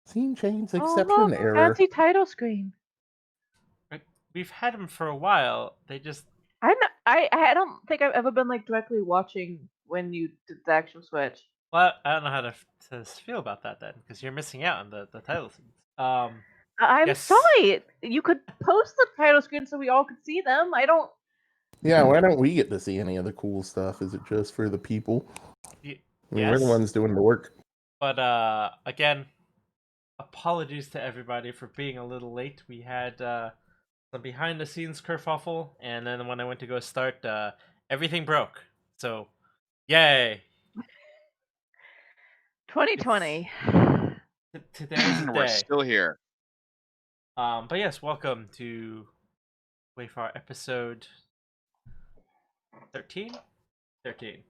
Scene change Oh, exception look, error. fancy title screen. We've had them for a while. They just I don't think I've ever been like directly watching when you did the actual switch. well, I don't know how to feel about that then, because you're missing out on the title scenes. I'm Yes. sorry. You could post the title screen so we all could see them. I don't. Yeah, why don't we get to see any of the cool stuff? Is it just for the people? I mean, we're the Yes. ones doing the work. But again, apologies to everybody for being a little late. We had some behind the scenes kerfuffle, and then when I went to go start, everything broke. So, yay! 2020. Today's the We're day. still here. But yes, welcome to Wayfar episode 13? 13,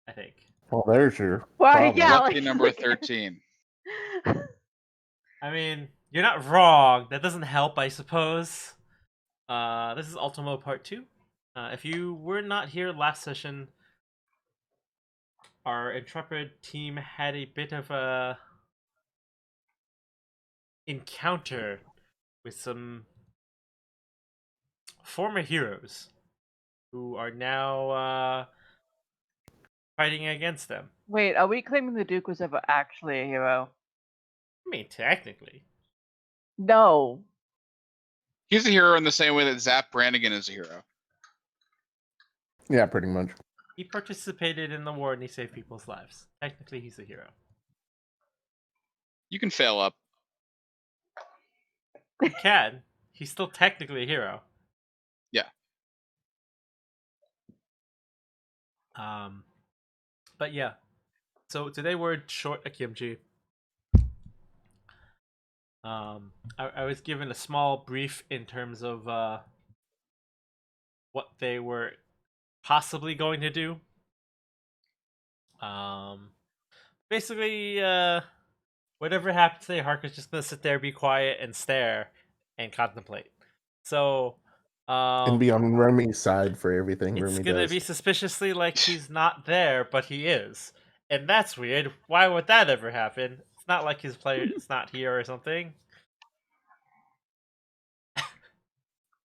I think. Well, there's your Well, problem. yeah, Lucky like- number 13. I mean, you're not wrong. That doesn't help, I suppose. This is Ultimo Part 2. If you were not here last session, our intrepid team had a bit of a encounter with some former heroes who are now fighting against them. Wait, are we claiming the Duke was ever actually a hero? I mean, technically. No. He's a hero in the same way that Zap Brannigan is a hero. Yeah, pretty much. He participated in the war and he saved people's lives. Technically, he's a hero. You can fail up. He can. He's still technically a hero. Yeah. But yeah. So today we're short a kimchi. I was given a small brief in terms of what they were possibly going to do. Basically, whatever happens today, Harker's just gonna sit there, be quiet, and stare and contemplate. So, And be on Remy's side for everything it's Remy gonna does. be suspiciously like he's not there, but he is, and that's weird. Why would that ever happen? It's not like his player is not here or something.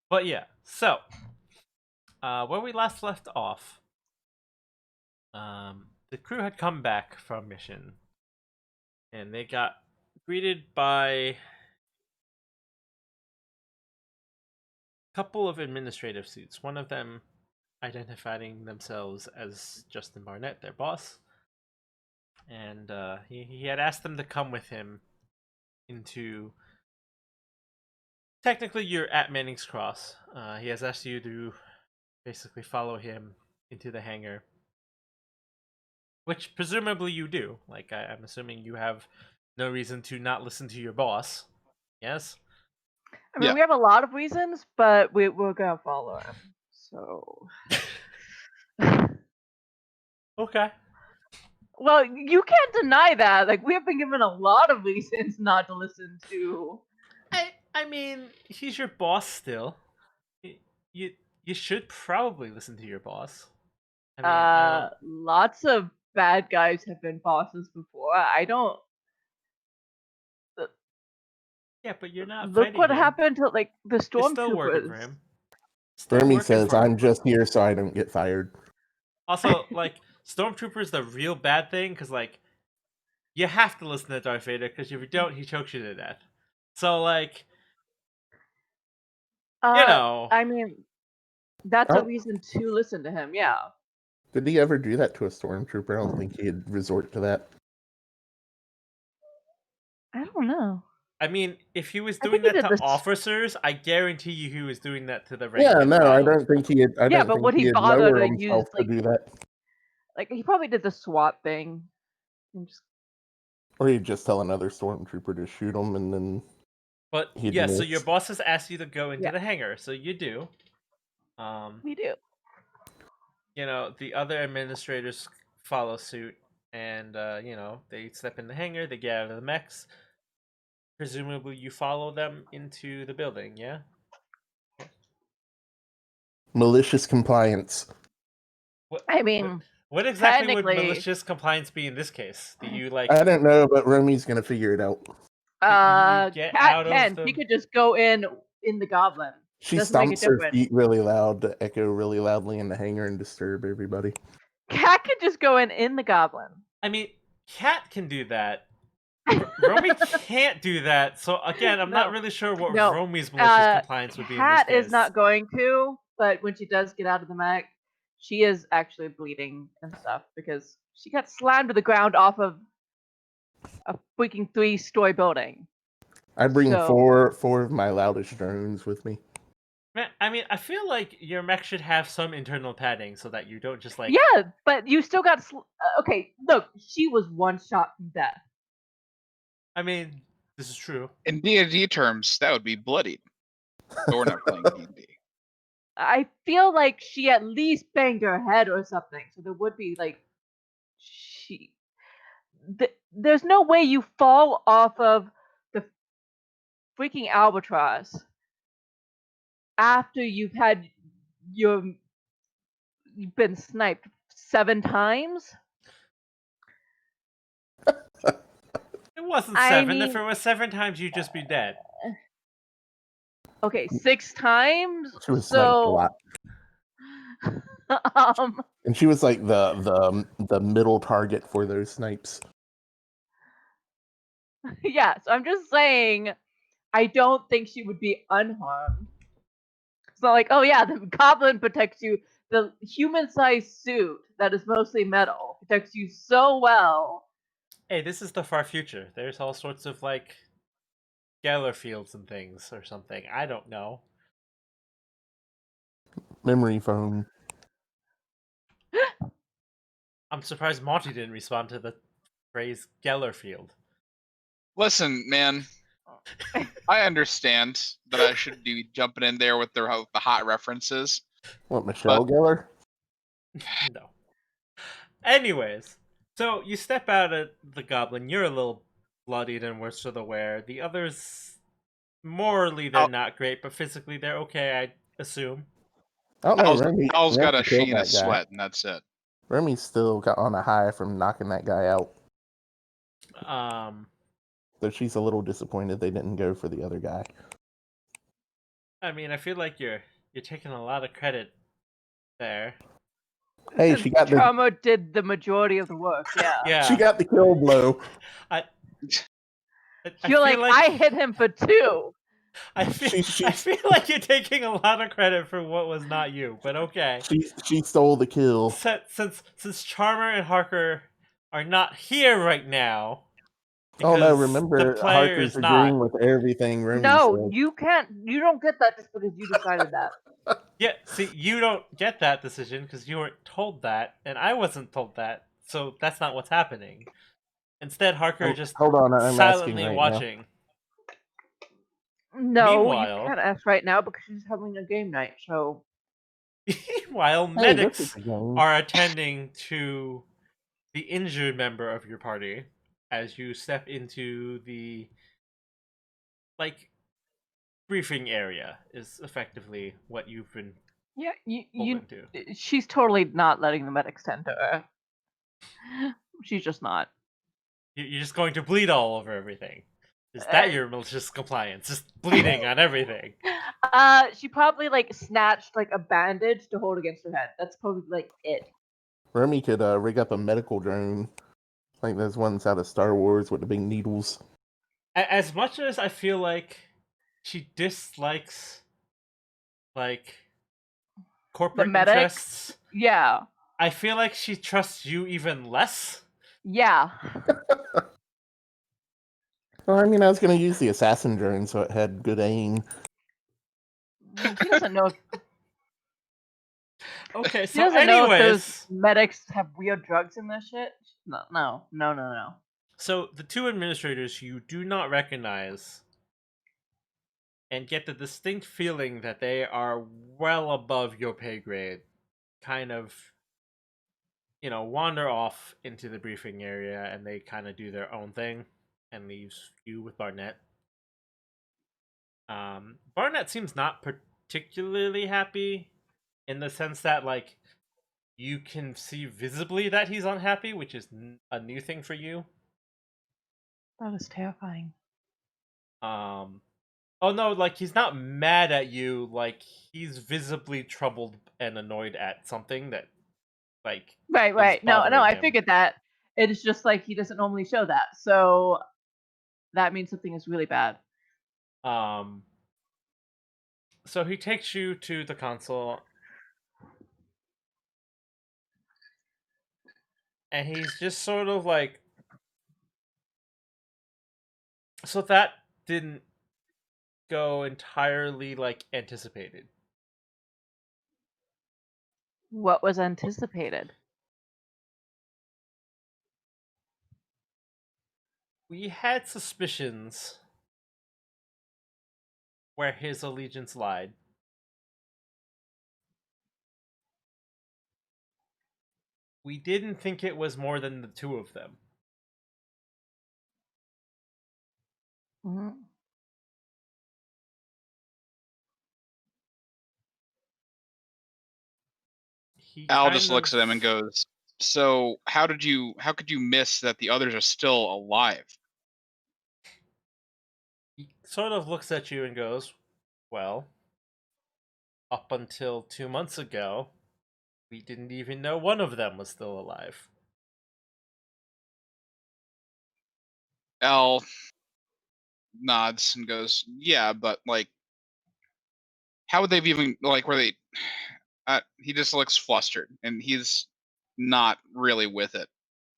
But yeah, so where we last left off, the crew had come back from mission, and they got greeted by a couple of administrative suits. One of them identifying themselves as Justin Barnett, their boss, and he had asked them to come with him into. Technically, you're at Manning's Cross. He has asked you to basically follow him into the hangar, which presumably you do. Like, I'm assuming you have no reason to not listen to your boss. Yes? I mean, Yeah. we have a lot of reasons, but we're gonna follow him. So. Okay. Well, you can't deny that. Like, we have been given a lot of reasons not to listen to. I mean, he's your boss still. You should probably listen to your boss. I mean, I don't... Lots of bad guys have been bosses before. I don't. Yeah, but you're not. Look what him. happened to like the You're still working for stormtroopers. him. Remy says, "I'm just here so I don't get fired." Also, like, Stormtrooper's the real bad thing, because, like, you have to listen to Darth Vader, because if you don't, he chokes you to death. So, like, you know. I mean, that's a reason to listen to him, yeah. Did he ever do that to a stormtrooper? I don't think he'd resort to that. I don't know. I mean, if he was I doing think he that did to this- officers, I guarantee you he was doing that to the Yeah, rank and no, I file. don't think he had. I Yeah, don't but think would he had bother lowered to himself use, to do that, like he probably did the SWAT thing. And just, or he'd just tell another stormtrooper to shoot him, and then But he'd yeah, so miss. your boss has asked you to go into Yeah. the hangar, so you do. we do. You know, the other administrators follow suit, and you know, they step in the hangar, they get out of the mechs. Presumably, you follow them into the building. Yeah. Malicious compliance. What? I mean, What exactly would technically- malicious compliance be in this case? Do you like? I don't know, but Romy's gonna figure it out. get Cat out of can. the- He could just go in the goblin. She Doesn't make a stomps her difference. feet really loud to echo really loudly in the hangar and disturb everybody. Cat could just go in the goblin. I mean, Cat can do that. Romy can't do that. So again, I'm not No. really sure what No. Romy's malicious compliance would be in this Cat case. is not going to, but when she does get out of the mech, she is actually bleeding and stuff because she got slammed to the ground off of a freaking 3-story building. I bring So- four of my loudest drones with me. Man, I mean, I feel like your mech should have some internal padding so that you don't just like. Yeah, but you still got. Okay, look, she was one shot from death. I mean, this is true. In D&D terms, that would be bloodied. But we're not playing D&D. I feel like she at least banged her head or something, so there would be like. There's no way you fall off of the freaking albatross after you've been sniped 7 times. It wasn't I 7. If mean- it was 7 times, you'd just be dead. Okay, 6 times. She was sniped a So, lot, and she was like the middle target for those snipes. yeah. So I'm just saying, I don't think she would be unharmed. It's not like, oh yeah, the goblin protects you. The human-sized suit that is mostly metal protects you so well. Hey, this is the far future. There's all sorts of like Geller fields and things or something. I don't know. Memory foam. I'm surprised Monty didn't respond to the phrase Geller field. Listen, man. I understand that I should be jumping in there with the hot references. What, Michelle Gellar? No. Anyways, so you step out of the goblin. You're a little bloodied and worse for the wear. The others, morally, they're not great, but physically, they're okay, I assume. I don't know. Al's got a Romy killed sheen of that guy. sweat, and that's it. Romy's still got on a high from knocking that guy out. So she's a little disappointed they didn't go for the other guy. I mean, I feel like you're taking a lot of credit there. Hey, she got the Trauma did the majority of the work. Yeah. Yeah. she got the kill blow. I You're feel like, I hit him for 2. I feel like you're taking a lot of credit for what was not you, but okay. She stole the kill. Since Charmer and Harker are not here right now. Oh no! because Remember, the player Harker's is not. agreeing with everything Romy No, said. you can't. You don't get that just because you decided that. Yeah, see, you don't get that decision because you weren't told that, and I wasn't told that, so that's not what's happening. Instead, Harker just Hold on, I'm silently asking right watching. No, Meanwhile- you can't ask right now because she's having a game night. So While Hey, this is medics a game. are attending to the injured member of your party as you step into the briefing area is effectively what you've been yeah, pulled into. she's totally not letting the medics tend to her. She's just not. You're just going to bleed all over everything. Is that your malicious compliance? Just bleeding on everything. She probably snatched a bandage to hold against her head. That's probably it. Romy could rig up a medical drone, like those ones out of Star Wars with the big needles. As much as I feel like she dislikes corporate medics? interests, Yeah. I feel like she trusts you even less. Yeah. Well, I mean, I was going to use the assassin drone so it had good aim. He doesn't know. Okay, He so doesn't know if those anyways, medics have weird drugs in this shit. No. so the two administrators you do not recognize and get the distinct feeling that they are well above your pay grade, kind of, wander off into the briefing area and they kind of do their own thing and leaves you with Barnett. Barnett seems not particularly happy in the sense that, like, you can see visibly that he's unhappy, which is a new thing for you. That is terrifying. Oh no, like, he's not mad at you, like, he's visibly troubled and annoyed at something that, like, Right. No, bothering I him. figured that. It's just like he doesn't normally show that, so that means something is really bad. So he takes you to the console, and he's just sort of like, so that didn't go entirely like anticipated. What was anticipated? We had suspicions where his allegiance lied. We didn't think it was more than the two of them. Mm-hmm. Al just looks at him and goes, "So how could you miss that the others are still alive?" He sort of looks at you and goes, well, up until 2 months ago, we didn't even know one of them was still alive. Al nods and goes, "Yeah, but like, how would they've even like were they?" He just looks flustered, and he's not really with it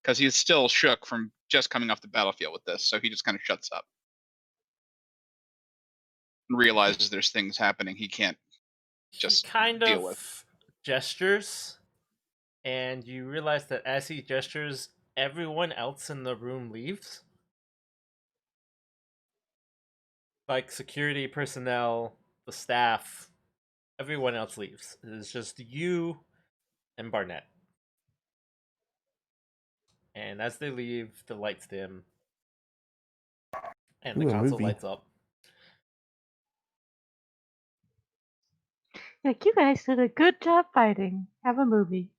because he's still shook from just coming off the battlefield with this. So he just kind of shuts up and realizes there's things happening he can't just he kind deal of with. gestures, and you realize that as he gestures, everyone else in the room leaves. Like security personnel, the staff, everyone else leaves. It's just you and Barnett. And as they leave, the lights dim, and the Ooh, a console movie. lights up. Like, you guys did a good job fighting. Have a movie.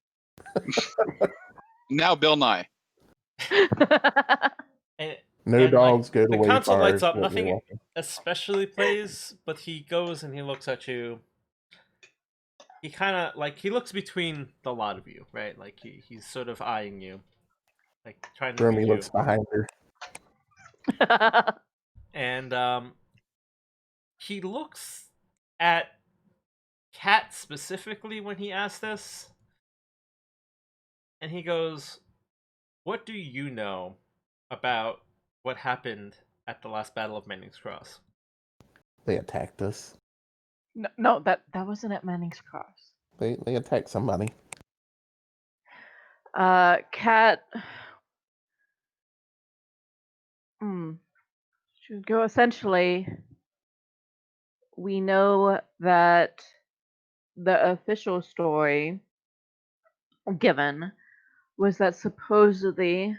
Now Bill Nye. And, No dogs go to the console lights wayfarers. up. What you're Nothing watching. especially plays, but he goes and he looks at you. He kind of like he looks between the lot of you, right? Like he's sort of eyeing you, like trying to read Jeremy you. looks behind her. And he looks at Kat specifically when he asks this, and he goes, "What do you know about what happened at the last Battle of Manning's Cross?" They attacked us. No, that wasn't at Manning's Cross. They attacked somebody. Cat. Should go essentially. We know that the official story given was that supposedly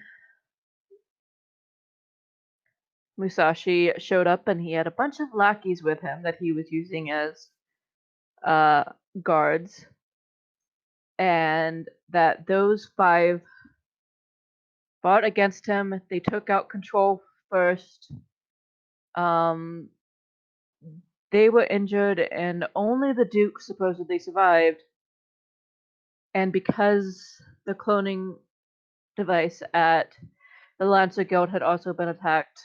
Musashi showed up and he had a bunch of lackeys with him that he was using as guards, and that those 5 fought against him. They took out control first. They were injured, and only the Duke supposedly survived. And because the cloning device at the Lancer Guild had also been attacked,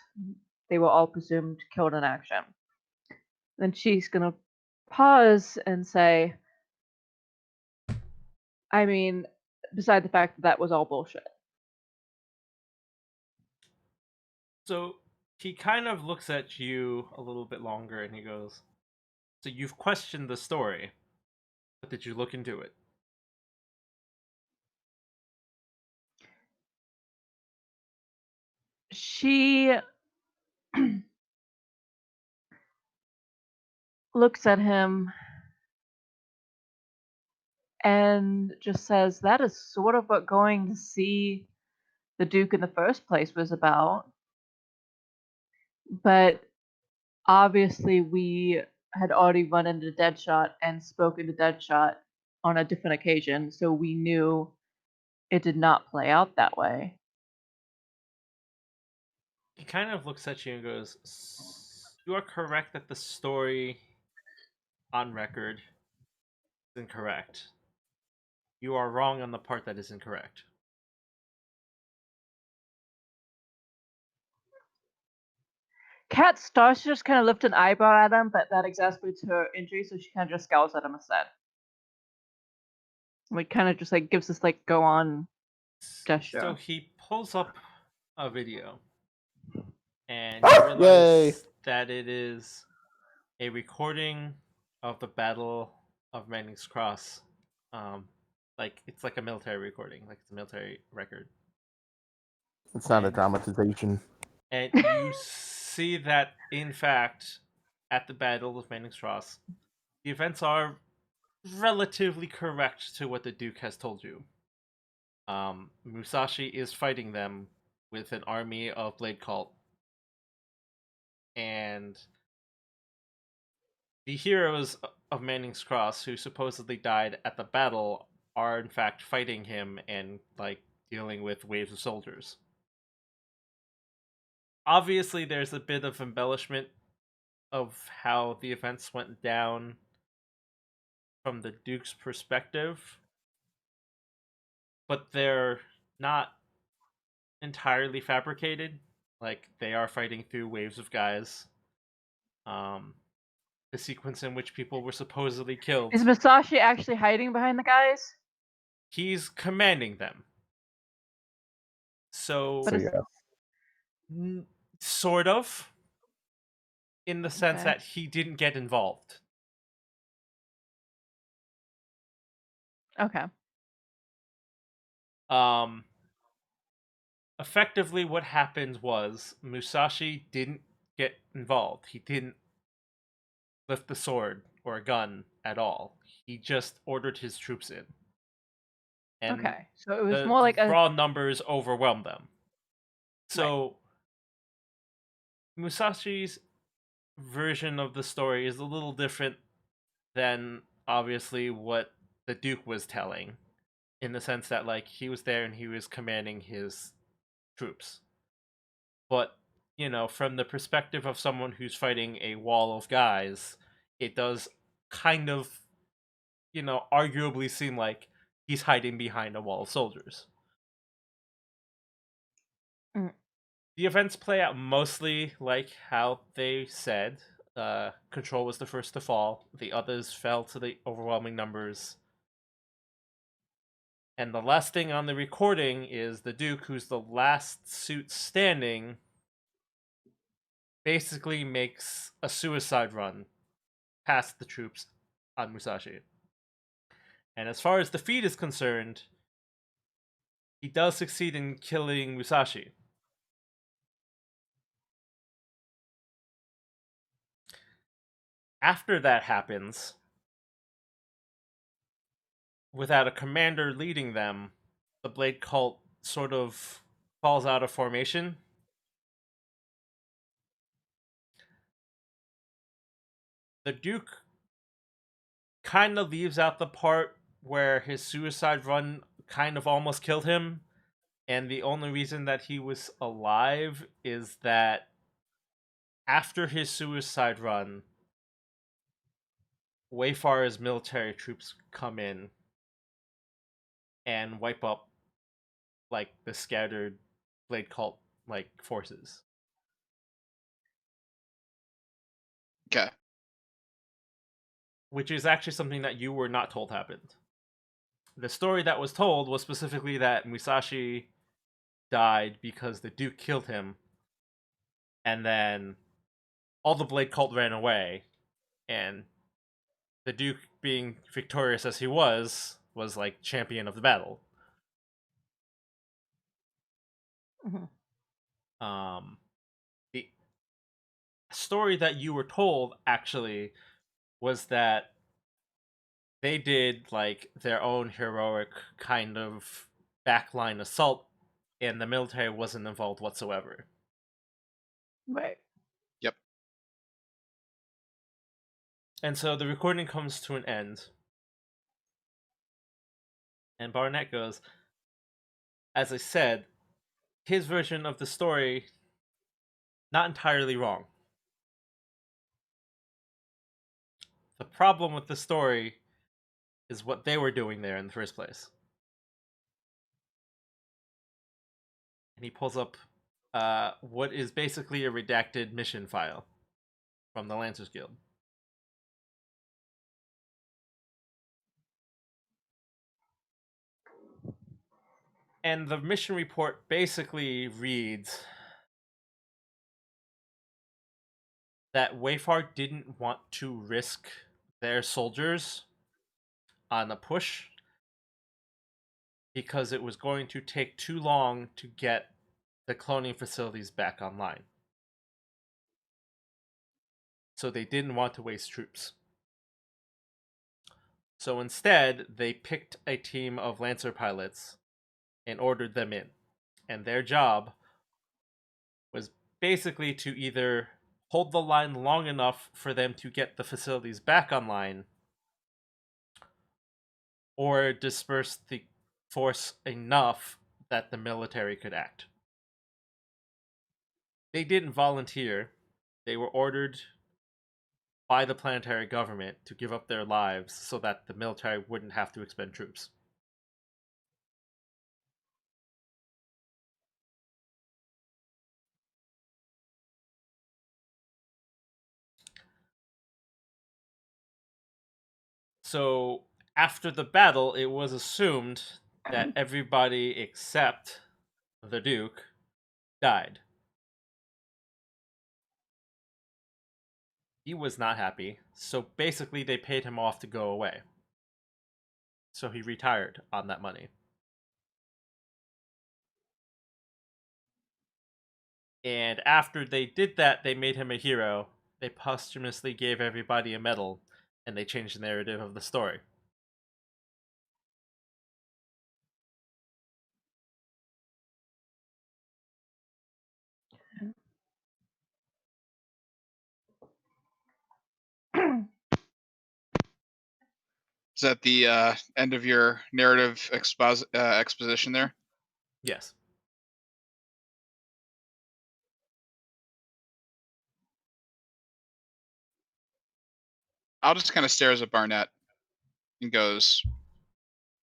they were all presumed killed in action. Then she's gonna pause and say, I mean, beside the fact that was all bullshit. So He kind of looks at you a little bit longer and he goes, "So you've questioned the story, but did you look into it?" She looks at him and just says, "That is sort of what going to see the Duke in the first place was about. But obviously, we had already run into Deadshot and spoken to Deadshot on a different occasion, so we knew it did not play out that way." He kind of looks at you and goes, "You are correct that the story on record is incorrect. You are wrong on the part that is incorrect." Kat starts to just kind of lift an eyebrow at him, but that exasperates her injury, so she kind of just scowls at him instead. Like, kind of just like gives this like go on gesture. So he pulls up a video, and you realize that it is a recording of the Battle of Manning's Cross. Like it's like a military recording, like it's a military record. It's not a dramatization. And you see that, in fact, at the Battle of Manning's Cross, the events are relatively correct to what the Duke has told you. Musashi is fighting them with an army of Blade Cult. And the heroes of Manning's Cross, who supposedly died at the battle, are in fact fighting him and, like, dealing with waves of soldiers. Obviously, there's a bit of embellishment of how the events went down from the Duke's perspective, but they're not entirely fabricated. Like, they are fighting through waves of guys. The sequence in which people were supposedly killed. Is Musashi actually hiding behind the guys? He's commanding them. So Yeah. Sort of. In the sense Okay. that he didn't get involved. Okay. Effectively what happened was Musashi didn't get involved. He didn't lift the sword or a gun at all. He just ordered his troops in. And Okay. So it was the more like a raw numbers overwhelmed them. So Musashi's version of the story is a little different than obviously what the Duke was telling, in the sense that, like, he was there and he was commanding his troops. But, you know, from the perspective of someone who's fighting a wall of guys, it does kind of, you know, arguably seem like he's hiding behind a wall of soldiers. Mm. The events play out mostly like how they said. Control was the first to fall. The others fell to the overwhelming numbers. And the last thing on the recording is the Duke, who's the last suit standing, basically makes a suicide run past the troops on Musashi. And as far as the feat is concerned, he does succeed in killing Musashi. After that happens, without a commander leading them, the Blade Cult sort of falls out of formation. The Duke kind of leaves out the part where his suicide run kind of almost killed him, and the only reason that he was alive is that after his suicide run, Wayfarer's military troops come in and wipe up, like, the scattered Blade Cult, like, forces. Okay. Which is actually something that you were not told happened. The story that was told was specifically that Musashi died because the Duke killed him, and then all the Blade Cult ran away, and the Duke, being victorious as he was like champion of the battle. The story that you were told actually was that they did like their own heroic kind of backline assault, and the military wasn't involved whatsoever. Right. Yep. And so the recording comes to an end, and Barnett goes, as I said, his version of the story, not entirely wrong. The problem with the story is what they were doing there in the first place. And he pulls up what is basically a redacted mission file from the Lancers Guild. And the mission report basically reads that Wayfar didn't want to risk their soldiers on a push because it was going to take too long to get the cloning facilities back online. So they didn't want to waste troops. So instead, they picked a team of Lancer pilots and ordered them in. And their job was basically to either hold the line long enough for them to get the facilities back online, or disperse the force enough that the military could act. They didn't volunteer. They were ordered by the planetary government to give up their lives so that the military wouldn't have to expend troops. So after the battle, it was assumed that everybody except the Duke died. He was not happy, so basically they paid him off to go away. So he retired on that money. And after they did that, they made him a hero. They posthumously gave everybody a medal, and they changed the narrative of the story. Is that the end of your narrative exposition there? Yes. Al just kind of stares at Barnett and goes,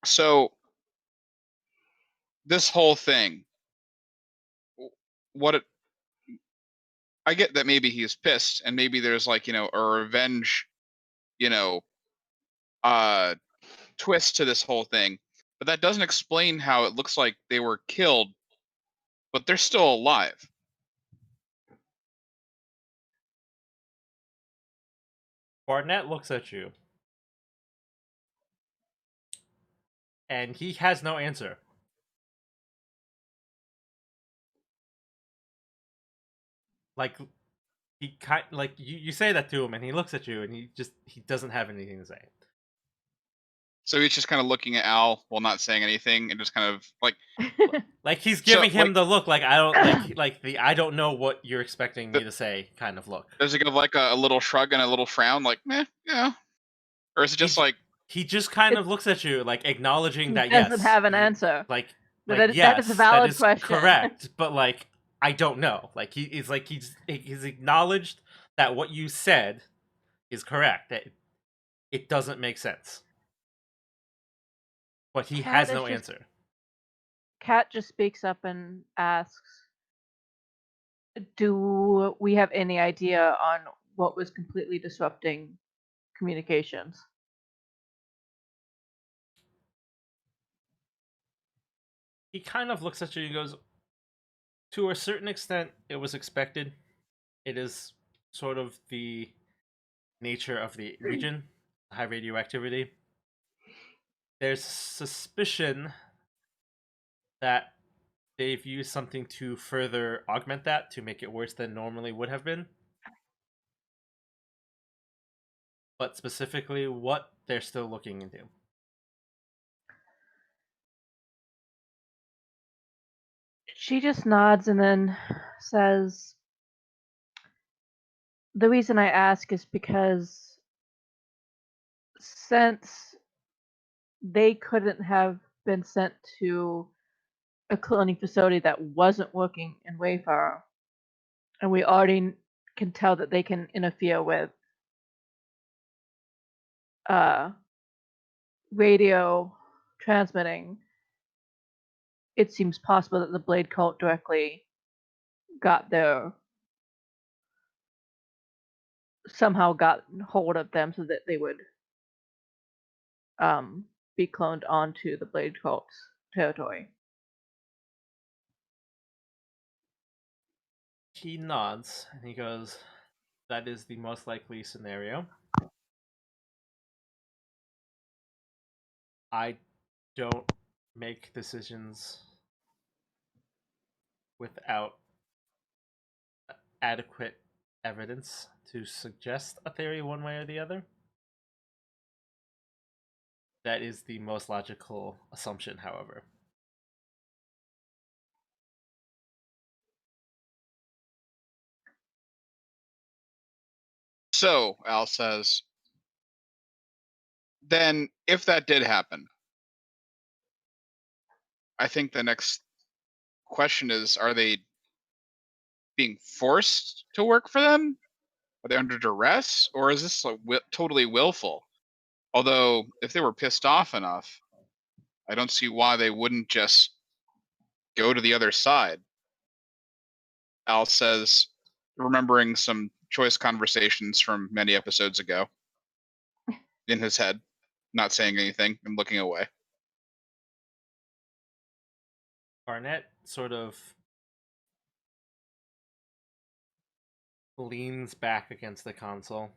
so this whole thing, what it, I get that maybe he's pissed and maybe there's like, a revenge, you know, uh, twist to this whole thing, but that doesn't explain how it looks like they were killed, but they're still alive. Barnett looks at you, and he has no answer. Like, you say that to him, and he looks at you, and he doesn't have anything to say. So he's just kind of looking at Al while not saying anything, and just kind of like he's giving him the look, like I don't like the I don't know what you're expecting me to say kind of look. Does it give like a little shrug and a little frown, like meh, yeah, or is it just he just kind of looks at you, like acknowledging that doesn't yes, have an answer. Like That yes, is a valid question. Correct, but like I don't know. Like he's acknowledged that what you said is correct. That it doesn't make sense, but he has no answer. Kat just speaks up and asks, do we have any idea on what was completely disrupting communications? He kind of looks at you and goes, to a certain extent, it was expected. it is sort of the nature of the region, high radioactivity. There's suspicion that they've used something to further augment that to make it worse than normally would have been. But specifically, what they're still looking into. She just nods and then says, the reason I ask is because since they couldn't have been sent to a cloning facility that wasn't working in Wayfarer, and we already can tell that they can interfere with radio transmitting, it seems possible that the Blade Cult directly got somehow got hold of them so that they would be cloned onto the Blade Cult's territory. He nods and he goes, that is the most likely scenario. I don't make decisions without adequate evidence to suggest a theory one way or the other. That is the most logical assumption, however. So, Al says, then if that did happen, I think the next question is, are they being forced to work for them? Are they under duress? Or is this like totally willful? Although, if they were pissed off enough, I don't see why they wouldn't just go to the other side. Al says, remembering some choice conversations from many episodes ago in his head, not saying anything and looking away. Barnett sort of leans back against the console.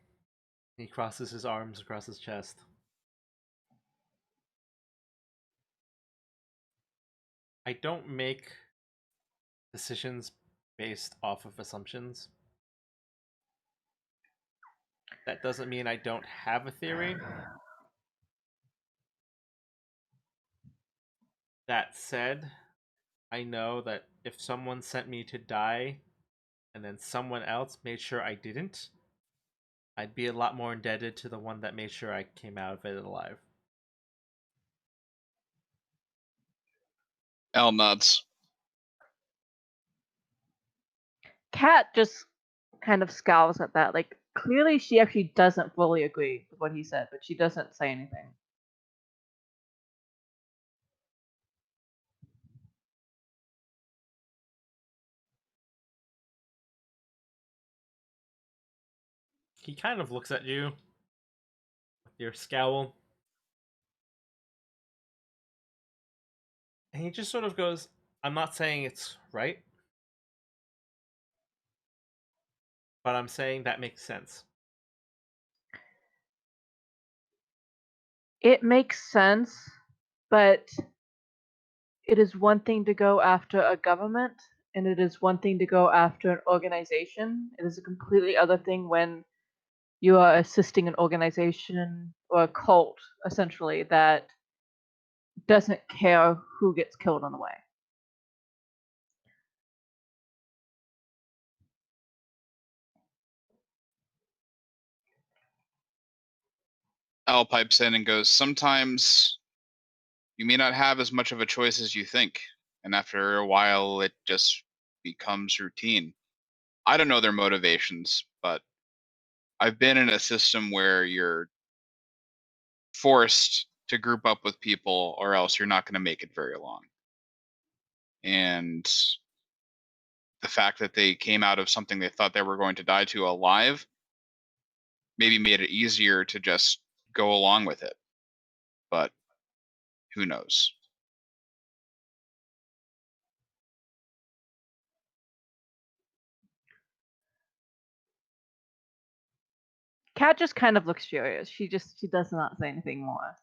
He crosses his arms across his chest. I don't make decisions based off of assumptions. That doesn't mean I don't have a theory. That said, I know that if someone sent me to die and then someone else made sure I didn't, I'd be a lot more indebted to the one that made sure I came out of it alive. Al nods. Kat just kind of scowls at that. Like, clearly she actually doesn't fully agree with what he said, but she doesn't say anything. He kind of looks at you with your scowl. And he just sort of goes, I'm not saying it's right, but I'm saying that makes sense. It makes sense, but it is one thing to go after a government, and it is one thing to go after an organization. It is a completely other thing when you are assisting an organization or a cult, essentially, that doesn't care who gets killed on the way. Al pipes in and goes, sometimes you may not have as much of a choice as you think, and after a while it just becomes routine. I don't know their motivations, but I've been in a system where you're forced to group up with people or else you're not going to make it very long. And the fact that they came out of something they thought they were going to die to alive maybe made it easier to just go along with it. But who knows? Cat just kind of looks furious. She does not say anything more.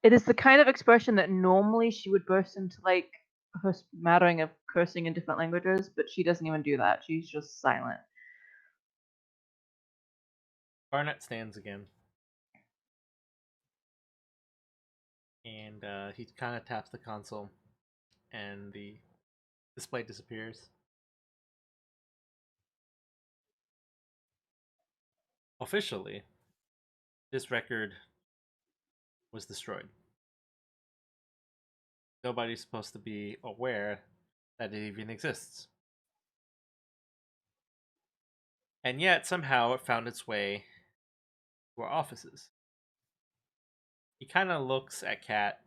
It is the kind of expression that normally she would burst into like her smattering of cursing in different languages, but she doesn't even do that. She's just silent. Barnett stands again. And he kind of taps the console, and the display disappears. Officially, this record was destroyed. Nobody's supposed to be aware that it even exists. And yet, somehow, it found its way to our offices. He kind of looks at Kat,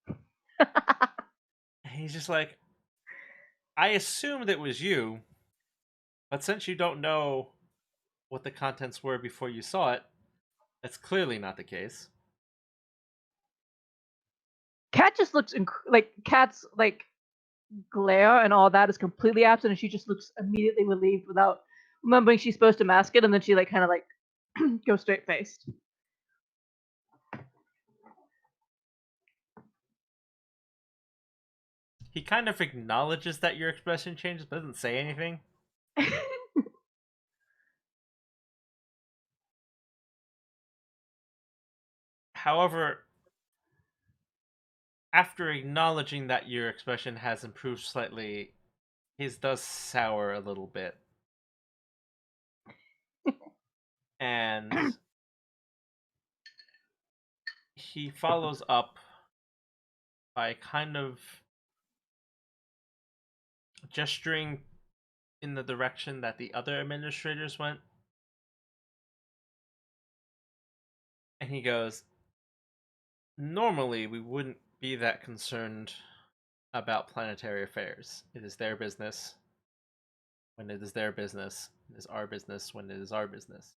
and he's just like, I assumed it was you, but since you don't know what the contents were before you saw it, that's clearly not the case. Cat just looks like Cat's like glare and all that is completely absent, and she just looks immediately relieved without remembering she's supposed to mask it, and then she like kind of like goes straight faced. He kind of acknowledges that your expression changes, but doesn't say anything. However, after acknowledging that your expression has improved slightly, his does sour a little bit. And he follows up by kind of gesturing in the direction that the other administrators went. And he goes, normally we wouldn't be that concerned about planetary affairs. It is their business when it is their business. It is our business when it is our business.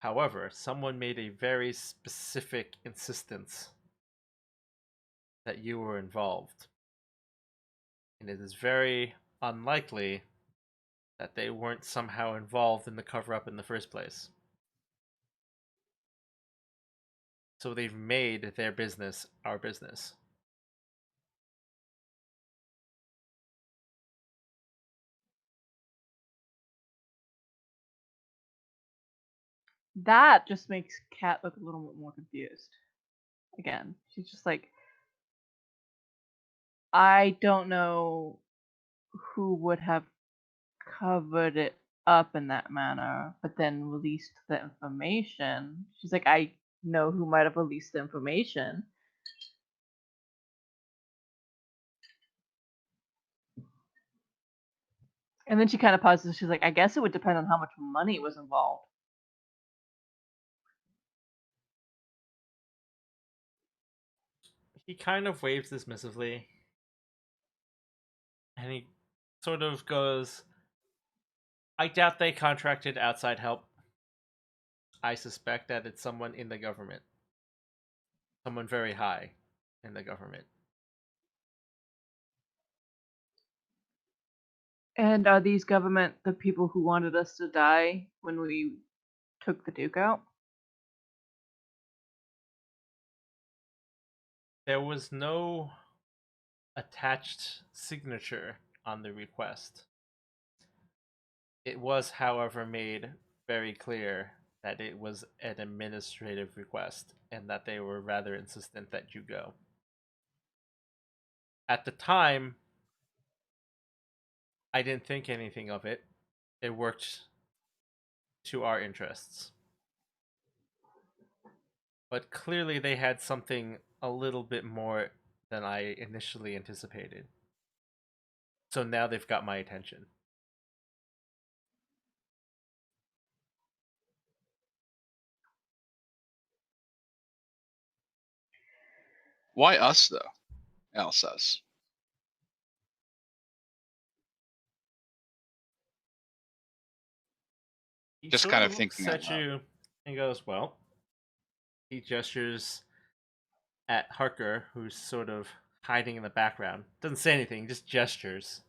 However, someone made a very specific insistence that you were involved. And it is very unlikely that they weren't somehow involved in the cover-up in the first place. So they've made their business our business. That just makes Cat look a little bit more confused. Again, she's just like, I don't know who would have covered it up in that manner, but then released the information. She's like, I know who might have released the information. And then she kind of pauses. She's like, I guess it would depend on how much money was involved. He kind of waves dismissively. And he sort of goes, I doubt they contracted outside help. I suspect that it's someone in the government. Someone very high in the government. And are these government the people who wanted us to die when we took the Duke out? There was no attached signature on the request. It was, however, made very clear that it was an administrative request and that they were rather insistent that you go. At the time, I didn't think anything of it. It worked to our interests. But clearly they had something a little bit more than I initially anticipated. So now they've got my attention. Why us though? Al says. He Just sort kind of of looks thinking out at loud. you and goes, well, he gestures at Harker, who's sort of hiding in the background. Doesn't say anything, just gestures.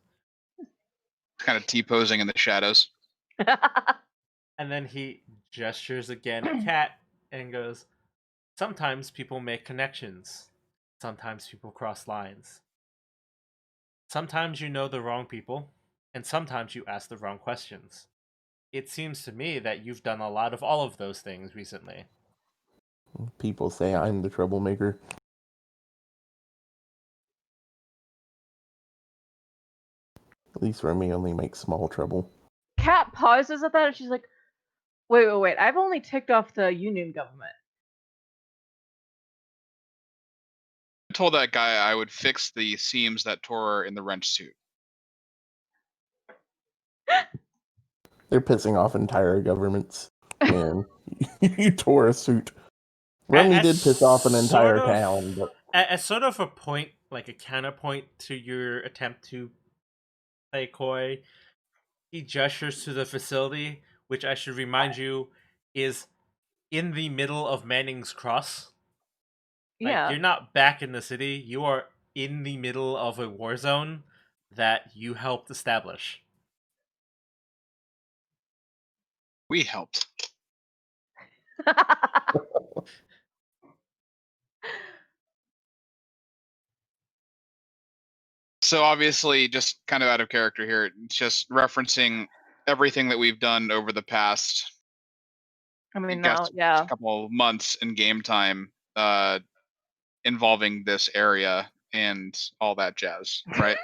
kind of T-posing in the shadows. And then he gestures again at Cat and goes, "Sometimes people make connections. Sometimes people cross lines. Sometimes you know the wrong people, and sometimes you ask the wrong questions. It seems to me that you've done a lot of all of those things recently." People say I'm the troublemaker. At least Remy only makes small trouble. Kat pauses at that and she's like, wait. I've only ticked off the Union government. I told that guy I would fix the seams that tore in the wrench suit. They're pissing off entire governments. And you tore a suit. Remy did piss off an entire town, but as sort of a point, like a counterpoint to your attempt to play coy, he gestures to the facility, which I should remind you is in the middle of Manning's Cross. Like, Yeah. you're not back in the city, you are in the middle of a war zone that you helped establish. We helped. So obviously, just kind of out of character here, just referencing everything that we've done over the past, I mean, guess, now, yeah. couple months in game time, involving this area and all that jazz, right?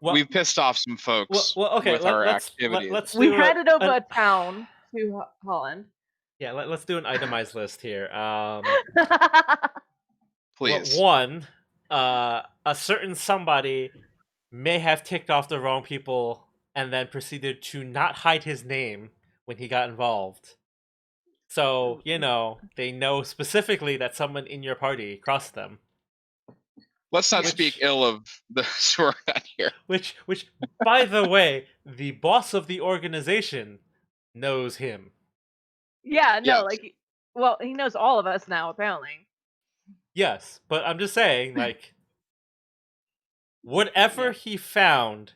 We've pissed off some folks okay, with our let's activities. We handed over a town to Holland. Yeah, let's do an itemized list here. Please. One, a certain somebody may have ticked off the wrong people and then proceeded to not hide his name when he got involved. So, you know, they know specifically that someone in your party crossed them. Let's not speak ill of the Sword here. Which, by the way, the boss of the organization knows him. Yeah, no, like, well, he knows all of us now, apparently. Yes, but I'm just saying, like, whatever he found,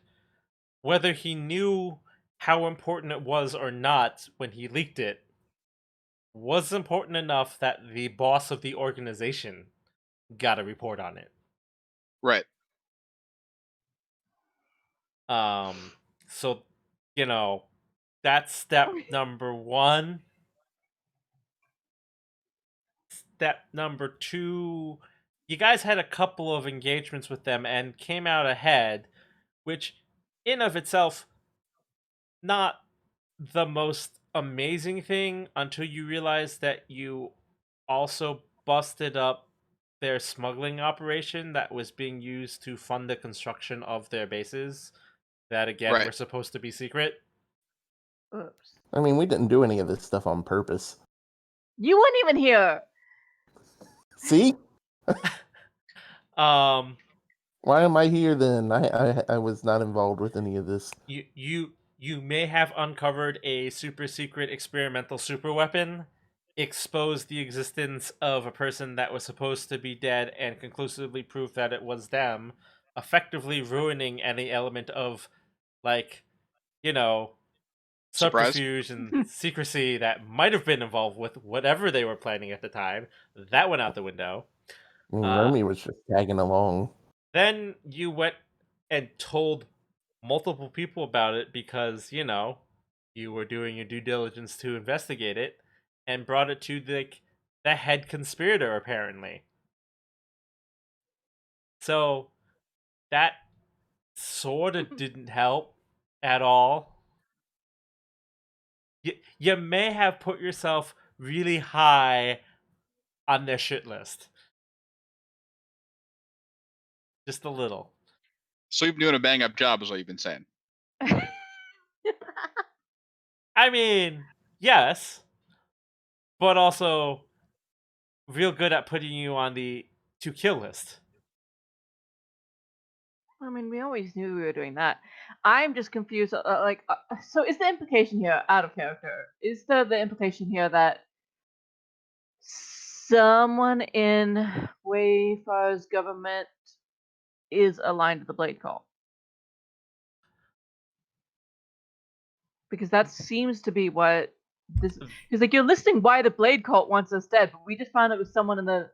whether he knew how important it was or not when he leaked it, was important enough that the boss of the organization got a report on it. Right. So, you know, that's step number one. Step number two, you guys had a couple of engagements with them and came out ahead, which in of itself, not the most amazing thing until you realize that you also busted up their smuggling operation that was being used to fund the construction of their bases that again were supposed to be secret. Oops. I mean, we didn't do any of this stuff on purpose. You weren't even here. See? Why am I here then? I was not involved with any of this. You may have uncovered a super secret experimental super weapon, exposed the existence of a person that was supposed to be dead, and conclusively proved that it was them, effectively ruining any element of, like, you know, subterfuge and secrecy that might have been involved with whatever they were planning at the time. That went out the window. Remy was just tagging along. Then you went and told multiple people about it because, you know, you were doing your due diligence to investigate it, and brought it to the head conspirator, apparently. So that sort of didn't help at all. You may have put yourself really high on their shit list. Just a little. So you've been doing a bang-up job is what you've been saying. I mean, yes. But also real good at putting you on the to-kill list. I mean, we always knew we were doing that. I'm just confused. So is the implication here, out of character, is the implication here that someone in Wayfar's government is aligned to the Blade Call? because that seems to be what this. Because like you're listing why the Blade Cult wants us dead, but we just found it was someone in the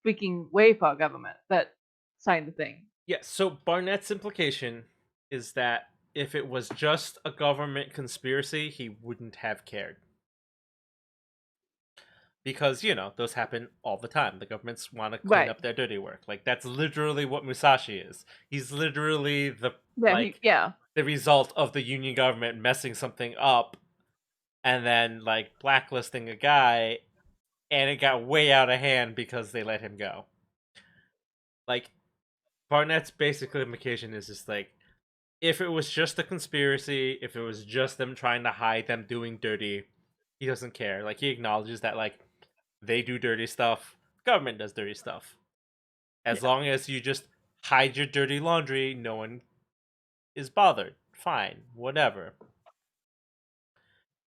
freaking Wayfar government that signed the thing. Yes, so Barnett's implication is that if it was just a government conspiracy, he wouldn't have cared. Because, those happen all the time. The governments want to clean Right. up their dirty work. Like, that's literally what Musashi is. He's literally the the result of the Union government messing something up and then, like, blacklisting a guy, and it got way out of hand because they let him go. Like, Barnett's basic implication is just like, if it was just a conspiracy, if it was just them trying to hide them doing dirty, he doesn't care. Like, he acknowledges that, like, they do dirty stuff, government does dirty stuff. As long as you just hide your dirty laundry, no one is bothered. Fine, whatever.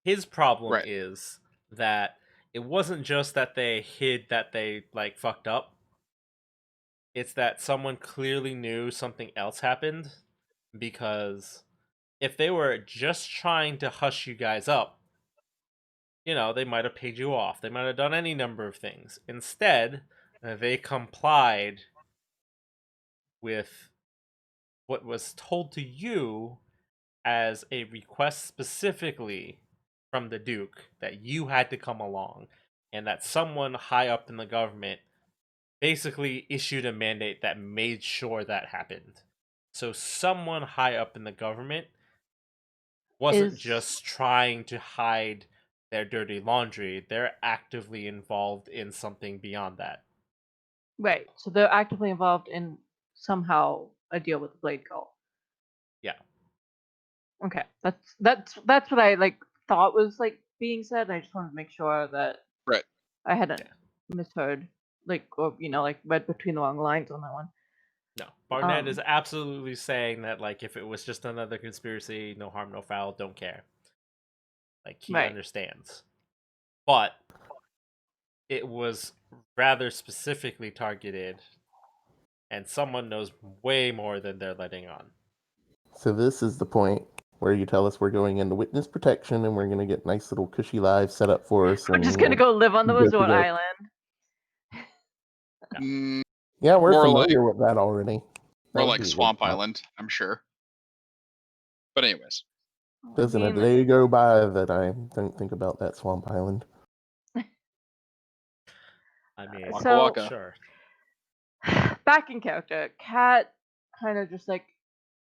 His problem is that it wasn't just that they hid that they, like, fucked up. It's that someone clearly knew something else happened, because if they were just trying to hush you guys up, they might have paid you off. They might have done any number of things. Instead, they complied with what was told to you as a request specifically from the Duke that you had to come along, and that someone high up in the government basically issued a mandate that made sure that happened. So someone high up in the government wasn't just trying to hide their dirty laundry. They're actively involved in something beyond that. Right. So they're actively involved in somehow a deal with the Blade Cult. Yeah. Okay. That's what I thought was being said. And I just wanted to make sure that I hadn't misheard, or read between the wrong lines on that one. No, Barnett is absolutely saying that, like, if it was just another conspiracy, no harm, no foul, don't care. Like, he understands. But it was rather specifically targeted, and someone knows way more than they're letting on. So this is the point where you tell us we're going into witness protection and we're going to get nice little cushy lives set up for us. We're just going to go live on the resort island. Yeah, we're familiar with that already. More like Swamp Island, I'm sure. But anyways. Doesn't a day go by that I don't think about that Swamp Island. I mean, so, sure. Back in character, Kat kind of just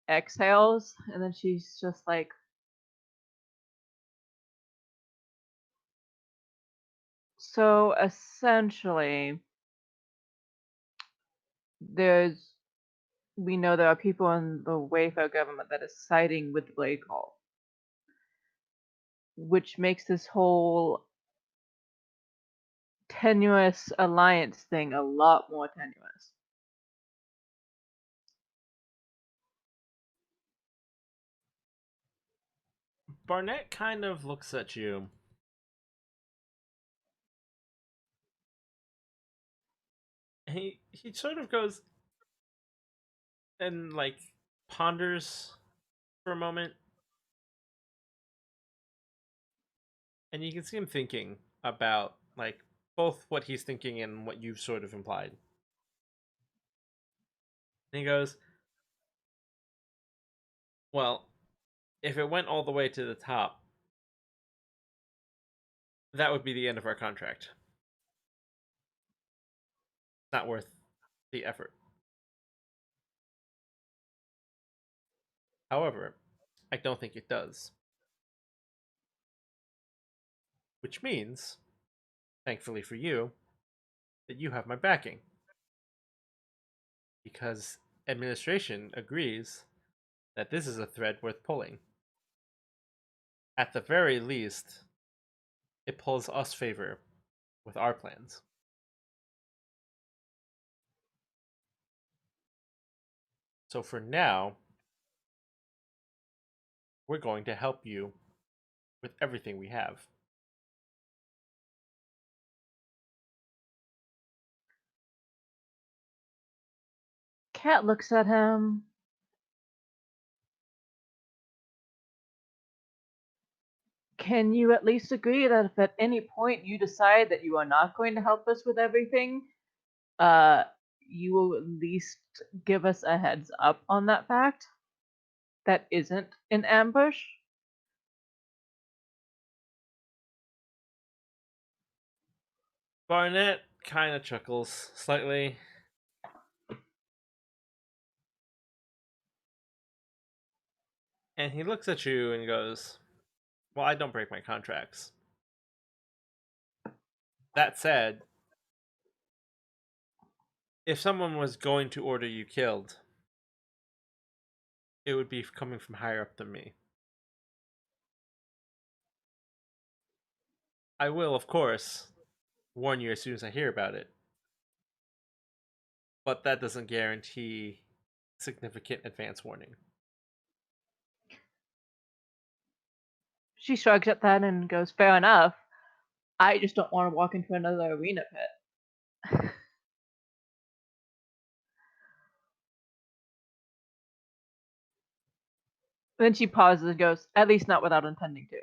exhales, and then she's just like, so essentially, we know there are people in the Wayfair government that is siding with the Blade Cult, which makes this whole tenuous alliance thing a lot more tenuous. Barnett kind of looks at you. He sort of goes and, like, ponders for a moment. And you can see him thinking about, like, both what he's thinking and what you've sort of implied. And he goes, well, if it went all the way to the top, that would be the end of our contract. Not worth the effort. However, I don't think it does. Which means, thankfully for you, that you have my backing. Because administration agrees that this is a thread worth pulling. At the very least, it pulls us favor with our plans. So for now, we're going to help you with everything we have. Kat looks at him. can you at least agree that if at any point you decide that you are not going to help us with everything, you will at least give us a heads up on that fact? That isn't an ambush? Barnett kind of chuckles slightly. And he looks at you and goes, well, I don't break my contracts. That said, if someone was going to order you killed, it would be coming from higher up than me. I will, of course, warn you as soon as I hear about it. But that doesn't guarantee significant advance warning. She shrugs at that and goes, fair enough. I just don't want to walk into another arena pit. Then she pauses and goes, at least not without intending to.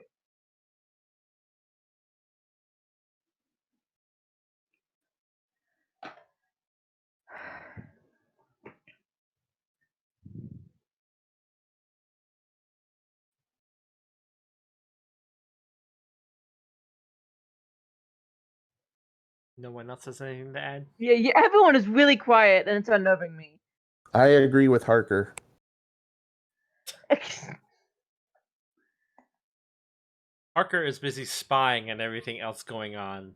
No one else has anything to add? Yeah, everyone is really quiet, and it's unnerving me. I agree with Harker. Harker is busy spying on everything else going on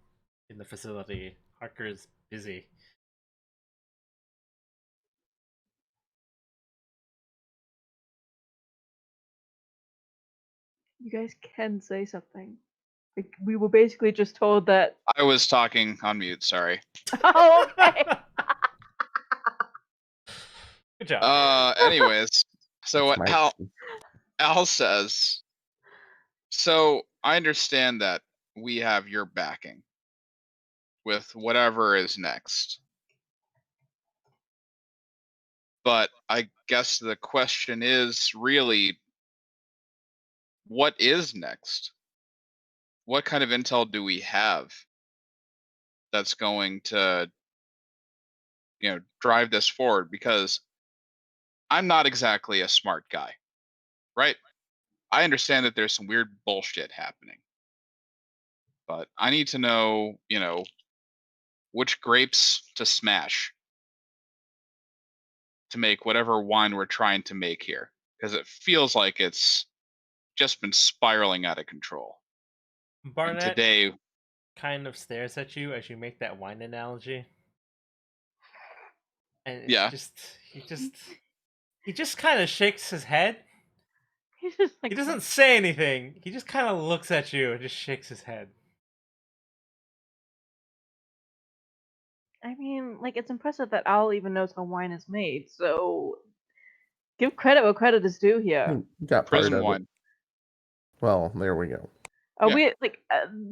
in the facility. Harker is busy. You guys can say something. Like, we were basically just told that. I was talking on mute. Sorry. Oh, okay. Good job. Anyways, so what It's my- Al says. So I understand that we have your backing with whatever is next. But I guess the question is really, what is next? What kind of intel do we have that's going to, drive this forward? Because I'm not exactly a smart guy, right? I understand that there's some weird bullshit happening, but I need to know, which grapes to smash to make whatever wine we're trying to make here, because it feels like it's just been spiraling out of control. And Barnett today, kind of stares at you as you make that wine analogy. And it's Yeah. he just kind of shakes his head. He's just like, He doesn't say anything. He just kind of looks at you and just shakes his head. I mean, like, it's impressive that Owl even knows how wine is made, so give credit where credit is due here. You got part prison of wine. it. Well, there we go. Are Yeah. we, like,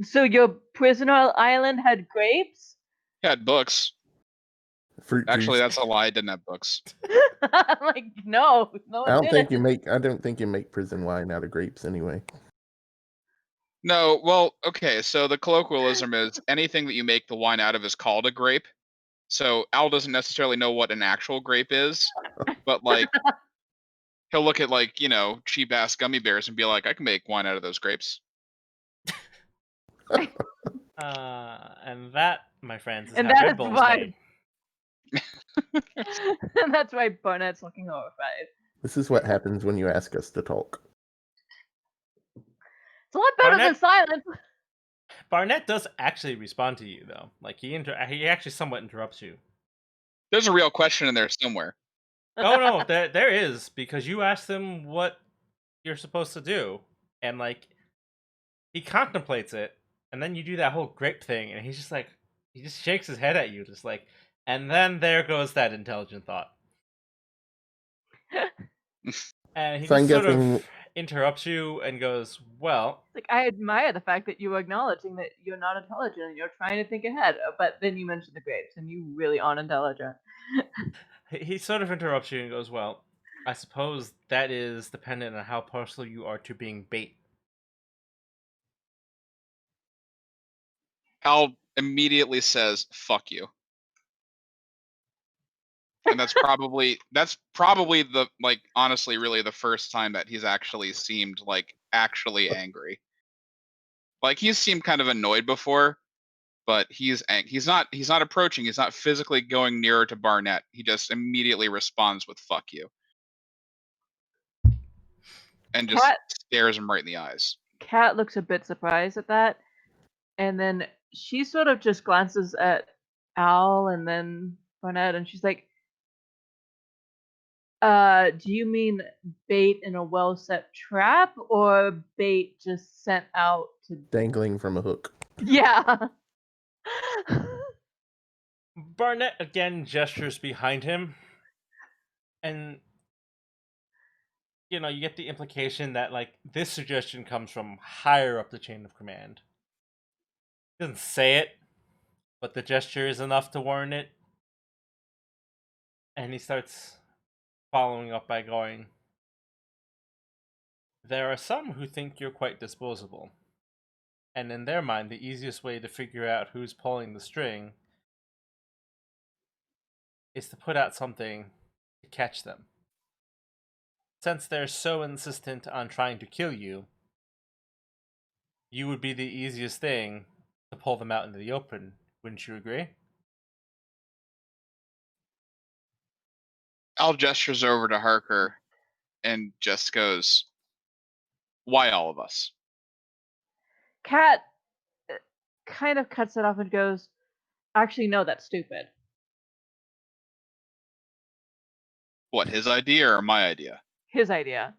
so your prisoner island had grapes? Had books. Fruit Actually, juice. that's a lie. I didn't have books. Like, no, it I don't think didn't. I don't think you make prison wine out of grapes anyway. No, well, okay. So the colloquialism is anything that you make the wine out of is called a grape. So Al doesn't necessarily know what an actual grape is, but like he'll look at like cheap ass gummy bears and be like, I can make wine out of those grapes. And that, my friends, is And how that Red is Bull's why- made. And that's why Barnett's looking horrified. This is what happens when you ask us to talk. It's a lot better than Barnett- silence. Barnett does actually respond to you, though. Like, he actually somewhat interrupts you. There's a real question in there somewhere. Oh, no, there is, because you asked him what you're supposed to do. And, like, he contemplates it, and then you do that whole grape thing, and he's just like, he just shakes his head at you, just like, and then there goes that intelligent thought. And he So I'm just sort guessing- of interrupts you and goes, well, Like, I admire the fact that you are acknowledging that you're not intelligent and you're trying to think ahead. But then you mentioned the grapes, and you really aren't intelligent. he sort of interrupts you and goes, well, I suppose that is dependent on how partial you are to being bait. Al immediately says, "Fuck you," and that's probably the honestly really the first time that he's actually seemed actually angry. He's seemed kind of annoyed before, but he's not approaching. He's not physically going nearer to Barnett. He just immediately responds with "fuck you," and just stares him right in the eyes. Kat looks a bit surprised at that, and then she sort of just glances at Al and then Barnett, and she's like, do you mean bait in a well-set trap, or bait just sent out to... Dangling from a hook. Yeah. Barnett again gestures behind him, and you get the implication that this suggestion comes from higher up the chain of command. He doesn't say it, but the gesture is enough to warrant it. And he starts following up by going, "There are some who think you're quite disposable. And in their mind, the easiest way to figure out who's pulling the string is to put out something to catch them. Since they're so insistent on trying to kill you, you would be the easiest thing to pull them out into the open. Wouldn't you agree?" Al gestures over to Harker and just goes, "Why all of us?" Kat kind of cuts it off and goes, "Actually, no, that's stupid." What, his idea or my idea? His idea.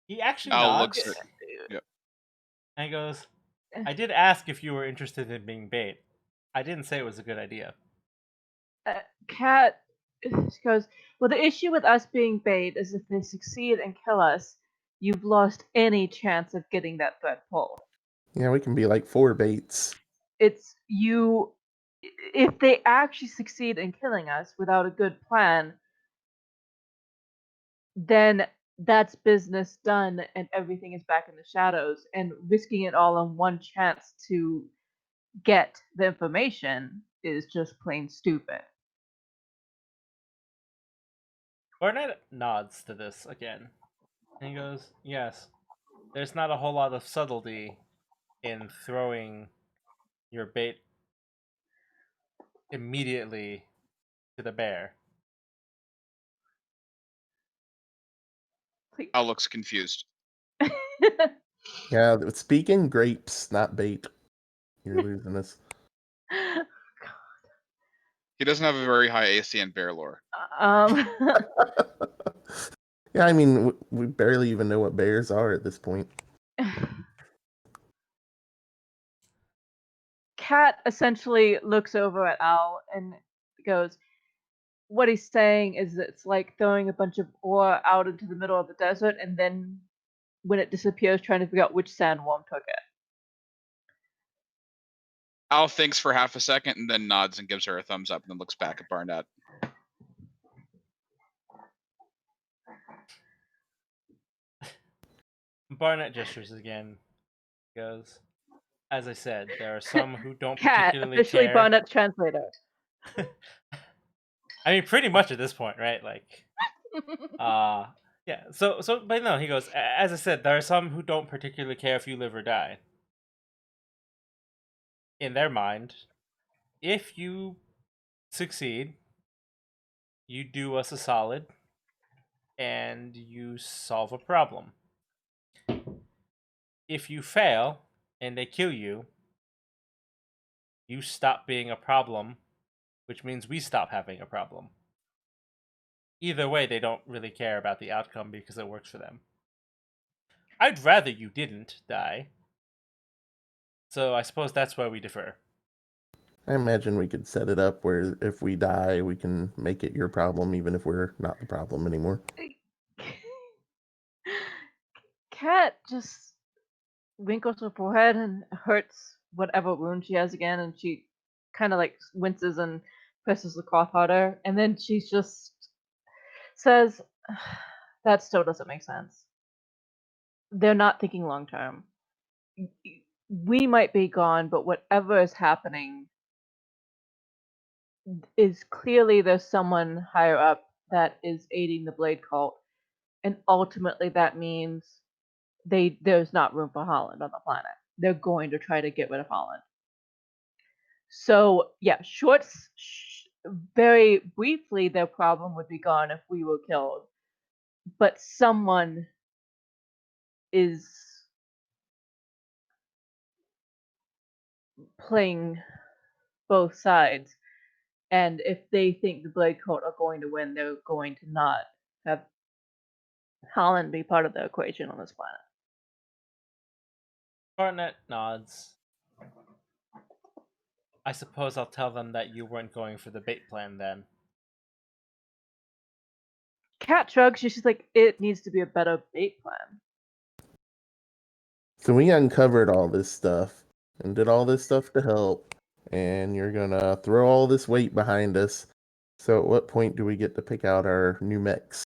He actually Al nods looks at yep. and goes, "I did ask if you were interested in being bait. I didn't say it was a good idea." Kat goes, "Well, the issue with us being bait is if they succeed and kill us, you've lost any chance of getting that threat pulled. Yeah, we can be like 4 baits. It's you... If they actually succeed in killing us without a good plan, then that's business done and everything is back in the shadows, and risking it all on one chance to get the information is just plain stupid." Barnett nods to this again, and he goes, "Yes, there's not a whole lot of subtlety in throwing your bait immediately to the bear." Al looks confused. Yeah, speaking grapes, not bait. You're losing us. He doesn't have a very high AC in bear lore. Yeah, I mean, we barely even know what bears are at this point. Kat essentially looks over at Al and goes, "What he's saying is that it's like throwing a bunch of ore out into the middle of the desert, and then when it disappears, trying to figure out which sandworm took it." Al thinks for half a second and then nods and gives her a thumbs up and then looks back at Barnett. Barnett gestures again. Goes, "As I said, there are some who don't Kat, particularly officially care." Barnett's translator. I mean, pretty much at this point, right? Yeah. But no, he goes, "As I said, there are some who don't particularly care if you live or die. In their mind, if you succeed, you do us a solid, and you solve a problem. If you fail, and they kill you, you stop being a problem, which means we stop having a problem. Either way, they don't really care about the outcome because it works for them. I'd rather you didn't die. So I suppose that's where we differ." I imagine we could set it up where if we die, we can make it your problem, even if we're not the problem anymore. Kat just wrinkles her forehead and hurts whatever wound she has again, and she kind of winces and presses the cloth harder, and then she just says, "That still doesn't make sense. They're not thinking long term. we might be gone, but whatever is happening is clearly there's someone higher up that is aiding the Blade Cult, and ultimately that means there's not room for Holland on the planet. They're going to try to get rid of Holland. So yeah, very briefly, their problem would be gone if we were killed, but someone is playing both sides, and if they think the Blade Cult are going to win, they're going to not have Holland be part of the equation on this planet. Barnett nods. I suppose I'll tell them that you weren't going for the bait plan then. Kat shrugs. She's like, it needs to be a better bait plan. So we uncovered all this stuff and did all this stuff to help, and you're gonna throw all this weight behind us. So at what point do we get to pick out our new mechs?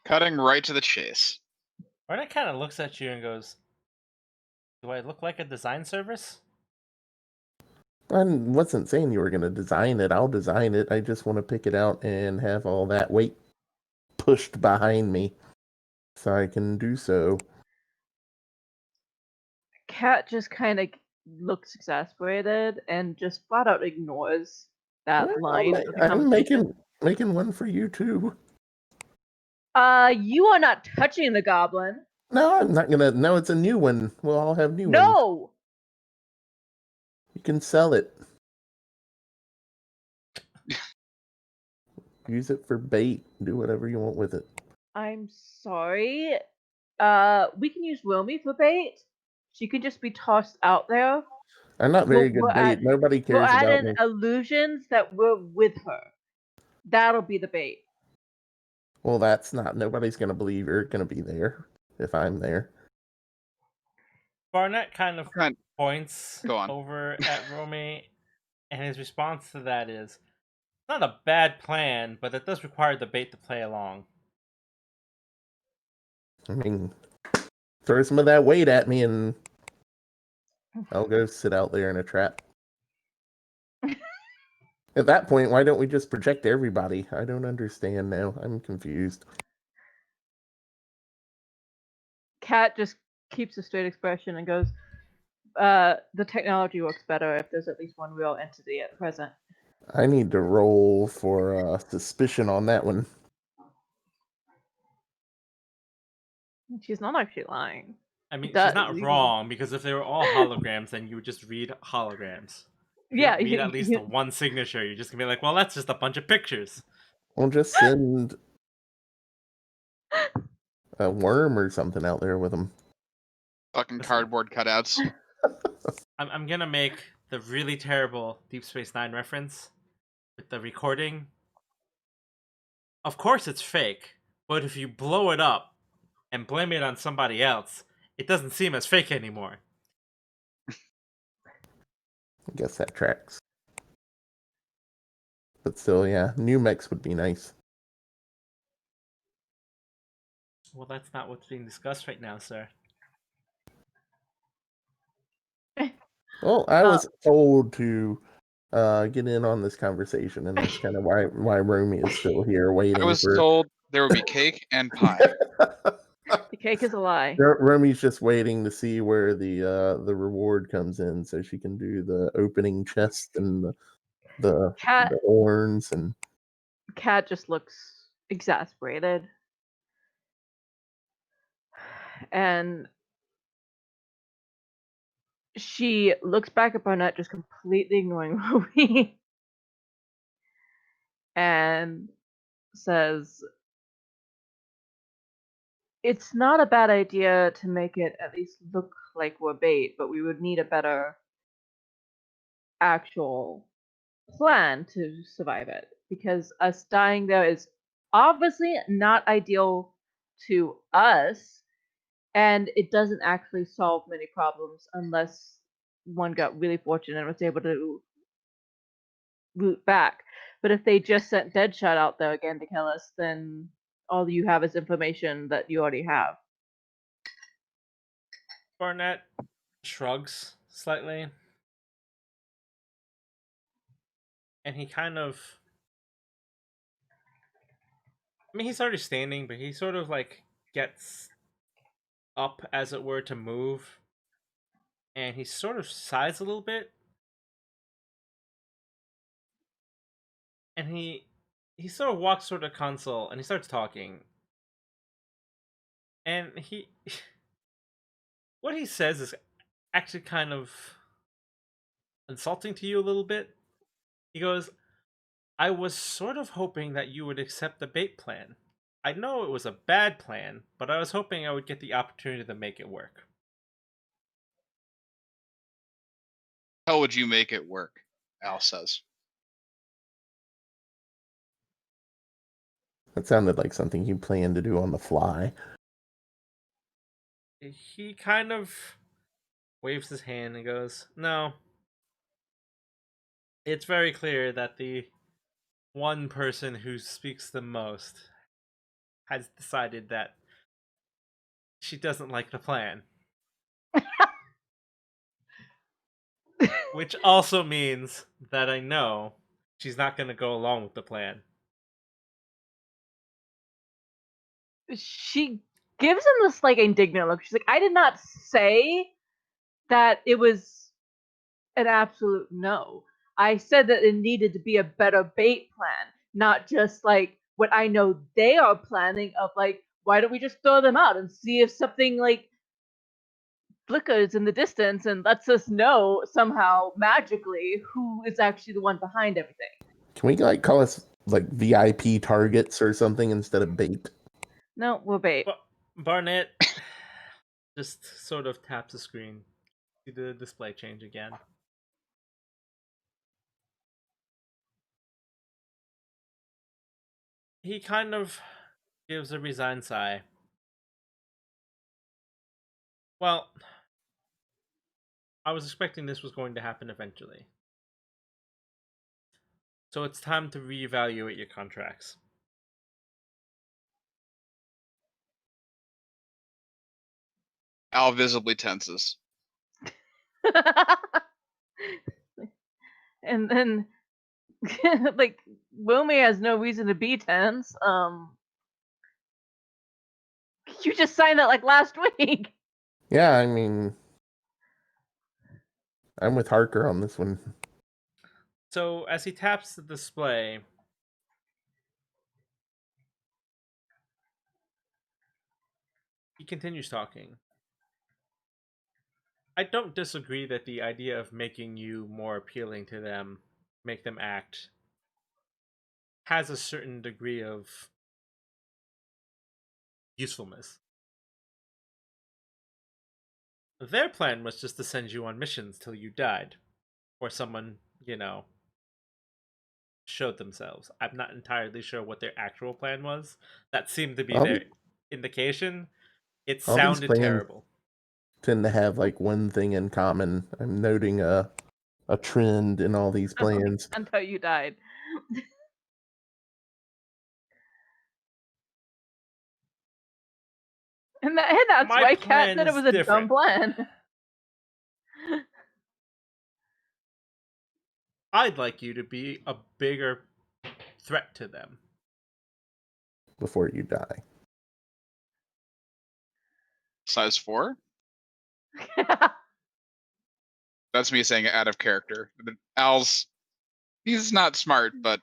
Cutting right to the chase. Barnett kind of looks at you and goes, "Do I look like a design service?" I wasn't saying you were gonna design it. I'll design it. I just want to pick it out and have all that weight pushed behind me so I can do so. Kat just kind of looks exasperated and just flat out ignores that line of the I'm conversation. making one for you too. You are not touching the goblin. No, I'm not gonna. No, it's a new one. We'll all have new ones. No! You can sell it. Use it for bait. Do whatever you want with it. I'm sorry. We can use Wilmy for bait. She could just be tossed out there. I'm not very good We'll bait. Nobody We'll cares add about in me. illusions that we're with her. That'll be the bait. Well, that's not. Nobody's gonna believe you're gonna be there if I'm there. Barnett kind of Kind- points Go on. over at Romy, and his response to that is, "It's not a bad plan, but it does require the bait to play along." I mean, throw some of that weight at me and I'll go sit out there in a trap. At that point, why don't we just project everybody? I don't understand now. I'm confused. Kat just keeps a straight expression and goes, the technology works better if there's at least one real entity at present. I need to roll for suspicion on that one. She's not actually lying. I mean, That- she's not wrong, because if they were all holograms, then you would just read holograms. If you Yeah, don't read at least the one signature, you're just gonna be like, well, that's just a bunch of pictures. We'll just send a worm or something out there with them. Fucking Listen. cardboard cutouts. I'm gonna make the really terrible Deep Space Nine reference with the recording. Of course it's fake, but if you blow it up and blame it on somebody else, it doesn't seem as fake anymore. I guess that tracks. But still, yeah, new mechs would be nice. Well, that's not what's being discussed right now, sir. Well, I was told to get in on this conversation, and that's kind of why Romy is still here waiting. I was for... told there would be cake and pie. The cake is a lie. Romy's just waiting to see where the reward comes in, so she can do the opening chest and the horns. And Kat just looks exasperated, and she looks back at Barnett, just completely ignoring Romy, and says, it's not a bad idea to make it at least look like we're bait, but we would need a better actual plan to survive it, because us dying there is obviously not ideal to us, and it doesn't actually solve many problems unless one got really fortunate and was able to root back. But if they just sent Deadshot out there again to kill us, then all you have is information that you already have. Barnett shrugs slightly. And he kind of... I mean, he's already standing, but he sort of, like, gets up, as it were, to move. And he sort of sighs a little bit. And he sort of walks toward the console, and he starts talking. And he... what he says is actually kind of insulting to you a little bit. He goes, I was sort of hoping that you would accept the bait plan. I know it was a bad plan, but I was hoping I would get the opportunity to make it work. How would you make it work? Al says. That sounded like something you planned to do on the fly. He kind of waves his hand and goes, no. It's very clear that the one person who speaks the most has decided that she doesn't like the plan. Which also means that I know she's not going to go along with the plan. She gives him this like indignant look. She's like, I did not say that it was an absolute no. I said that it needed to be a better bait plan, not just like what I know they are planning of like, why don't we just throw them out and see if something like flickers in the distance and lets us know somehow magically who is actually the one behind everything. Can we like call us like VIP targets or something instead of bait? No, we're bait. Barnett just sort of taps the screen. See the display change again. He kind of gives a resigned sigh. Well, I was expecting this was going to happen eventually. So it's time to reevaluate your contracts. Al visibly tenses. And then like Wilmy has no reason to be tense. You just signed that like last week. Yeah, I mean, I'm with Harker on this one. So as he taps the display, he continues talking. I don't disagree that the idea of making you more appealing to them, make them act, has a certain degree of usefulness. Their plan was just to send you on missions till you died. Or someone, showed themselves. I'm not entirely sure what their actual plan was. That seemed to be All, their indication. It all these sounded plans terrible. tend to have like one thing in common. I'm noting a trend in all these plans. Until you died. And that's My why Kat plan said it is was a different. dumb plan. I'd like you to be a bigger threat to them. Before you die. Size 4? That's me saying it out of character. Al's, he's not smart, but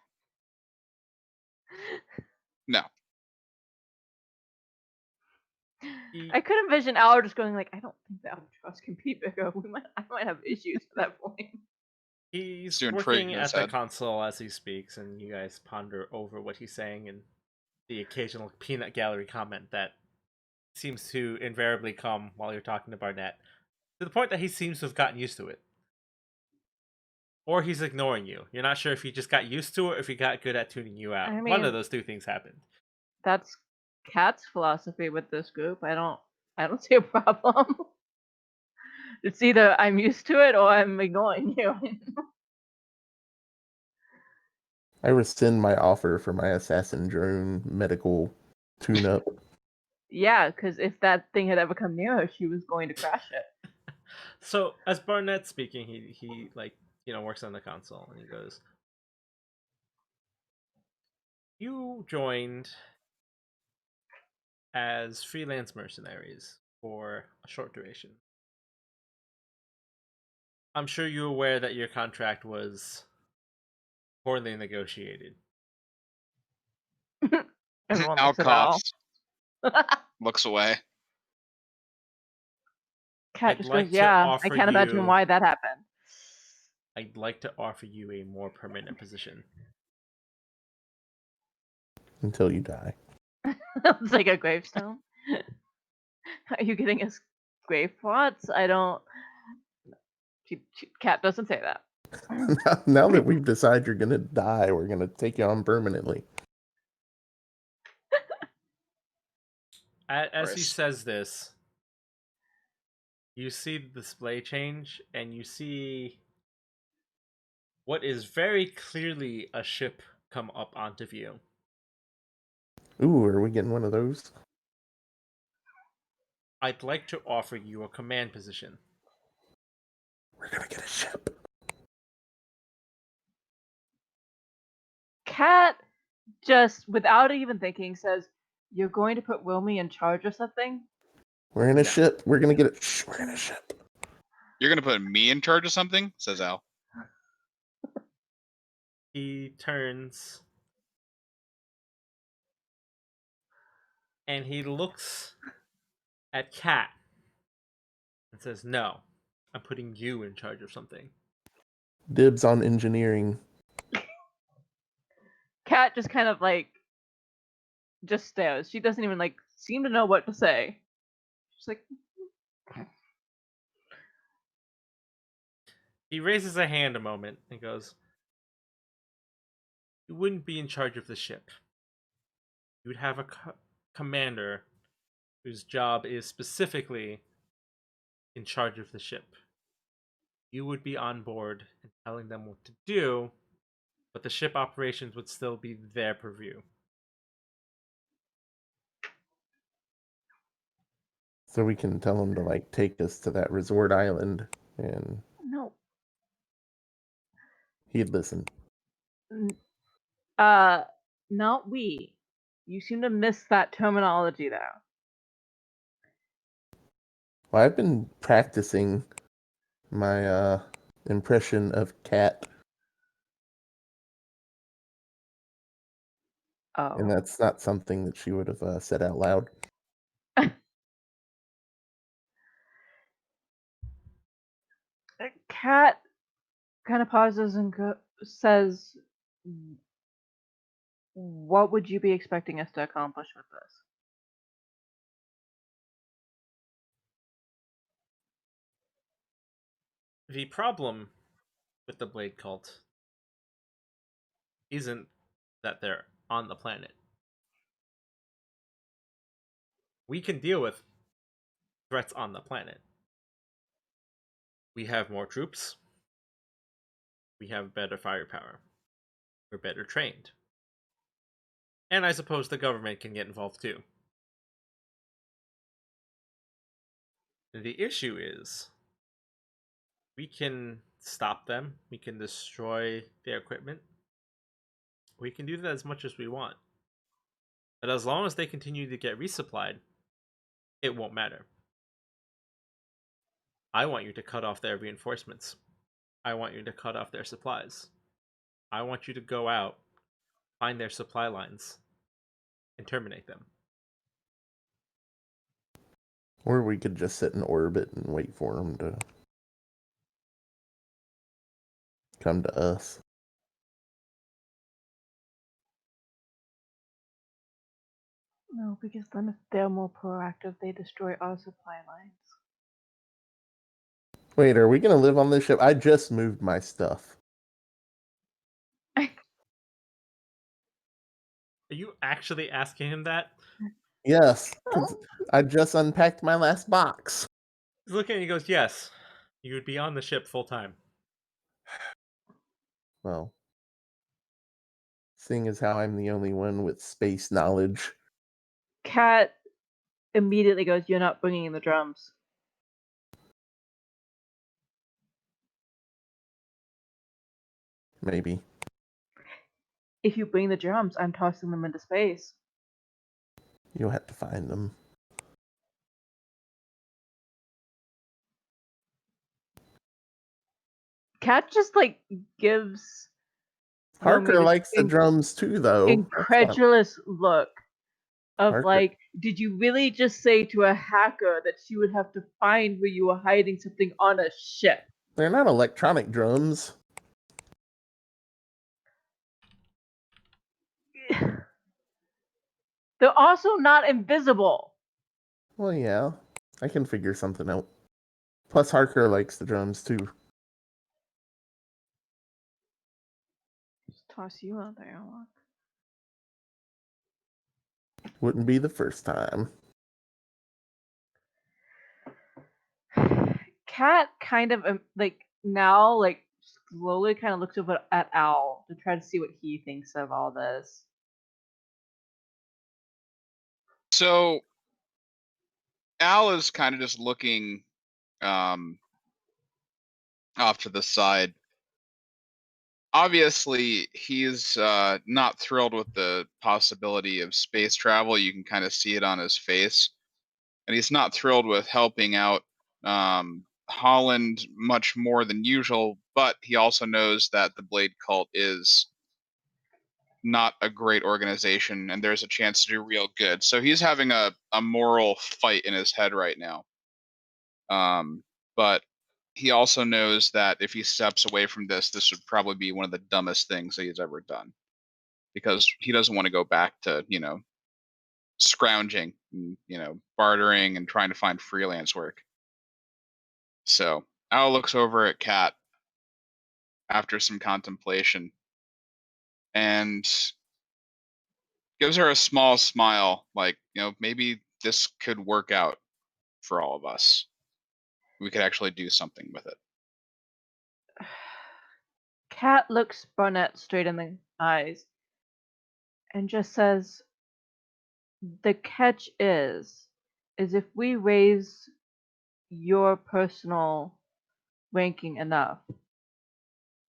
no. I could envision Al just going like, I don't think the albatross can be bigger. I might have issues at that point. He's Doing working tricks in at his the head. console as he speaks, and you guys ponder over what he's saying and the occasional peanut gallery comment that seems to invariably come while you're talking to Barnett, to the point that he seems to have gotten used to it. Or he's ignoring you. You're not sure if he just got used to it or if he got good at tuning you out. I One mean- of those two things happened. That's Kat's philosophy with this group. I don't see a problem. It's either I'm used to it or I'm ignoring you. I rescind my offer for my assassin drone medical tune-up. Yeah, because if that thing had ever come near her, she was going to crash it. So as Barnett's speaking, he like works on the console, and he goes, "You joined as freelance mercenaries for a short duration. I'm sure you're aware that your contract was poorly negotiated. Everyone Al looks at Al. coughs, looks away. Cat I'd just like goes, to "Yeah, I offer can't imagine you. why that happened." I'd like to offer you a more permanent position." Until you die. It's like a gravestone. Are you getting us grave plots? I don't. Cat doesn't say that. Now that we've decided you're gonna die, we're gonna take you on permanently. As he Chris. says this, you see the display change, and you see what is very clearly a ship come up onto view. Ooh, are we getting one of those? I'd like to offer you a command position. We're gonna get a ship. Cat just, without even thinking, says, "You're going to put Wilmy in charge of something?" We're in a No. ship. We're gonna get it. Shh, we're in a ship. You're gonna put me in charge of something? Says Al. He turns and he looks at Cat and says, "No, I'm putting you in charge of something." Dibs on engineering. Cat just kind of like just stares. She doesn't even like seem to know what to say. She's like, He raises a hand a moment and goes, "You wouldn't be in charge of the ship. You would have a commander whose job is specifically in charge of the ship. You would be on board and telling them what to do, but the ship operations would still be their purview." So we can tell them to like take us to that resort island, and "No, he'd listen. n- not we. You seem to miss that terminology there." Well, I've been practicing my impression of Cat, and Oh, that's not something that she would have said out loud. Cat kind of pauses and says, "What would you be expecting us to accomplish with this?" The problem with the Blade Cult isn't that they're on the planet. We can deal with threats on the planet. We have more troops. We have better firepower. We're better trained. And I suppose the government can get involved too. The issue is we can stop them. We can destroy their equipment. We can do that as much as we want. But as long as they continue to get resupplied, it won't matter. I want you to cut off their reinforcements. I want you to cut off their supplies. I want you to go out, find their supply lines, and terminate them. Or we could just sit in orbit and wait for them to come to us. No, because then if they're more proactive, they destroy our supply lines. Wait, are we gonna live on this ship? I just moved my stuff. Are you actually asking him that? Yes, because I just unpacked my last box. He's looking and he goes, "Yes, you would be on the ship full time." Well, seeing as how I'm the only one with space knowledge. Cat immediately goes, "You're not bringing in the drums." Maybe. If you bring the drums, I'm tossing them into space. You'll have to find them. Cat just like gives Naomi Harker this likes the drums too, though. incredulous look of Harker. like, did you really just say to a hacker that she would have to find where you were hiding something on a ship? They're not electronic drums. They're also not invisible. Well, yeah. I can figure something out. Plus, Harker likes the drums too. Just toss you out there. Wouldn't be the first time. Cat kind of like now like slowly kind of looks over at Al to try to see what he thinks of all this. So Al is kind of just looking off to the side. Obviously, he's not thrilled with the possibility of space travel. You can kind of see it on his face. And he's not thrilled with helping out Holland much more than usual, but he also knows that the Blade Cult is not a great organization and there's a chance to do real good. So he's having a moral fight in his head right now. But he also knows that if he steps away from this would probably be one of the dumbest things that he's ever done. Because he doesn't want to go back to, scrounging, and, bartering and trying to find freelance work. So Al looks over at Kat after some contemplation and gives her a small smile, like, maybe this could work out for all of us. We could actually do something with it. Cat looks Barnett straight in the eyes and just says, "The catch is if we raise your personal ranking enough,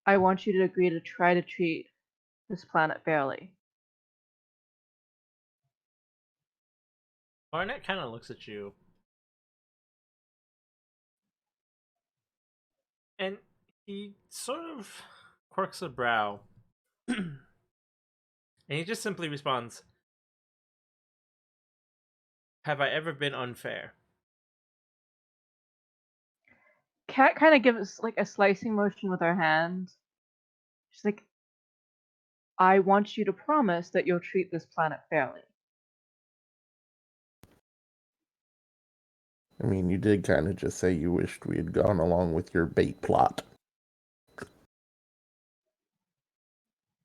I want you to agree to try to treat this planet fairly." Barnett kind of looks at you. And he sort of quirks a brow. And he just simply responds, "Have I ever been unfair?" Cat kind of gives like a slicing motion with her hand. She's like, "I want you to promise that you'll treat this planet fairly." I mean, you did kind of just say you wished we had gone along with your bait plot.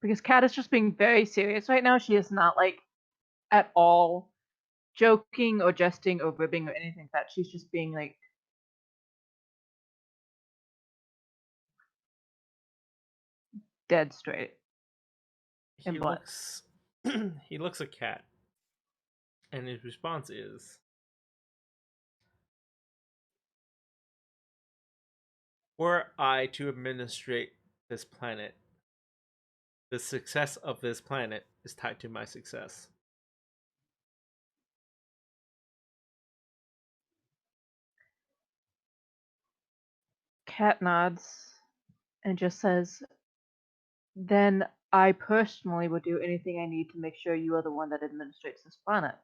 Because Cat is just being very serious right now. She is not like at all joking or jesting or ribbing or anything like that. She's just being like dead straight. He looks he looks at Cat. And his response is, "Were I to administrate this planet, the success of this planet is tied to my success." Cat nods and just says, "Then I personally would do anything I need to make sure you are the one that administrates this planet."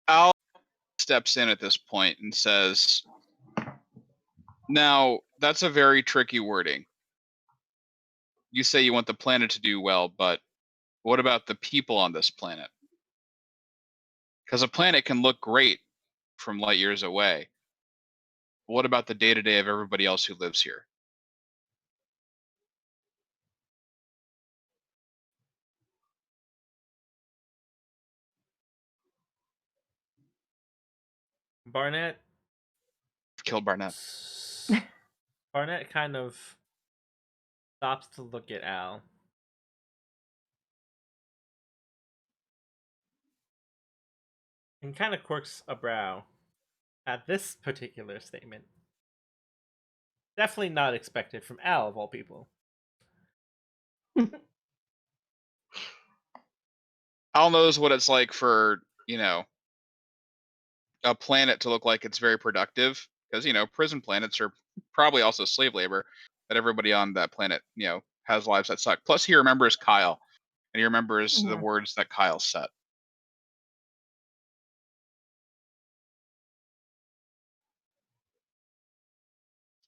Al steps in at this point and says, "Now, that's a very tricky wording. You say you want the planet to do well, but what about the people on this planet? Because a planet can look great from light years away. What about the day-to-day of everybody else who lives here?" Barnett Killed Barnett. Barnett kind of stops to look at Al. and kind of quirks a brow at this particular statement. Definitely not expected from Al, of all people. Al knows what it's like for, a planet to look like it's very productive, because, prison planets are probably also slave labor, but everybody on that planet, has lives that suck. Plus, he remembers Kyle, and he remembers the words that Kyle said.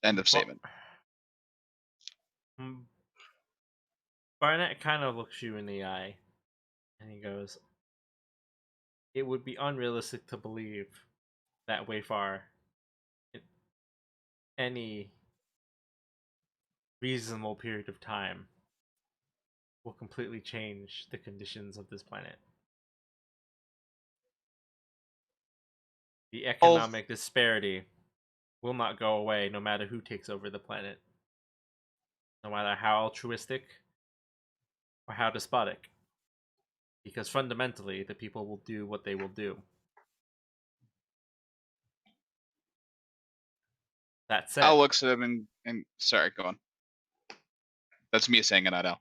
End of statement. Barnett kind of looks you in the eye, and he goes, "It would be unrealistic to believe that Wayfar, in any reasonable period of time, will completely change the conditions of this planet. The economic disparity will not go away no matter who takes over the planet, no matter how altruistic or how despotic, because fundamentally the people will do what they will do. That said, Al looks at him and sorry, go on. That's me saying it, not Al.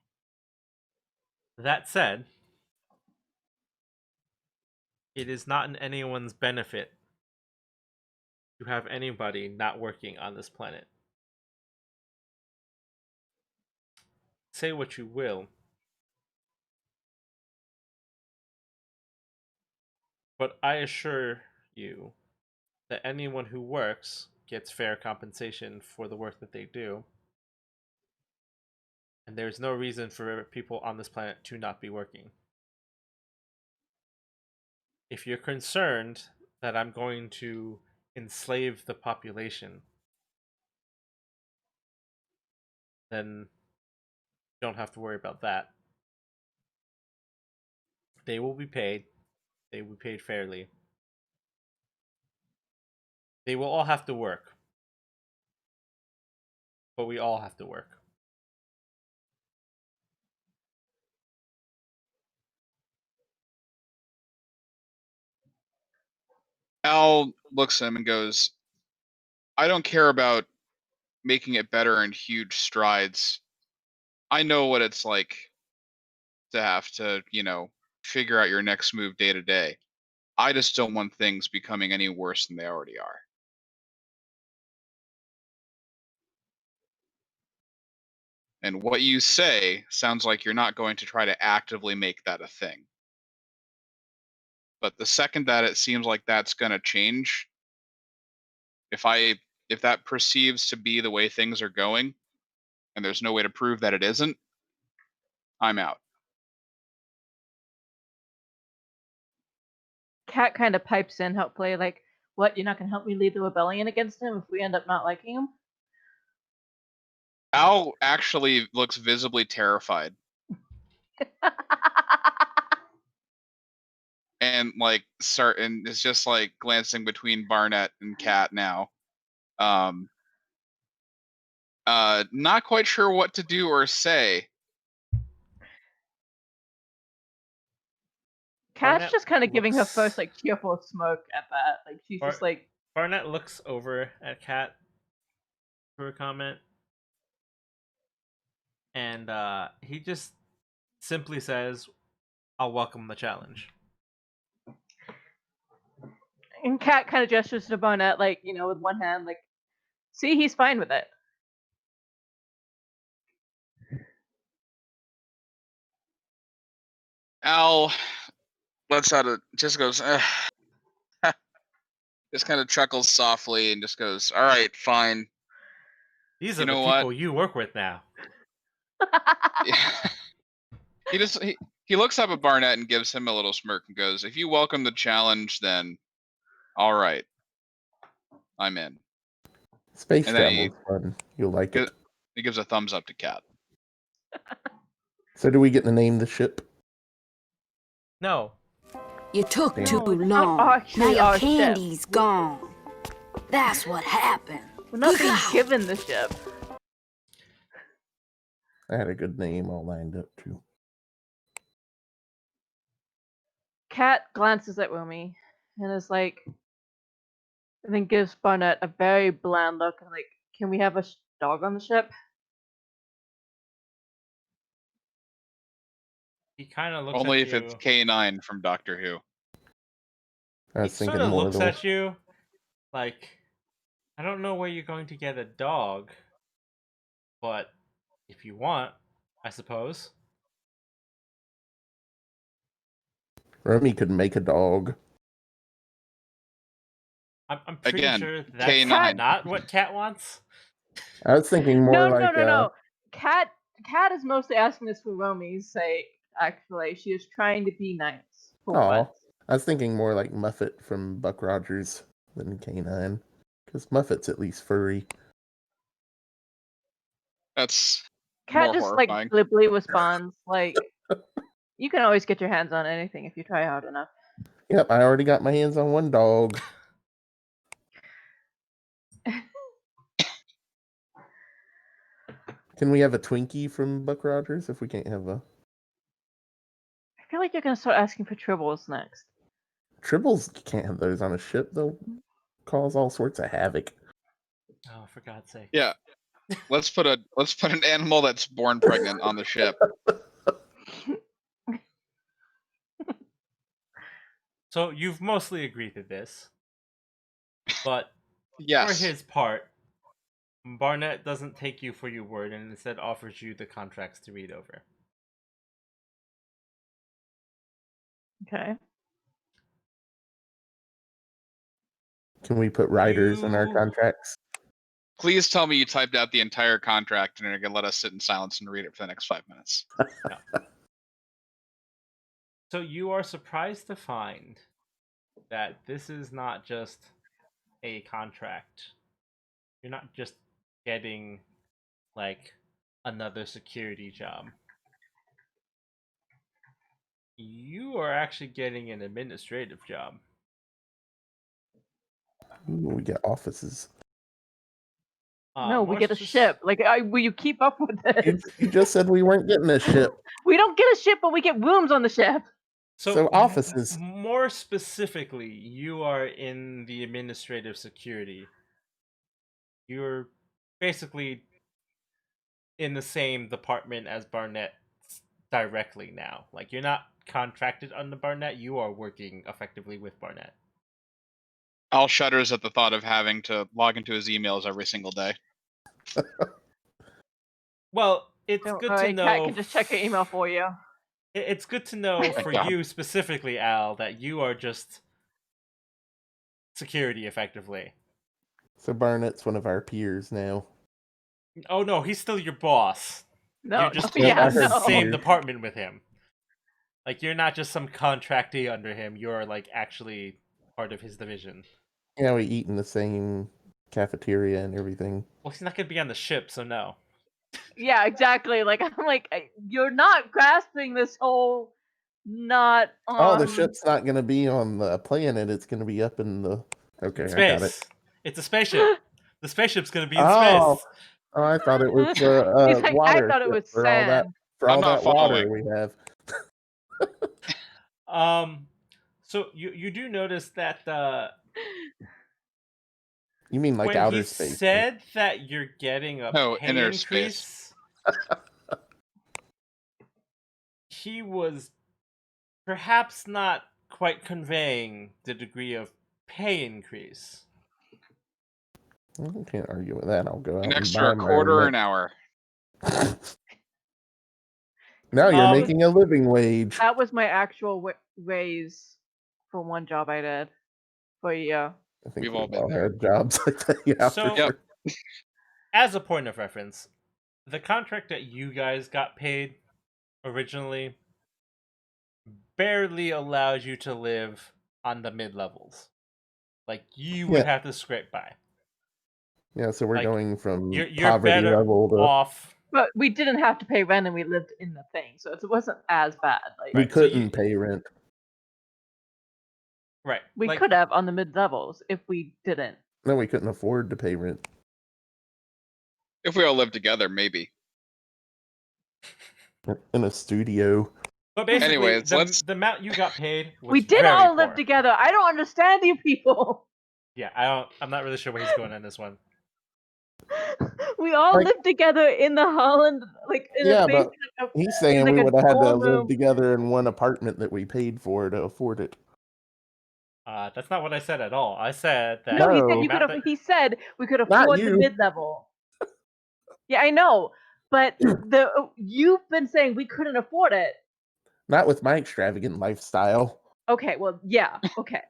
that said, it is not in anyone's benefit to have anybody not working on this planet. Say what you will, but I assure you that anyone who works gets fair compensation for the work that they do, and there's no reason for people on this planet to not be working. If you're concerned that I'm going to enslave the population, then you don't have to worry about that. They will be paid. They will be paid fairly. They will all have to work. But we all have to work. Al looks at him and goes, I don't care about making it better in huge strides. I know what it's like to have to, figure out your next move day to day. I just don't want things becoming any worse than they already are. And what you say sounds like you're not going to try to actively make that a thing. But the second that it seems like that's going to change, if that perceives to be the way things are going, and there's no way to prove that it isn't, I'm out. Cat kind of pipes in, hopefully, like, what, you're not going to help me lead the rebellion against him if we end up not liking him? Al actually looks visibly terrified. And and is just like glancing between Barnett and Cat now. Not quite sure what to do or say. Cat's Barnett just kind of giving her looks- first, like, cheerful smoke at that. Like, she's just like... Barnett looks over at Kat for a comment, and he just simply says, I'll welcome the challenge. And Cat kind of gestures to Barnett, like, with one hand, like, see, he's fine with it. Al lets out just goes, just kind of chuckles softly and just goes, all right, fine. These are the people you work with now. He looks up at Barnett and gives him a little smirk and goes, if you welcome the challenge, then all right, I'm in. Space And then travel is fun. You'll like it. He gives a thumbs up to Cat. So do we get to name the ship? No. You took Damn. too No, it's not long. Now actually your our ship. candy's gone. That's what happened. We're not being Look out. given the ship. I had a good name all lined up too. Cat glances at Wumi. and is like, and then gives Barnett a very bland look and like, can we have a dog on the ship? He kind of looks Only at if you. it's K9 from Doctor Who. I He was sort thinking of more looks the at you like, I don't know where you're going to get a dog, but if you want, I suppose. Remy could make a dog. I'm pretty Again, sure that's K9. not what Cat wants. I was thinking more No, like no. Cat is mostly asking this for Romy's sake. Actually, she is trying to be nice for Aw. once. I was thinking more like Muffet from Buck Rogers than K9. Because Muffet's at least furry. That's Cat more just horrifying. like glibly responds, like, "You can always get your hands on anything if you try hard enough." Yep, I already got my hands on one dog. Can we have a Twinkie from Buck Rogers if we can't have a... I feel like you're gonna start asking for tribbles next. Tribbles, you can't have those on a ship. They'll cause all sorts of havoc. Oh, for God's sake. Yeah. Let's put an animal that's born pregnant on the ship. So you've mostly agreed to this, but Yes. for his part, Barnett doesn't take you for your word and instead offers you the contracts to read over. Okay. Can we put riders in our You- contracts? Please tell me you typed out the entire contract and you're gonna let us sit in silence and read it for the next 5 minutes. So you are surprised to find that this is not just a contract. You're not just getting like another security job. You are actually getting an administrative job. Ooh, we get offices. No, we more get a spec- ship. Like, will you keep up with this? You just said we weren't getting a ship. We don't get a ship, but we get rooms on the ship. So offices. More specifically, you are in the administrative security. You're basically in the same department as Barnett directly now. Like, you're not contracted under Barnett, you are working effectively with Barnett. Al shudders at the thought of having to log into his emails every single day. Well, it's Don't good worry, to know. Cat can just check your email for you. It's good to know Thank for God. you specifically, Al, that you are just security effectively. So Barnett's one of our peers now. Oh no, he's still your boss. No, You're just Yeah, in I the heard no. same peers. department with him. Like, you're not just some contractee under him. You're like actually part of his division. Yeah, we eat in the same cafeteria and everything. Well, he's not gonna be on the ship, so no. Yeah, exactly. Like, I'm like, you're not grasping this whole not on. Oh, the ship's not going to be on the planet. It's going to be up in the... Okay, It's I got it. space. It's a spaceship. The spaceship's gonna be in Oh, space. oh, I thought it was He's like, water I thought it ship was for all that sand. for I'm all not that water following. we have. So you do notice that You mean like when outer he space? right? said that you're getting a No, pay inner increase, he was perhaps not quite conveying the degree of pay increase. Well, I can't argue with that. I'll go out An and extra buy my quarter own an hour. Now you're Um, making a living wage. That was my actual raise for one job I did for a year. I think We've we've all been all there. had jobs like that. Yeah, So- for sure. As a point of reference, the contract that you guys got paid originally barely allows you to live on the mid levels. Like, you would Yeah. have to scrape by. Yeah, so we're like, going from You're poverty better level to off. But we didn't have to pay rent, and we lived in the thing, so it wasn't as bad. Like, we Right, so you- couldn't pay rent. Right. we like, could have on the mid levels if we didn't. No, we couldn't afford to pay rent. If we all live together, maybe. In a studio. But basically, Anyways, let's. the amount you got paid was We did very all live poor. together. I don't understand you people. Yeah, I'm not really sure where he's going on this one. We all Like- lived together in the Holland, like in Yeah, a but basement. He's saying like we a would have had to dorm live room. together in one apartment that we paid for to afford it. That's not what I said at all. I said that. No, he said No. you could amount have. that- He said we could Not afford the you. mid-level. Yeah, I know, but you've been saying we couldn't afford it. Not with my extravagant lifestyle. Okay, well, yeah, okay,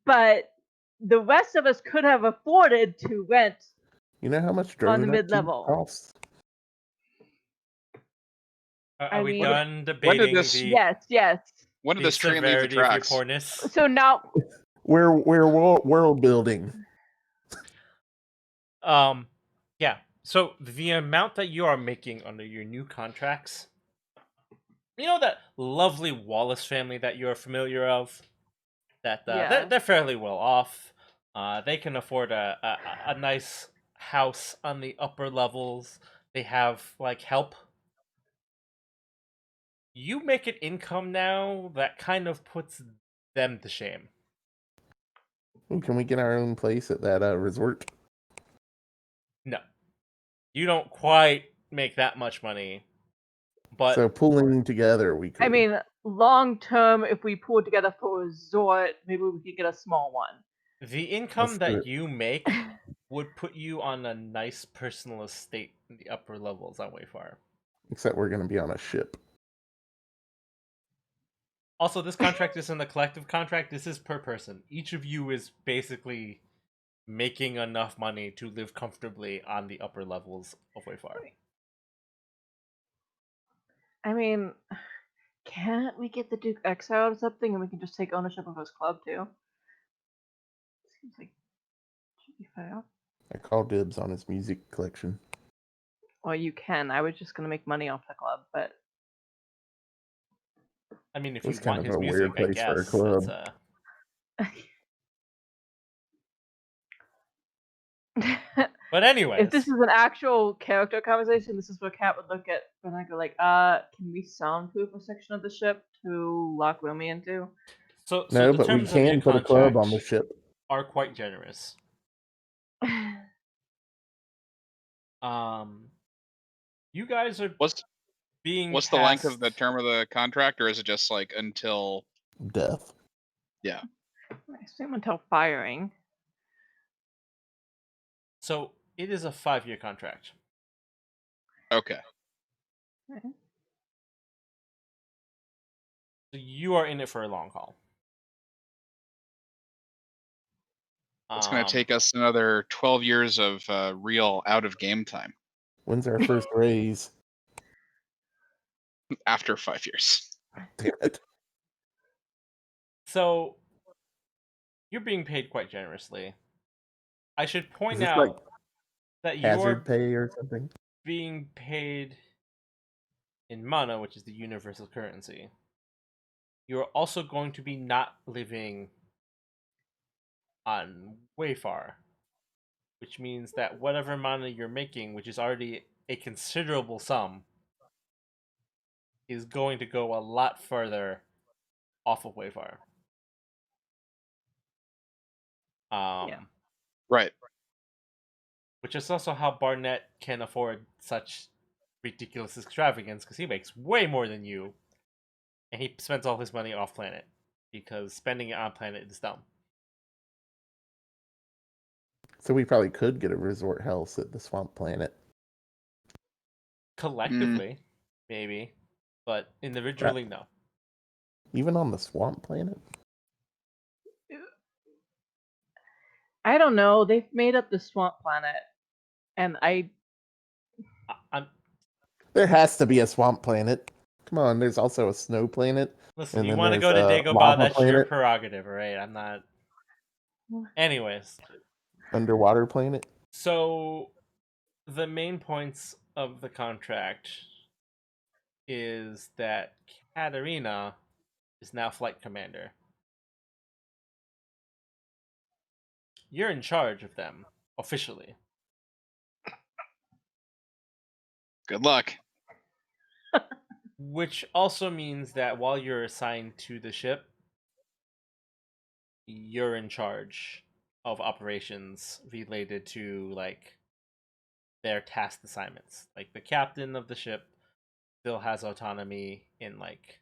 but the rest of us could have afforded to rent. You know how much On the drone mid-level. costs? Are we mean- done debating this- the, Yes. When did the this train leave the severity of your tracks? poorness? So now, We're world building. Yeah. So the amount that you are making under your new contracts, you know that lovely Wallace family that you're familiar of, that Yeah. they're fairly well off. They can afford a nice house on the upper levels. They have like help. You make an income now that kind of puts them to shame. Ooh, can we get our own place at that resort? No, you don't quite make that much money, but So pulling together, we could. I mean, long term, if we pool together for a resort, maybe we could get a small one. the income Let's do that it. you make would put you on a nice personal estate in the upper levels on Wayfar. Except we're going to be on a ship. Also, this contract isn't a collective contract. This is per person. Each of you is basically making enough money to live comfortably on the upper levels of Wayfar. I mean, can't we get the Duke exiled or something, and we can just take ownership of his club too? Seems like should be fair. I call dibs on his music collection. Or you can. I was just gonna make money off the club, but I mean, if That's you kind want of his a music, weird I place for a guess. club. But anyways, if this is an actual character conversation, this is where Kat would look at and I go like, can we soundproof a section of the ship to lock Rumi into? so No, the but we terms of your can put a club on contract the ship. are quite generous. You guys are What's being the length of the tasked- term of the contract, or is it just like until? Death. Yeah. I assume until firing. So it is a 5-year contract. Okay. Okay. So you are in it for a long haul. It's going to take us another 12 years of real out of game time When's our first raise? after 5 years. Damn it. So you're being paid quite generously. I should Is point this out like that hazard you're pay or something? being paid in mana, which is the universal currency. You're also going to be not living on Wayfar, which means that whatever mana you're making, which is already a considerable sum, is going to go a lot further off of Wayfar. Yeah. Right. Which is also how Barnett can afford such ridiculous extravagance, because he makes way more than you, and he spends all his money off planet, because spending it on planet is dumb. So we probably could get a resort house at the swamp planet. Collectively, maybe, but individually, no. Even on the swamp planet? I don't know. They've made up the swamp planet, and I'm There has to be a swamp planet. Come on, there's also a snow planet. listen. And You then want to go to there's, Dagobah? lava That's your planet. prerogative, right? I'm not. Anyways, Underwater planet. so the main points of the contract is that Katarina is now flight commander. You're in charge of them officially. Good luck. Which also means that while you're assigned to the ship, you're in charge of operations related to like their task assignments. Like the captain of the ship still has autonomy in like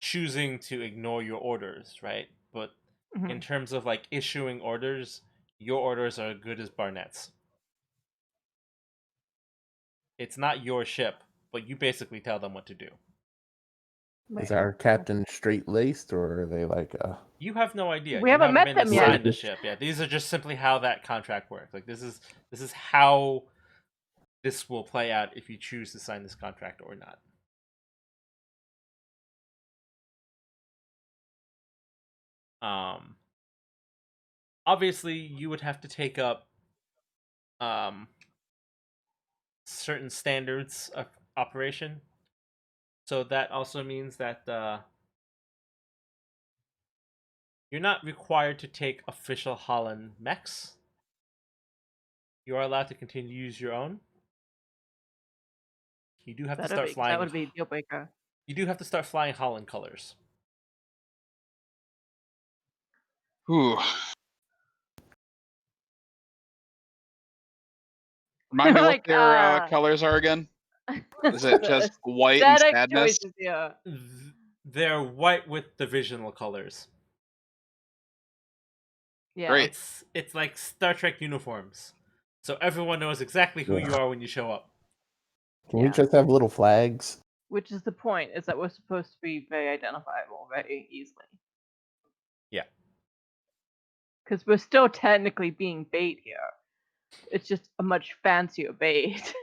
choosing to ignore your orders, right? But in Mhm. terms of like issuing orders, your orders are as good as Barnett's. It's not your ship, but you basically tell them what to do. Is Right. our captain straight laced, or are they like You have no idea. We You haven't haven't met been them yet. assigned a ship yet. These are just simply how that contract works. Like this is how this will play out if you choose to sign this contract or not. Obviously you would have to take up um certain standards of operation. So that also means that you're not required to take official Holland mechs. You are allowed to continue to use your own. You do have to start That flying. would be a deal breaker. You do have to start flying Holland colors. Whew. Remind me what Like, their colors are again. Is it the just white and aesthetic sadness? choices here. They're white with divisional colors. Yeah. Great. It's like Star Trek uniforms, so everyone knows exactly who you are when you show up. can we Yeah. just have little flags? Which is the point, is that we're supposed to be very identifiable very easily. Yeah. Because we're still technically being bait here. It's just a much fancier bait.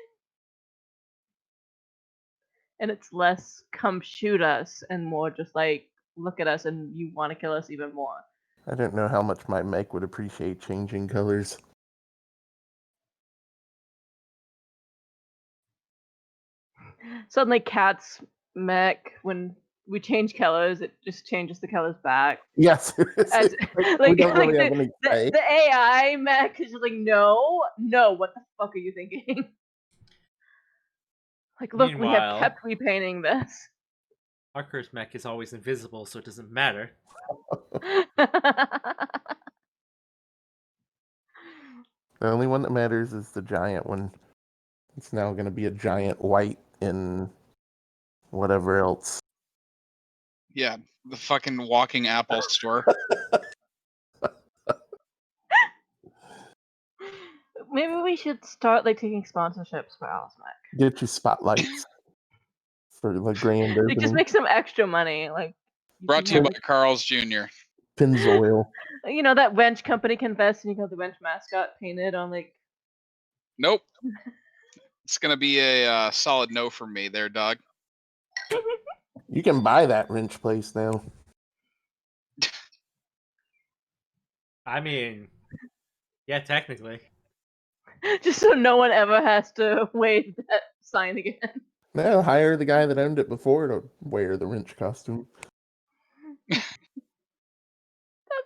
And it's less come shoot us and more just like look at us and you want to kill us even more. I don't know how much my mech would appreciate changing colors. Suddenly Cat's mech, when we change colors, it just changes the colors back. Yes, As we like, don't really like have any say. the AI mech is just like, no, what the fuck are you thinking? Like, look, we have Meanwhile, kept repainting this. Archer's mech is always invisible, so it doesn't matter. The only one that matters is the giant one. It's now going to be a giant white in whatever else. Yeah, the fucking walking Apple store. Maybe we should start like taking sponsorships for Alice mech. Get you spotlights for the grand Like, just opening. make some extra money. Like, Brought to you by Carl's Jr. Pennzoil. you know, that wrench company can invest and you got the wrench mascot painted on like. Nope. It's gonna be a solid no from me there, dog. You can buy that wrench place now. I mean, yeah, technically. Just so no one ever has to wave that sign again. No, hire the guy that owned it before to wear the wrench costume. That's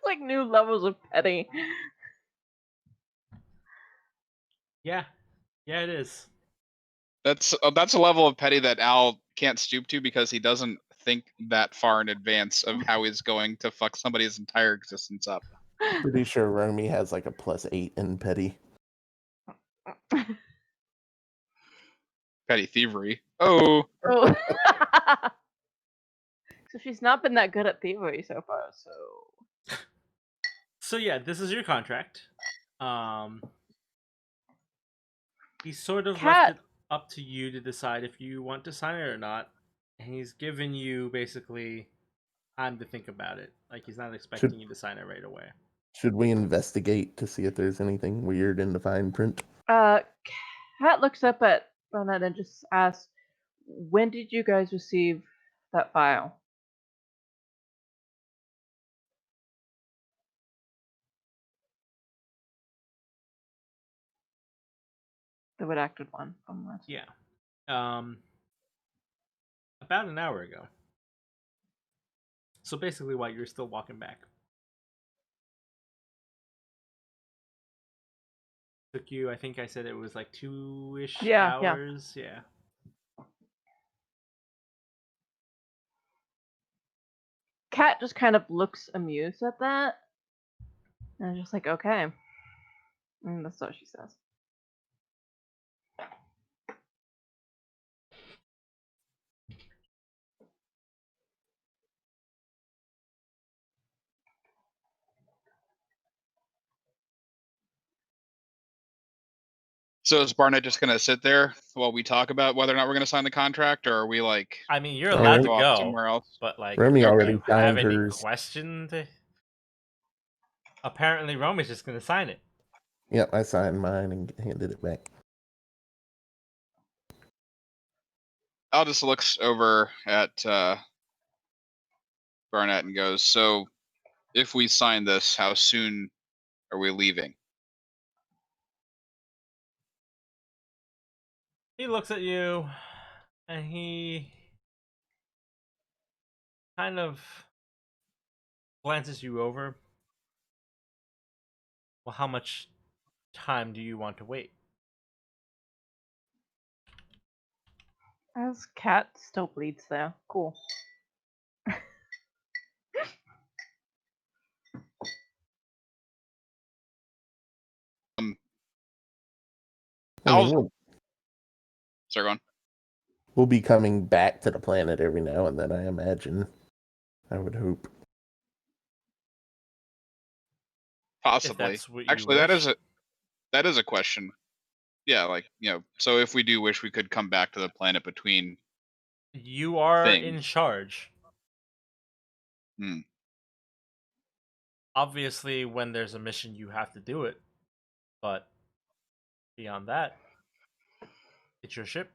like new levels of petty. Yeah, it is. That's a level of petty that Al can't stoop to because he doesn't think that far in advance of how he's going to fuck somebody's entire existence up. Pretty sure Romy has like a +8 in petty. Petty thievery. Oh, Oh. So she's not been that good at thievery so far, so. So yeah, this is your contract. He's sort of left it up to you to decide if you want to sign it or not. And he's given you basically time to think about it. Like he's not expecting you to sign it right away. Should we investigate to see if there's anything weird in the fine print? Kat looks up at Ronette and just asks, when did you guys receive that file? The redacted one from last. Yeah. About an hour ago. So basically while you're still walking back. Took you, I think I said it was like 2-ish hours. Yeah. Cat just kind of looks amused at that. And I'm just like, okay. And that's what she says. So is Barnett just gonna sit there while we talk about whether or not we're gonna sign the contract, or are we like I mean, you're All allowed right. to off go, somewhere else? but like, Remy do already you have signed any hers. question? Apparently, Romy's just gonna sign it. Yep, I signed mine and handed it back. Al just looks over at Barnett and goes, "So, if we sign this, how soon are we leaving?" He looks at you, and he kind of glances you over. Well, how much time do you want to wait? As Cat still bleeds there. Cool. I mean, Al, sorry, go on. we'll be coming back to the planet every now and then, I imagine. I would hope. Possibly. that's what you Actually, wish. that is a question. Yeah, like, so if we do wish we could come back to the planet between You are things. in charge. Hmm. Obviously, when there's a mission, you have to do it. But beyond that, it's your ship.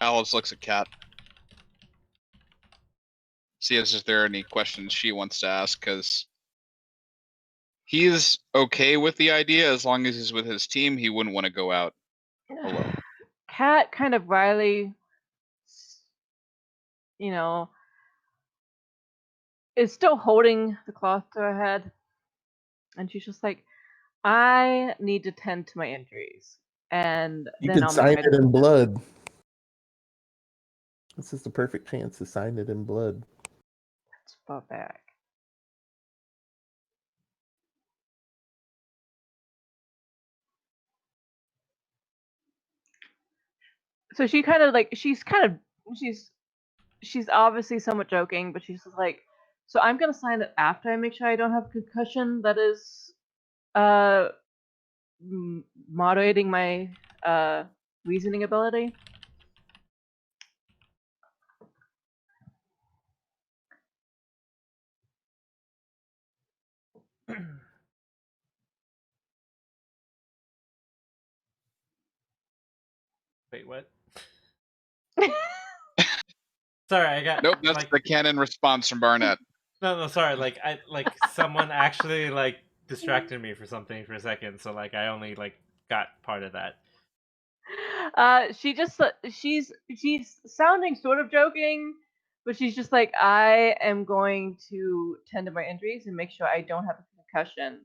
Alice looks at Kat. See if there are any questions she wants to ask, because he's okay with the idea as long as he's with his team. He wouldn't want to go out alone. Cat kind of wryly, is still holding the cloth to her head. And she's just like, I need to tend to my injuries. And You then could I'll sign make it in blood. This is the perfect chance to sign it in blood. That's barbaric. So she's obviously somewhat joking, but she's just like, so I'm gonna sign it after I make sure I don't have a concussion that is moderating my reasoning ability. Wait, what? Sorry, I got Nope, that's like the canon response from Barnett. no, sorry. Like someone actually like distracted me for something for a second, so like I only like got part of that. She's sounding sort of joking, but she's just like, I am going to tend to my injuries and make sure I don't have a concussion,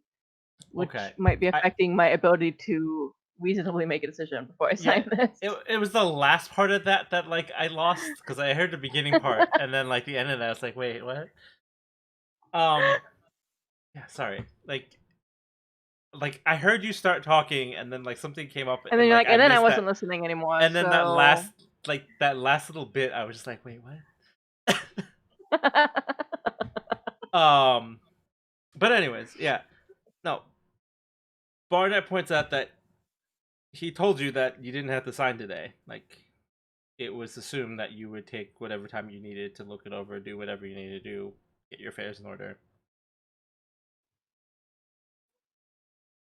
which Okay. might be affecting my ability to reasonably make a decision before I sign this. It was the last part of that like I lost because I heard the beginning part and then like the end of that I was like, wait, what? Yeah, sorry. Like I heard you start talking and then like something came up And then you're like, and then I missed wasn't that. listening anymore. And then that so... last little bit I was just like, wait, what? But anyways, yeah. No. Barnett points out that he told you that you didn't have to sign today. Like, it was assumed that you would take whatever time you needed to look it over, do whatever you needed to do, get your affairs in order.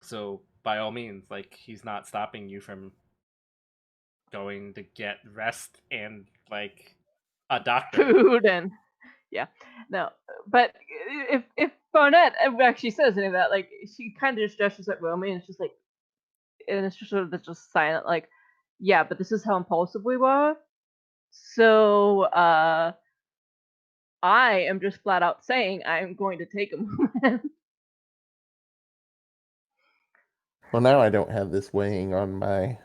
So, by all means, like, he's not stopping you from going to get rest and, like, a doctor. Food and... Yeah. No. But if Barnett actually says any of that, like, she kind of just gestures at Romy and it's just like, and it's just sort of just silent, like, yeah, but this is how impulsive we were. So, I am just flat out saying I'm going to take a moment. Well, now I don't have this weighing on my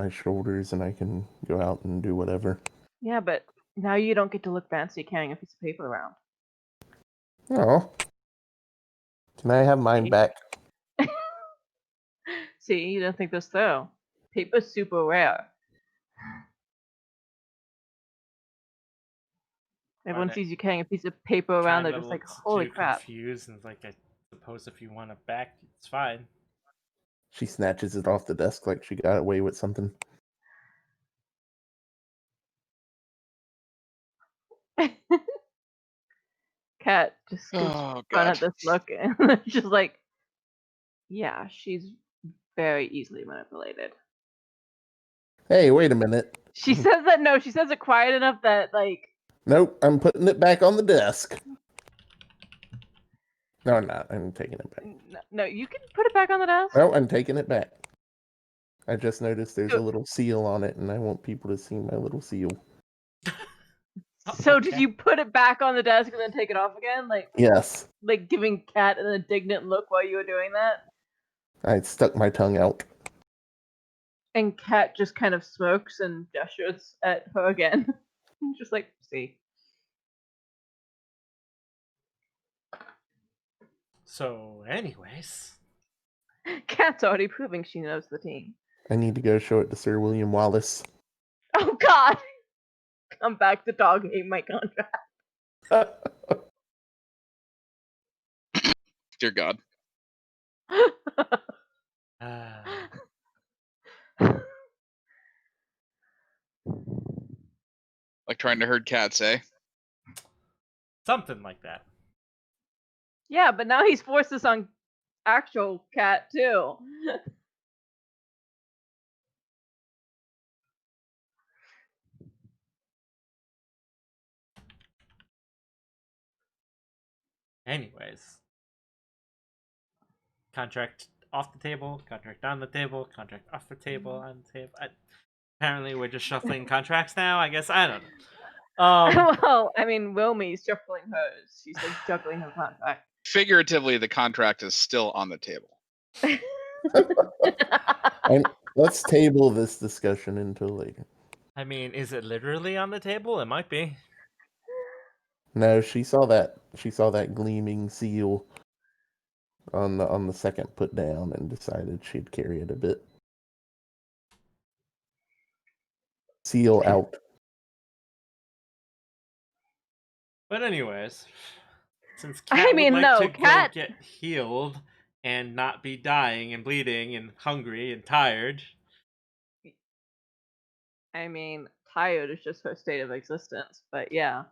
shoulders, and I can go out and do whatever. Yeah, but now you don't get to look fancy carrying a piece of paper around. Oh, can I have mine See? back? See, you didn't think this through. Paper's super rare. Everyone Right. sees you carrying a piece of paper around, they're Kinda just like, looks holy too crap. confused and like, I suppose if you want it back, it's fine. She snatches it off the desk like she got away with something. Cat just keeps Oh fun god. at this look, and she's like, yeah, she's very easily manipulated. Hey, wait a minute. She says that, no, she says it quiet enough that, like, Nope, I'm putting it back on the desk. No, I'm not. I'm taking it back. no, you can put it back on the desk. No, I'm taking it back. I just noticed there's a So- little seal on it, and I want people to see my little seal. So did Okay. you put it back on the desk and then take it off again? Yes, Like giving Cat an indignant look while you were doing that? I stuck my tongue out. And Cat just kind of smokes and gestures at her again. Just like, see. So, anyways, Cat's already proving she knows the team. I need to go show it to Sir William Wallace. Oh god! Come back, the dog ate my contract. Dear God. uh, Like trying to herd cats, eh? something like that. Yeah, but now he's forced this on actual Cat too. Anyways, contract off the table, contract on the table, contract off the table, on the table. Apparently, we're just shuffling contracts now. I guess I don't know. Well, I mean, Wilmie's shuffling hers. She's like juggling her contract. Figuratively, the contract is still on the table. And let's table this discussion until later. I mean, is it literally on the table? It might be. No, she saw that. She saw that gleaming seal on the second put down and decided she'd carry it a bit. Seal out. But anyways, since I Cat mean, would like no, to Cat- go get healed and not be dying and bleeding and hungry and tired, I mean, tired is just her state of existence, but yeah.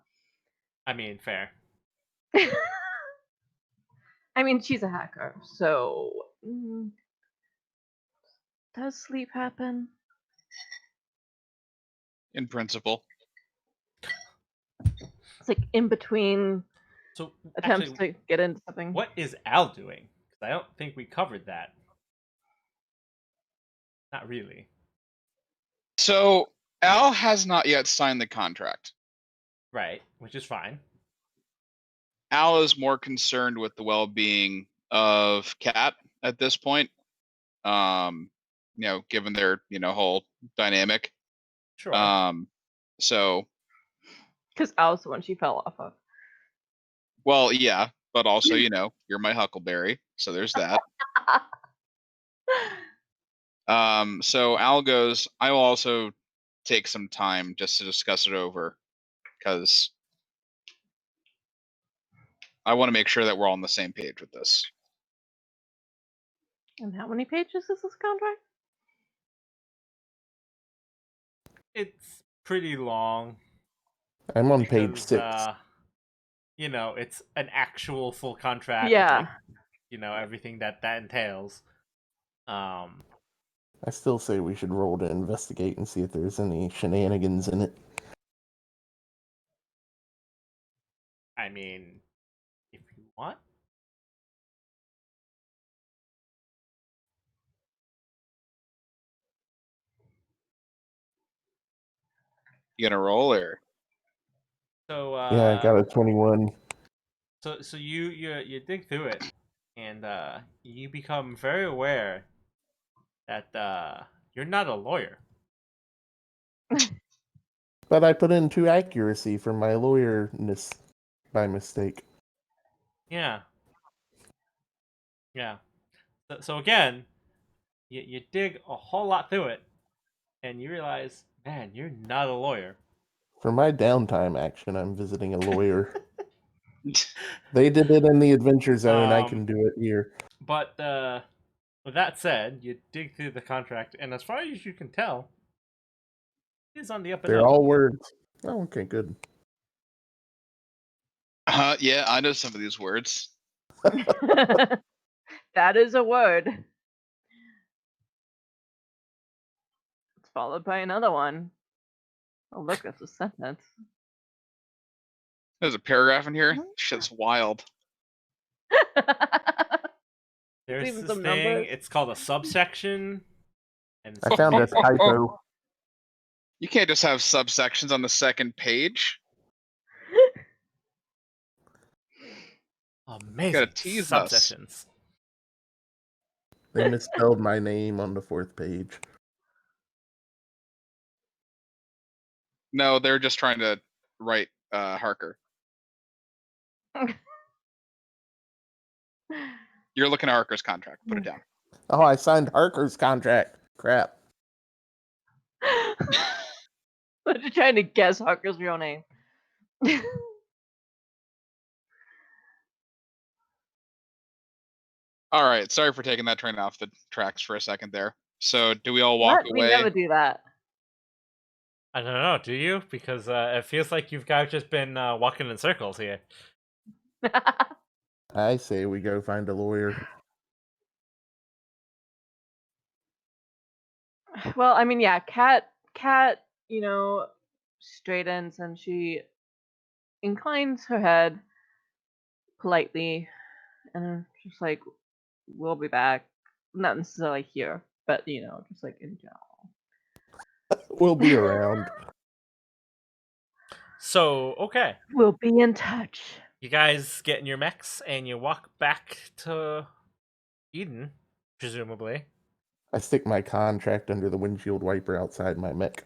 I mean, fair. I mean, she's a hacker, so. Does sleep happen? In principle. It's like in between So, attempts actually, to get into something. what is Al doing? Because I don't think we covered that. Not really. So Al has not yet signed the contract. Right, which is fine. Al is more concerned with the well-being of Cat at this point. Given their, whole dynamic. Sure. So, Because Al's the one she fell off of. well, yeah, but also, you're my Huckleberry, so there's that. So Al goes, I will also take some time just to discuss it over, because I want to make sure that we're all on the same page with this. And how many pages is this contract? It's pretty long. I'm on page Because, 6. It's an actual full contract. Yeah. With, like, everything that entails. I still say we should roll to investigate and see if there's any shenanigans in it. I mean, if you want. You gonna roll or? So Yeah, I got a 21. So you dig through it, and you become very aware that you're not a lawyer. But I put in 2 accuracy for my lawyerness by mistake. Yeah. Yeah. So again, you dig a whole lot through it, and you realize, man, you're not a lawyer. For my downtime action, I'm visiting a lawyer. They did it in the Adventure Zone. I can do it here. But with that said, you dig through the contract, and as far as you can tell, it is on the up and They're up. all words. Oh, okay, good. Yeah, I know some of these words. That is a word. It's followed by another one. Oh, look, that's a sentence. There's a paragraph in here. Shit's wild. There's Even this some thing. numbers. It's called a subsection, and I found a typo. You can't just have subsections on the second page. amazing Gotta tease us. subsections. They misspelled my name on the 4th page. No, they're just trying to write Harker. You're looking at Harker's contract. Put it down. Oh, I signed Harker's contract. Crap. I'm just trying to guess Harker's real name. All right. Sorry for taking that train off the tracks for a second there. So, do we all walk What? We away? never do that. I don't know. Do you? Because it feels like you've guys just been walking in circles here. I say we go find a lawyer. Well, I mean, yeah, Kat, straightens and she inclines her head politely and just like, we'll be back. Not necessarily here, but just like in general. We'll be around. So okay, We'll be in touch. you guys get in your mechs and you walk back to Eden, presumably. I stick my contract under the windshield wiper outside my mech.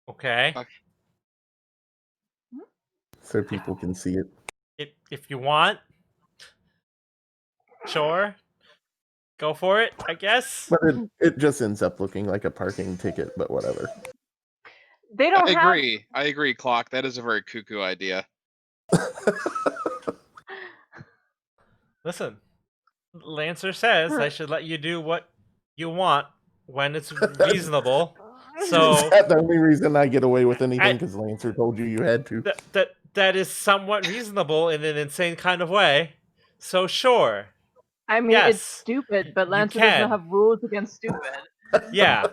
Okay. So people can see it. If you want, sure, go for it, I guess. But it just ends up looking like a parking ticket, but whatever. They don't have. I agree, Clock. That is a very cuckoo idea. Listen, Lancer says I should let you do what you want when it's reasonable. So Is that the only reason I get away with anything? Because Lancer told you had to. that is somewhat reasonable in an insane kind of way. So sure. I mean, yes, it's stupid, but Lancer can. doesn't have rules against stupid. Yeah.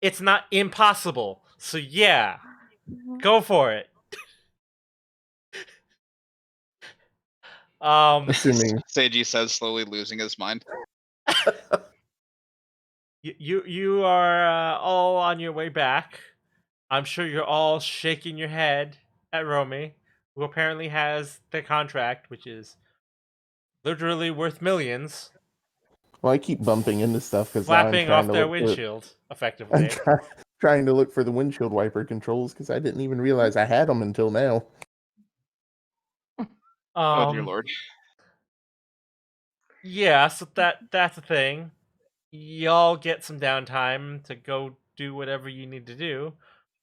It's not impossible. So yeah. Go for it. Assuming Seiji says, slowly losing his mind. You are all on your way back. I'm sure you're all shaking your head at Romy, who apparently has the contract, which is literally worth millions. Well, I keep bumping into stuff because flapping off their windshield, effectively. I'm trying to look for the windshield wiper controls because I didn't even realize I had them until now. Oh dear lord. Yeah, so that's a thing. Y'all get some downtime to go do whatever you need to do.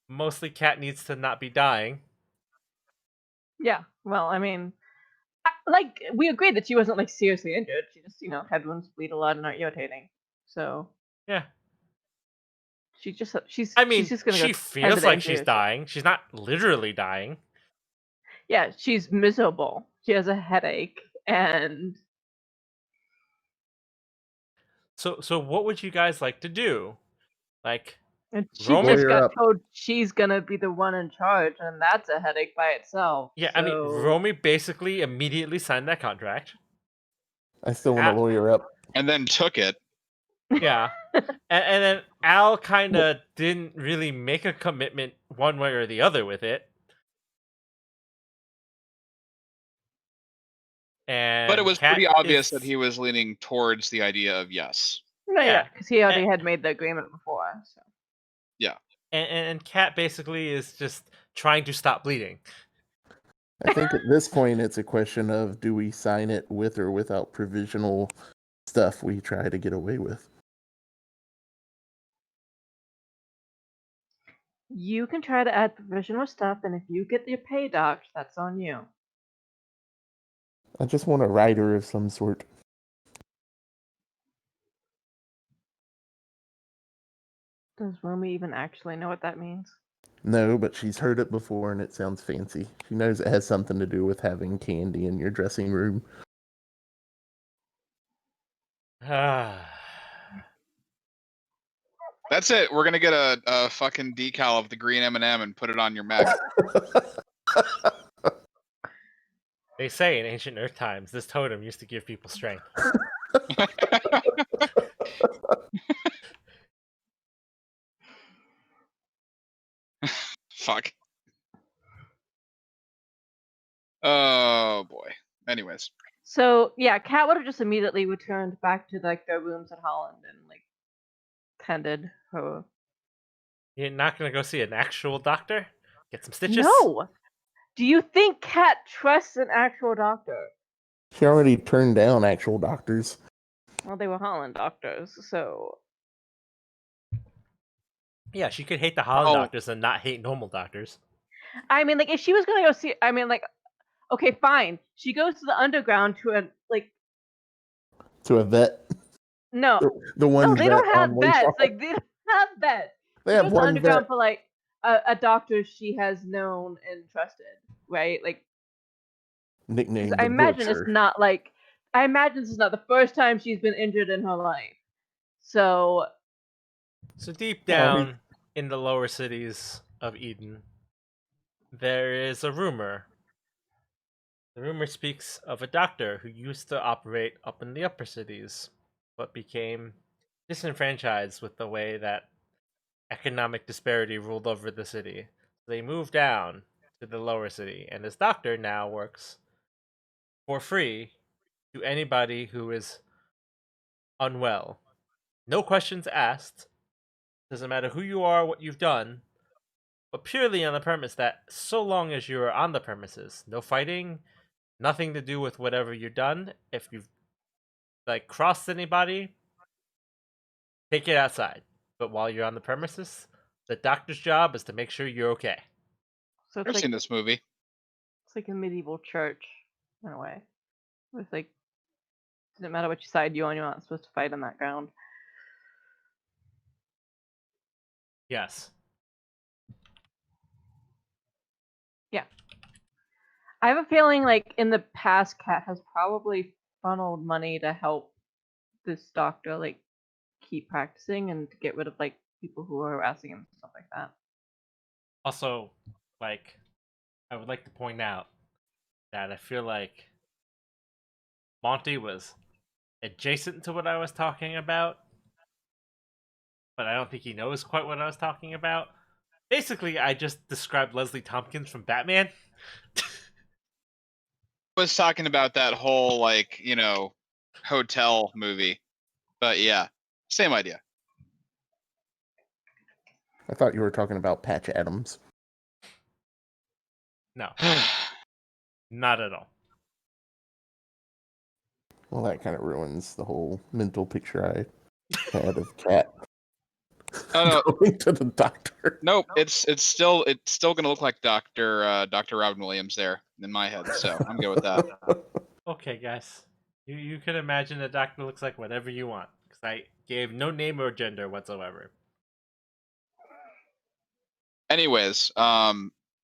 Mostly Cat needs to not be dying. Yeah, well, I mean, we agreed that she wasn't like seriously injured. She just, head wounds bleed a lot and are irritating. So yeah, she's just gonna. She feels like she's dying. She's not literally dying. Yeah, she's miserable. She has a headache, and so what would you guys like to do? Like, and she just got told she's gonna be the one in charge, and that's a headache by itself. Yeah, so... I mean, Romy basically immediately signed that contract. I still want to lawyer up. And then took it. Yeah. and then Al kind of didn't really make a commitment one way or the other with it. And But it was Kat pretty obvious is, that he was leaning towards the idea of yes. No, yeah, Yeah. because he already And- had made the agreement before. So. and Kat basically is just trying to stop bleeding. I think at this point it's a question of do we sign it with or without provisional stuff we try to get away with. You can try to add provisional stuff, and if you get your pay docked, that's on you. I just want a rider of some sort. Does Romy even actually know what that means? No, but she's heard it before and it sounds fancy. She knows it has something to do with having candy in your dressing room. That's it. We're gonna get a fucking decal of the green M&M and put it on your mech. They say in ancient Earth times, this totem used to give people strength. Fuck. Oh boy. Anyways, So yeah, Kat would have just immediately returned back to like their rooms in Holland and like tended her. You're not gonna go see an actual doctor? Get some stitches? No. Do you think Kat trusts an actual doctor? She already turned down actual doctors. Well, they were Holland doctors, so Yeah, she could hate the Holland Oh. doctors and not hate normal doctors. I mean, like if she was gonna go see, I mean, like okay, fine, she goes to the underground to a like To a vet. no, The one no, they vet don't have on vets. Wayfar. Like they don't have vets. They She have goes to the one underground vet. for like a doctor she has known and trusted, right? Like Nicknamed I the imagine it's Butcher. not like I imagine this is not the first time she's been injured in her life. So So deep Oh, down in the lower cities of Eden, there is a rumor. The rumor speaks of a doctor who used to operate up in the upper cities, but became disenfranchised with the way that economic disparity ruled over the city. They moved down to the lower city, and this doctor now works for free to anybody who is unwell. No questions asked. Doesn't matter who you are, what you've done, but purely on the premise that so long as you are on the premises, no fighting, nothing to do with whatever you've done. If you've like crossed anybody, take it outside. But while you're on the premises, the doctor's job is to make sure you're okay. so I've seen this movie. it's like a medieval church in a way. With like doesn't matter which side you're on, you're not supposed to fight on that ground. Yes. I have a feeling like in the past Kat has probably funneled money to help this doctor like keep practicing and to get rid of like people who are harassing him and stuff like that. Also, like, I would like to point out that I feel like Monty was adjacent to what I was talking about, but I don't think he knows quite what I was talking about. Basically, I just described Leslie Tompkins from Batman. Was talking about that whole like, hotel movie. But yeah, same idea. I thought you were talking about Patch Adams. No, not at all. Well, that kind of ruins the whole mental picture I had of Cat Oh no, going to the doctor. nope. It's still gonna look like Dr. Robin Williams there in my head. So I'm good with that. Okay, guys. You can imagine a doctor looks like whatever you want, because I gave no name or gender whatsoever. Anyways,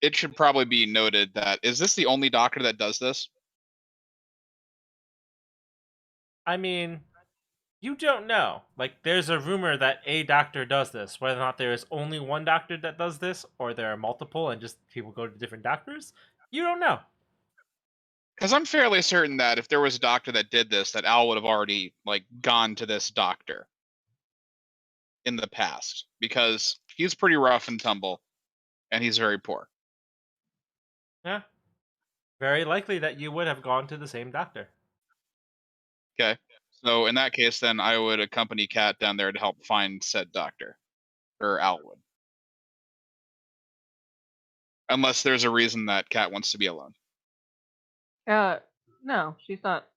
it should probably be noted that is this the only doctor that does this? I mean, you don't know. Like, there's a rumor that a doctor does this. Whether or not there is only one doctor that does this, or there are multiple and just people go to different doctors, you don't know. Because I'm fairly certain that if there was a doctor that did this, that Al would have already like gone to this doctor in the past because he's pretty rough and tumble, and he's very poor. Yeah. Very likely that you would have gone to the same doctor. Okay. So in that case, then I would accompany Kat down there to help find said doctor, or Al would, unless there's a reason that Kat wants to be alone. No, she's not.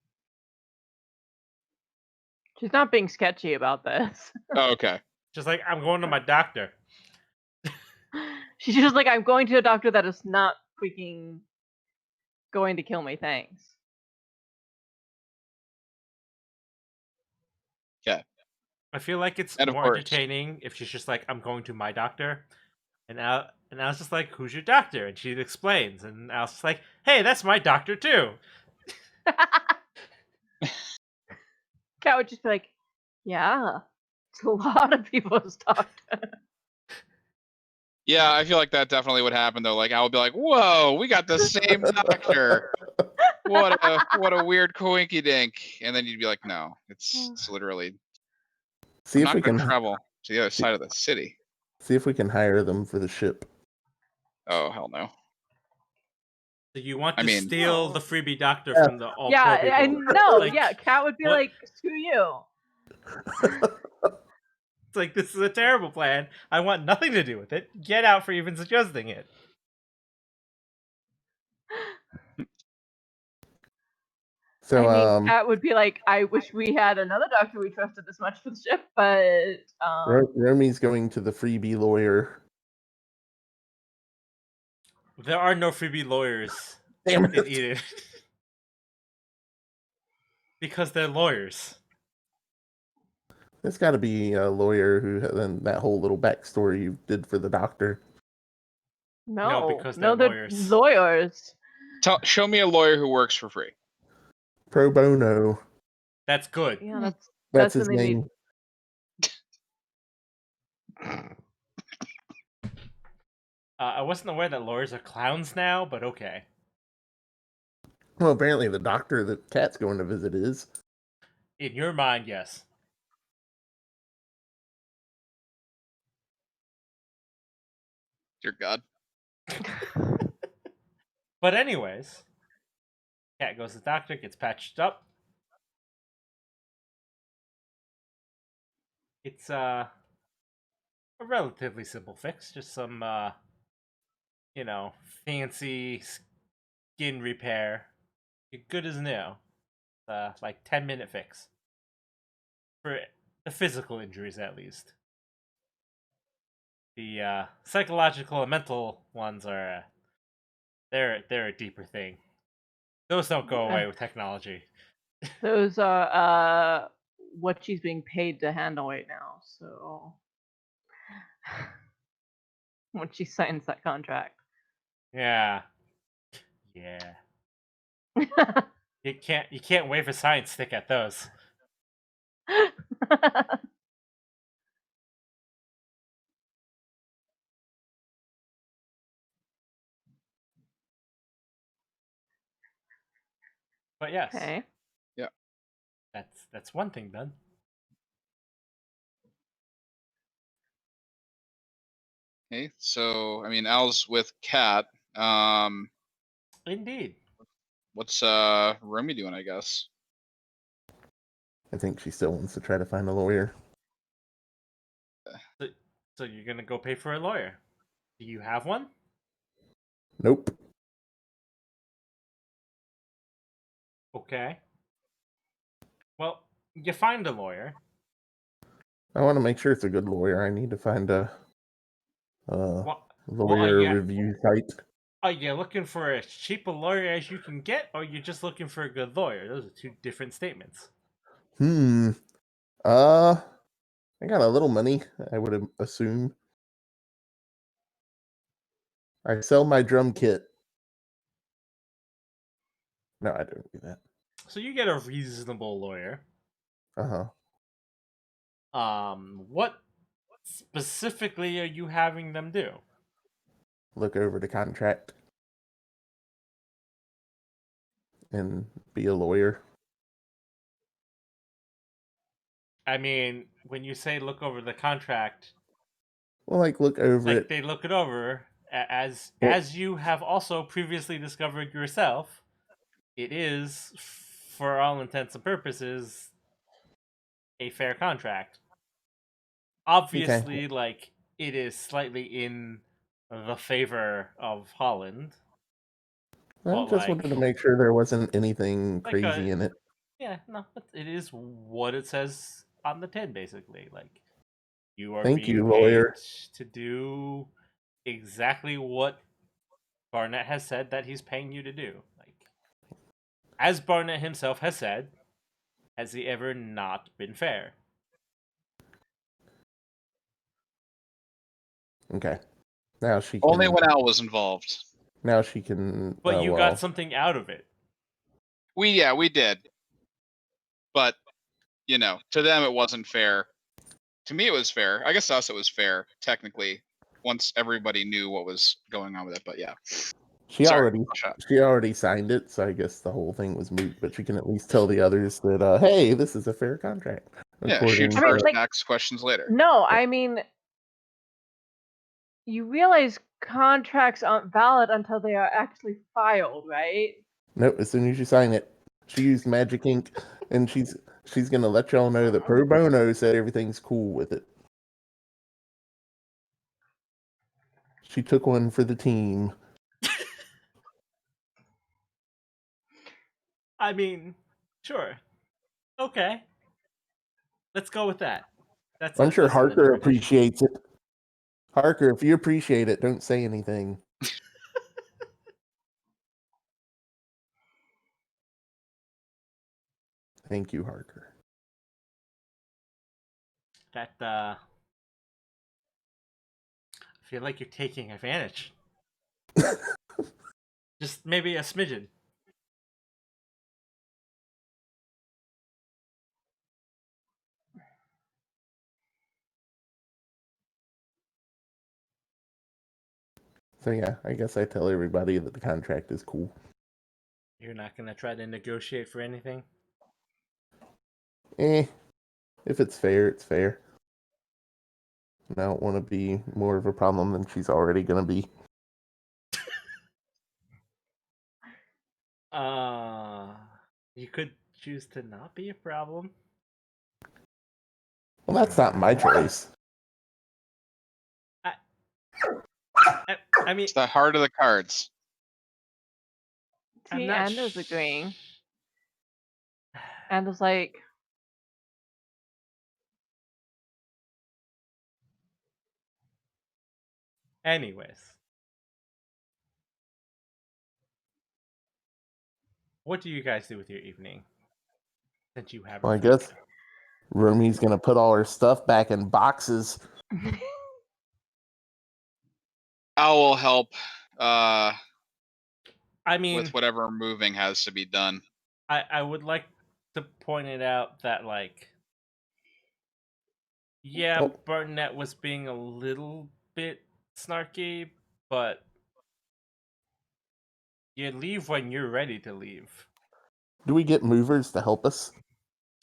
She's not being sketchy about this. Oh, okay. Just like, I'm going to my doctor. She's just like, I'm going to a doctor that is not freaking going to kill me. Thanks. Okay. I feel like it's And of more course- entertaining if she's just like, I'm going to my doctor. And Al's just like, who's your doctor? And she explains. And Al's just like, hey, that's my doctor too. Cat would just be like, yeah, it's a lot of people's doctor. Yeah, I feel like that definitely would happen though. Like I would be like, "Whoa, we got the same doctor! What a weird coinky dink!" And then you'd be like, "No, it's literally. See I'm if not we going can to travel to the other side of the city." see if we can hire them for the ship. Oh hell no! So you want I to mean- steal No. the freebie doctor Yeah. from the all Yeah, pro I people. know. Like, Yeah, Cat would be what? like, screw you. It's like, this is a terrible plan. I want nothing to do with it. Get out for even suggesting it. So I mean, Cat would be like, I wish we had another doctor we trusted this much for the ship, but Romy's going to the freebie lawyer. There are no freebie lawyers Damn in it. Eden. Because they're lawyers. There's got to be a lawyer who then that whole little backstory you did for the doctor. no, because no, they're they're lawyers. lawyers. Show me a lawyer who works for free. Pro bono. That's good. Yeah, That's that's his when they name. I wasn't aware that lawyers are clowns now, but okay. Well, apparently the doctor that Cat's going to visit is. In your mind, yes. Dear God. But anyways, Cat goes to the doctor, gets patched up. It's a relatively simple fix, just some fancy skin repair. You're good as new. Like 10-minute fix. For the physical injuries at least. The psychological and mental ones are they're a deeper thing. Those don't go away with technology. Those are what she's being paid to handle right now. So when she signs that contract, Yeah. You can't wave a science stick at those. But yes, okay. that's one thing done. Okay, so I mean, Al's with Kat. Indeed. What's Romy doing? I guess. I think she still wants to try to find a lawyer. So you're gonna go pay for a lawyer. Do you have one? Nope. Okay. Well, you find a lawyer. I want to make sure it's a good lawyer. I need to find a What lawyer yeah. review site. Are you looking for as cheap a lawyer as you can get, or you're just looking for a good lawyer? Those are two different statements. I got a little money, I would assume. I sell my drum kit. No, I don't do that. So you get a reasonable lawyer. Uh-huh. What specifically are you having them do? Look over the contract. And be a lawyer. I mean, when you say look over the contract, Well, like look over like it. they look it over as Well- as you have also previously discovered yourself, it is, for all intents and purposes, a fair contract. Obviously, like, it is slightly in the favor of Holland. I But, just like, wanted to make sure there wasn't anything Like crazy in it. yeah, no, it is what it says on the tin, basically. Like, you are Thank being you, paid lawyer. to do exactly what Barnett has said that he's paying you to do. Like, as Barnett himself has said, has he ever not been fair? Okay. Now she can. Only when Al was involved. Now she can. But you well, got something out of it. We did. But, to them it wasn't fair. To me it was fair. I guess to us it was fair, technically, once everybody knew what was going on with it, but yeah. She Sorry, already shot. she already signed it, so I guess the whole thing was moot. But she can at least tell the others that, hey, this is a fair contract. Yeah, according shoot I mean, first, like- ask questions later. No, I mean, you realize contracts aren't valid until they are actually filed, right? Nope. As soon as you sign it, she used magic ink, and she's gonna let y'all know that pro bono said everything's cool with it. She took one for the team. I mean, sure. Okay. Let's go with that. I'm sure that's an Harker interpretation. appreciates it. Harker, if you appreciate it, don't say anything. Thank you, Harker. That I feel like you're taking advantage. Just maybe a smidgen. So yeah, I guess I tell everybody that the contract is cool. You're not gonna try to negotiate for anything? If it's fair, it's fair. I don't want to be more of a problem than she's already gonna be. You could choose to not be a problem. Well, that's not my choice. I mean, It's the heart of the cards. I'm See, not Ando's agreeing. Ando's like, Anyways, what do you guys do with your evening? Since you have. Well, I guess Romy's gonna put all her stuff back in boxes. Al will help I mean, with whatever moving has to be done. I would like to point it out that, like, yeah, Oh. Barnett was being a little bit snarky, but you leave when you're ready to leave. Do we get movers to help us?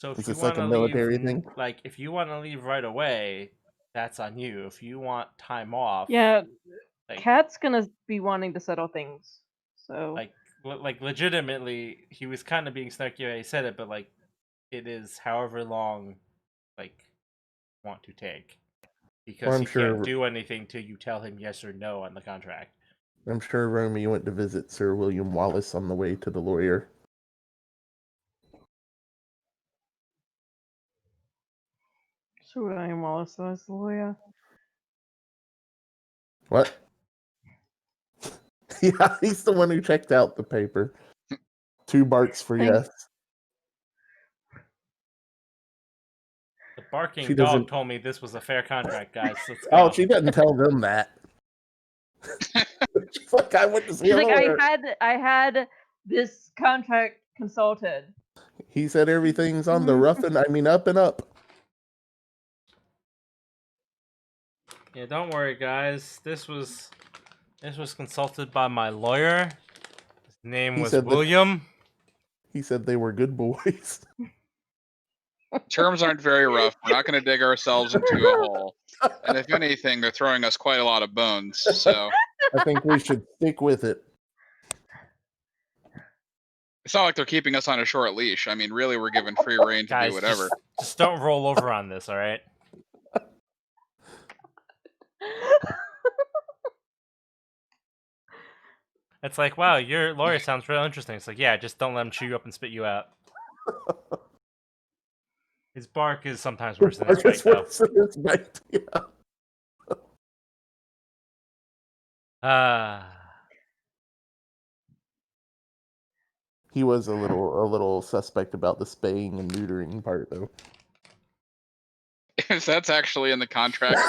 So if Is you this like want a to military leave, thing? like, if you want to leave right away, that's on you. If you want time off, yeah, like, Kat's gonna be wanting to settle things. So, like legitimately, he was kind of being snarky when he said it, but, like, it is however long, like, you want to take, because Well, I'm he sure- can't do anything till you tell him yes or no on the contract. I'm sure Romy went to visit Sir William Wallace on the way to the lawyer. Sir William Wallace was the lawyer. What? Yeah, he's the one who checked out the paper. 2 barks for Thanks. yes. The barking She dog doesn't- told me this was a fair contract, guys. Let's go. Oh, she doesn't tell them that. She's like, I went to see She's a like, lawyer. I had this contract consulted. He said everything's on the Mhm. rough and up and up. Yeah, don't worry, guys. This was consulted by my lawyer. His name He was said that- William. He said they were good boys. Terms aren't very rough. We're not going to dig ourselves into a hole. And if anything, they're throwing us quite a lot of bones. So I think we should stick with it. It's not like they're keeping us on a short leash. I mean, really, we're given free reign to do Guys, whatever. just don't roll over on this, all right? It's like, wow, your lawyer sounds real interesting. It's like, yeah, just don't let him chew you up and spit you out. His bark is sometimes worse than his bite, though. He was a little suspect about the spaying and neutering part, though. If that's actually in the contract,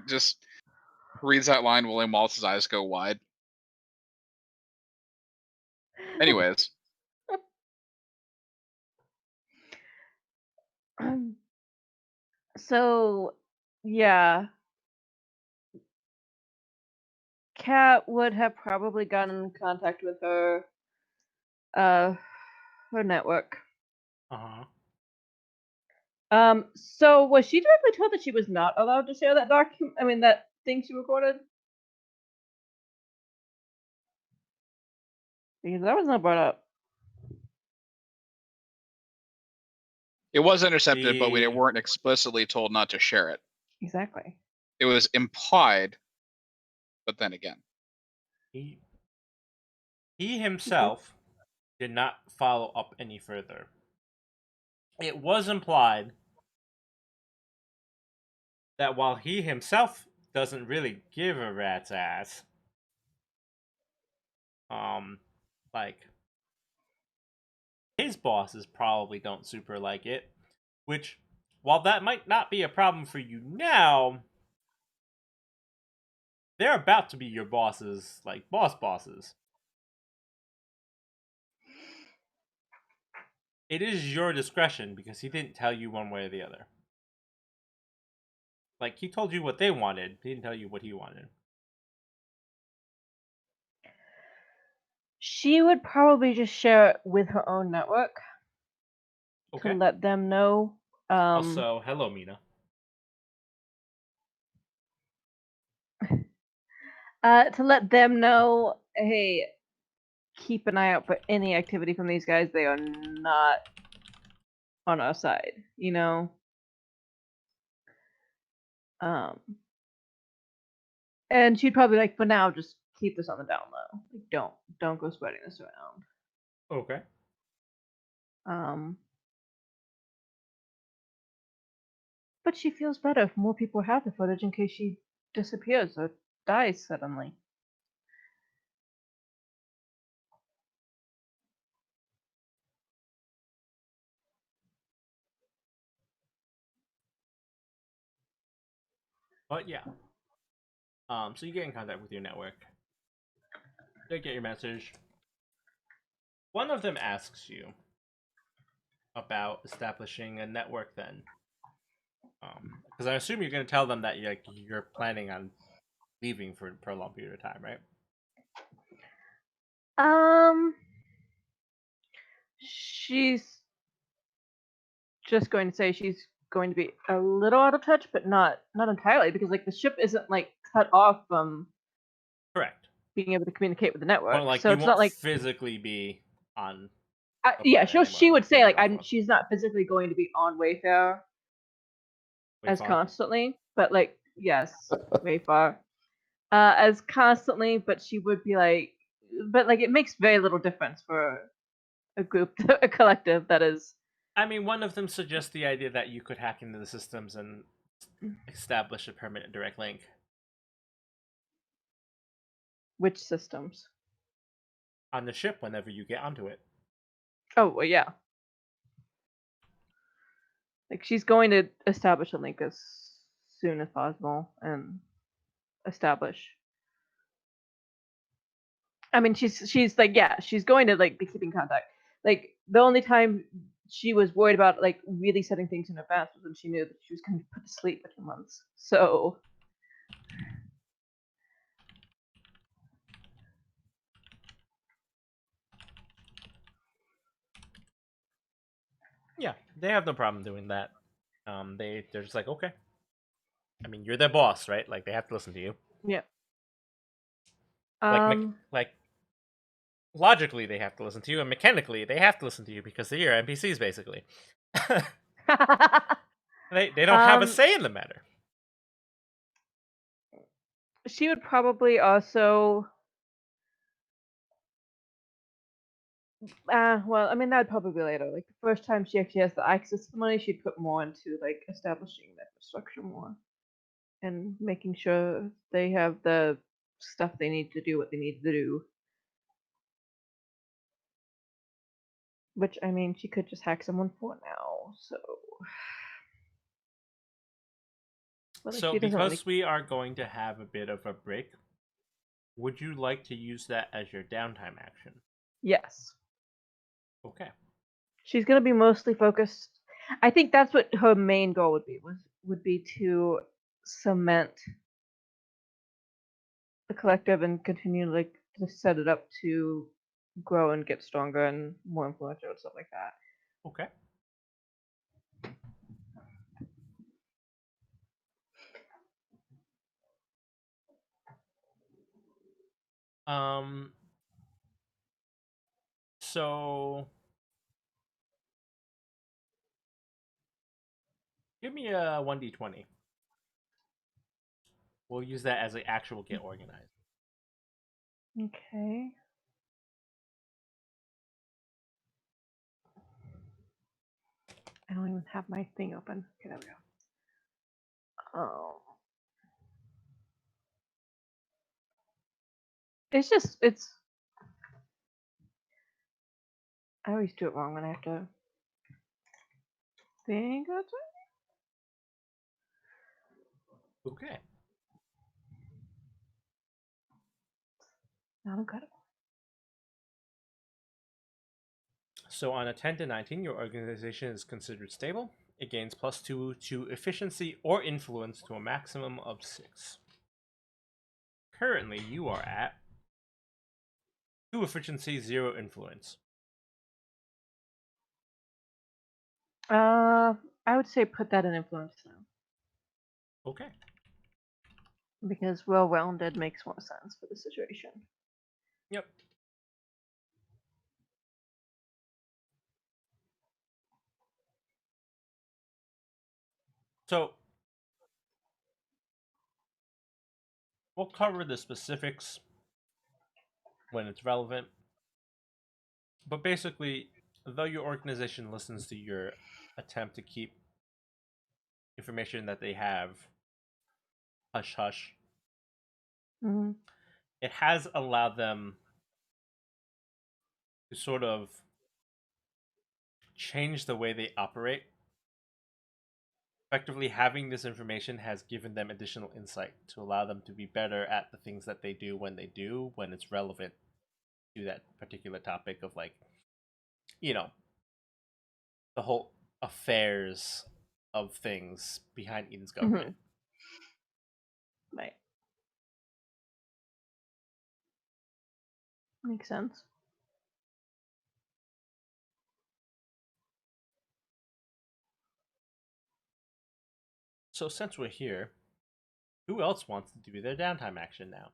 just reads that line. William Wallace's eyes go wide. Anyways, So, yeah. Kat would have probably gotten in contact with her network. Uh-huh. So was she directly told that she was not allowed to share that document? I mean, that thing she recorded? Because that was not brought up. it was intercepted, but we The- weren't explicitly told not to share it. Exactly. It was implied, but then again, He himself did not follow up any further. It was implied that while he himself doesn't really give a rat's ass, like, his bosses probably don't super like it, which, while that might not be a problem for you now, they're about to be your bosses, like, bosses. It is your discretion, because he didn't tell you one way or the other. Like, he told you what they wanted, he didn't tell you what he wanted. She would probably just share it with her own network Okay. to let them know. Also, hello, Mina. To let them know, hey, keep an eye out for any activity from these guys. They are not on our side, you know. And she'd probably like, for now, just keep this on the down low. Like, don't go spreading this around. Okay. But she feels better if more people have the footage in case she disappears or dies suddenly. But yeah. So you get in contact with your network. They get your message. One of them asks you about establishing a network then. Because I assume you're going to tell them that you're planning on leaving for a long period of time, right? She's just going to say she's going to be a little out of touch, but not entirely, because like the ship isn't like cut off from Correct. being able to communicate with the network. Well, like, so you it's won't not like physically be on. yeah, Anymore, she would say like moving off she's not physically going to be on Wayfair as Wayfar. constantly, but like yes, Wayfair as constantly, but she would be like, but like it makes very little difference for a group, a collective that is. I mean, one of them suggests the idea that you could hack into the systems and establish a permanent direct link. Which systems? On the ship whenever you get onto it. Oh, well, yeah. Like, she's going to establish a link as soon as possible and establish. I mean, she's like, yeah, she's going to like be keeping contact. Like, the only time she was worried about like really setting things in advance was when she knew that she was going to be put to sleep for 2 months. So. Yeah, they have no problem doing that. They're just like, okay. I mean, you're their boss, right? Like they have to listen to you. Yeah. Like logically they have to listen to you, and mechanically they have to listen to you because they're your NPCs basically. They don't have a say in the matter. She would probably also. Well, I mean that'd probably be later. Like the first time she actually has the access to the money, she'd put more into like establishing the infrastructure more, and making sure they have the stuff they need to do what they need to do. Which I mean, she could just hack someone for now. So. Well, So she doesn't because really. we are going to have a bit of a break, would you like to use that as your downtime action? Yes. Okay. She's gonna be mostly focused. I think that's what her main goal would be to cement the collective and continue like to set it up to grow and get stronger and more influential and stuff like that. Okay. Um. So give me a 1d20. We'll use that as an actual get organized. Okay. I don't even have my thing open. Okay, there we go. Oh. It's. I always do it wrong when I have to think of it. Okay. Not incredible. So on a 10 to 19, your organization is considered stable. It gains +2 to efficiency or influence to a maximum of 6. Currently, you are at 2 efficiency, 0 influence. I would say put that in influence now Okay. because well-rounded makes more sense for the situation. Yep. So we'll cover the specifics when it's relevant. But basically, though your organization listens to your attempt to keep information that they have hush hush, Mm-hmm. it has allowed them to sort of change the way they operate. Effectively, having this information has given them additional insight to allow them to be better at the things that they do when it's relevant to that particular topic of, like, you know, the whole affairs of things behind Eden's government. Right. Makes sense. So since we're here, who else wants to do their downtime action now?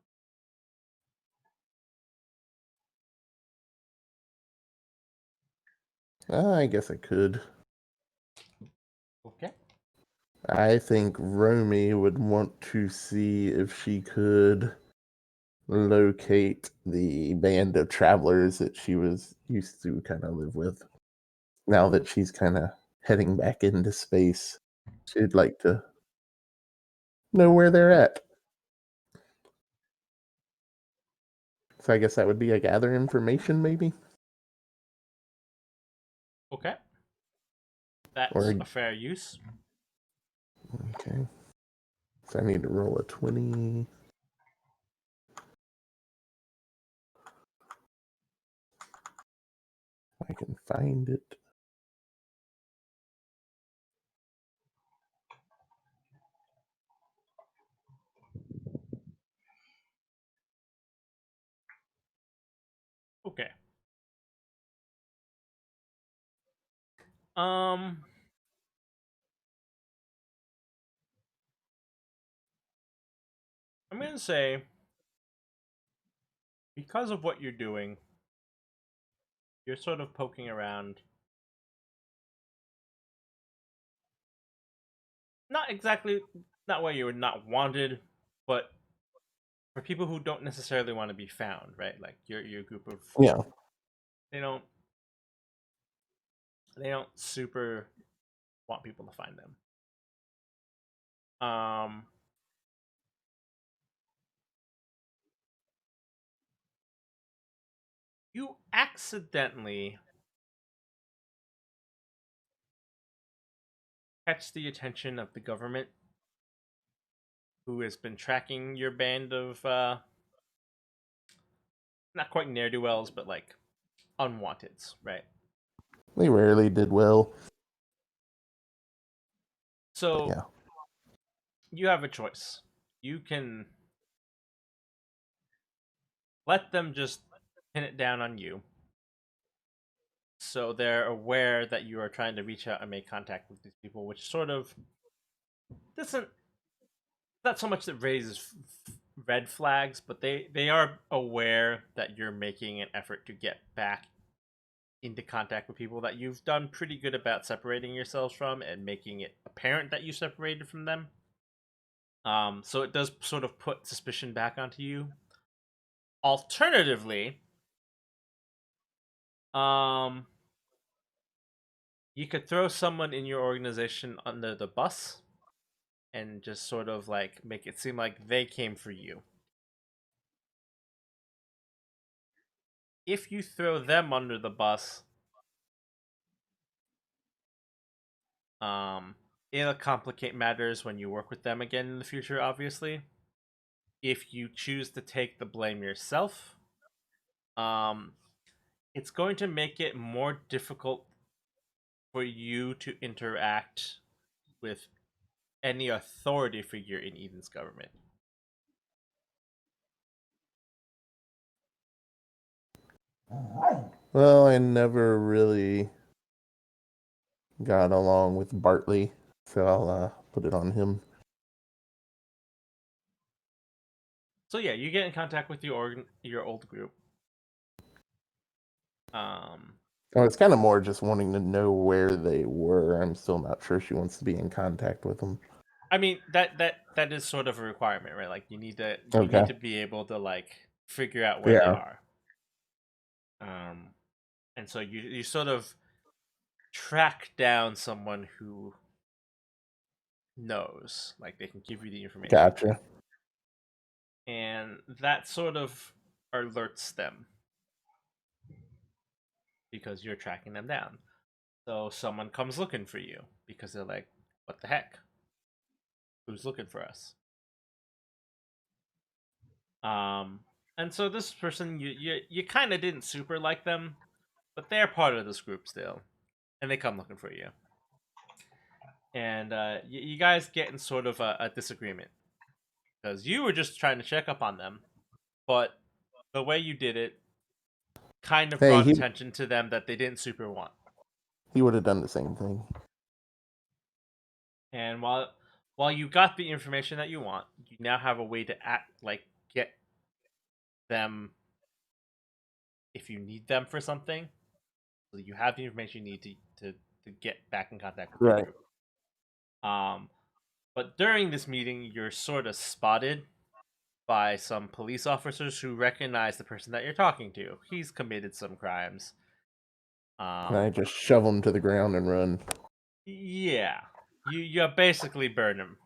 I guess I could. Okay. I think Romy would want to see if she could locate the band of travelers that she was used to kind of live with. Now that she's kind of heading back into space, she'd like to know where they're at. So I guess that would be a gather information, maybe? Okay. That's Or, a fair use. okay. So I need to roll a 20. I can find it. Okay. Um I'm gonna say, because of what you're doing, you're sort of poking around. Not exactly, not where you're not wanted, but for people who don't necessarily want to be found, right? Like your group of, Yeah. they don't they don't super want people to find them. You accidentally catch the attention of the government, who has been tracking your band of not quite ne'er do wells, but like unwanteds, right? They rarely did well. So Yeah. you have a choice. You can let them just pin it down on you, so they're aware that you are trying to reach out and make contact with these people, which sort of doesn't, not so much that raises red flags, but they are aware that you're making an effort to get back into contact with people that you've done pretty good about separating yourselves from and making it apparent that you separated from them. So it does sort of put suspicion back onto you. Alternatively, um, you could throw someone in your organization under the bus and just sort of like make it seem like they came for you. If you throw them under the bus, it'll complicate matters when you work with them again in the future, obviously. If you choose to take the blame yourself, um, it's going to make it more difficult for you to interact with any authority figure in Eden's government. Well, I never really got along with Bartley, so I'll put it on him. So yeah, you get in contact with your old group. Oh, it's kind of more just wanting to know where they were. I'm still not sure she wants to be in contact with them. I mean that is sort of a requirement, right? Like you need Okay. to be able to like figure out where they Yeah. are. And so you sort of track down someone who knows, like they can give you the information, Gotcha. and that sort of alerts them because you're tracking them down. So someone comes looking for you because they're like, "What the heck? Who's looking for us?" Um, and so this person, you kind of didn't super like them, but they're part of this group still, and they come looking for you. And you guys get in sort of a disagreement because you were just trying to check up on them, but the way you did it kind of Hey, brought he attention to them that they didn't super want. would have done the same thing. And while you got the information that you want, you now have a way to get them if you need them for something. So you have the information you need to get back in contact with your Right. group. But during this meeting, you're sort of spotted by some police officers who recognize the person that you're talking to. He's committed some crimes. And I just shove him to the ground and run. Yeah, you basically burn him.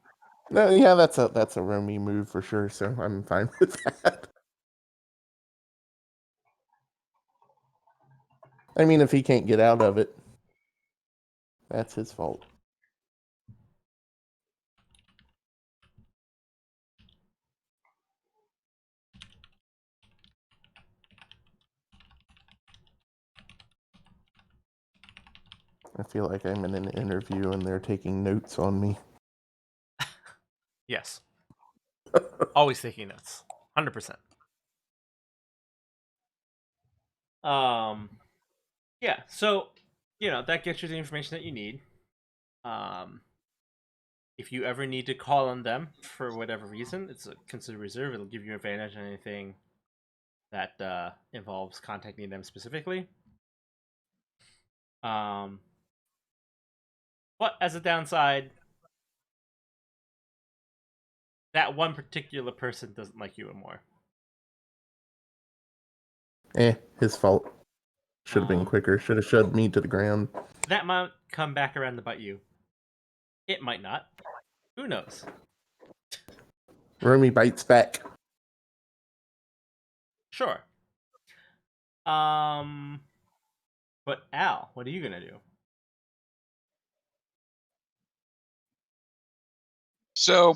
No, yeah, that's a Romy move for sure. So I'm fine with that. I mean, if he can't get out of it, that's his fault. I feel like I'm in an interview and they're taking notes on me. Yes, always taking notes, 100%. Yeah. So that gets you the information that you need. Um, if you ever need to call on them for whatever reason, it's considered reserve. It'll give you advantage on anything that involves contacting them specifically. But as a downside, that one particular person doesn't like you anymore. His fault. Should have been quicker. Should have shoved me to the ground. That might come back around to bite you. It might not. Who knows? Romy bites back. Sure. But Al, what are you gonna do? So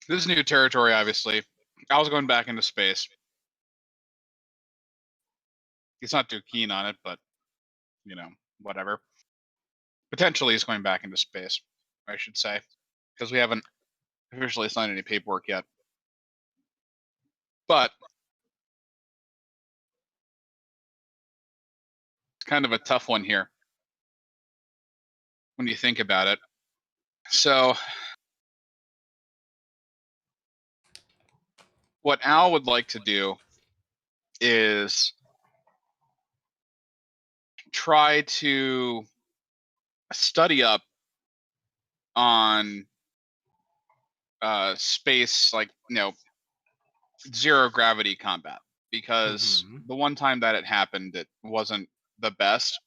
this is new territory, obviously. Al's going back into space. He's not too keen on it, but whatever. Potentially, he's going back into space, I should say, because we haven't officially signed any paperwork yet. But it's kind of a tough one here when you think about it. So what Al would like to do is try to study up on space, like zero gravity combat, because the one time that it happened, it wasn't the best.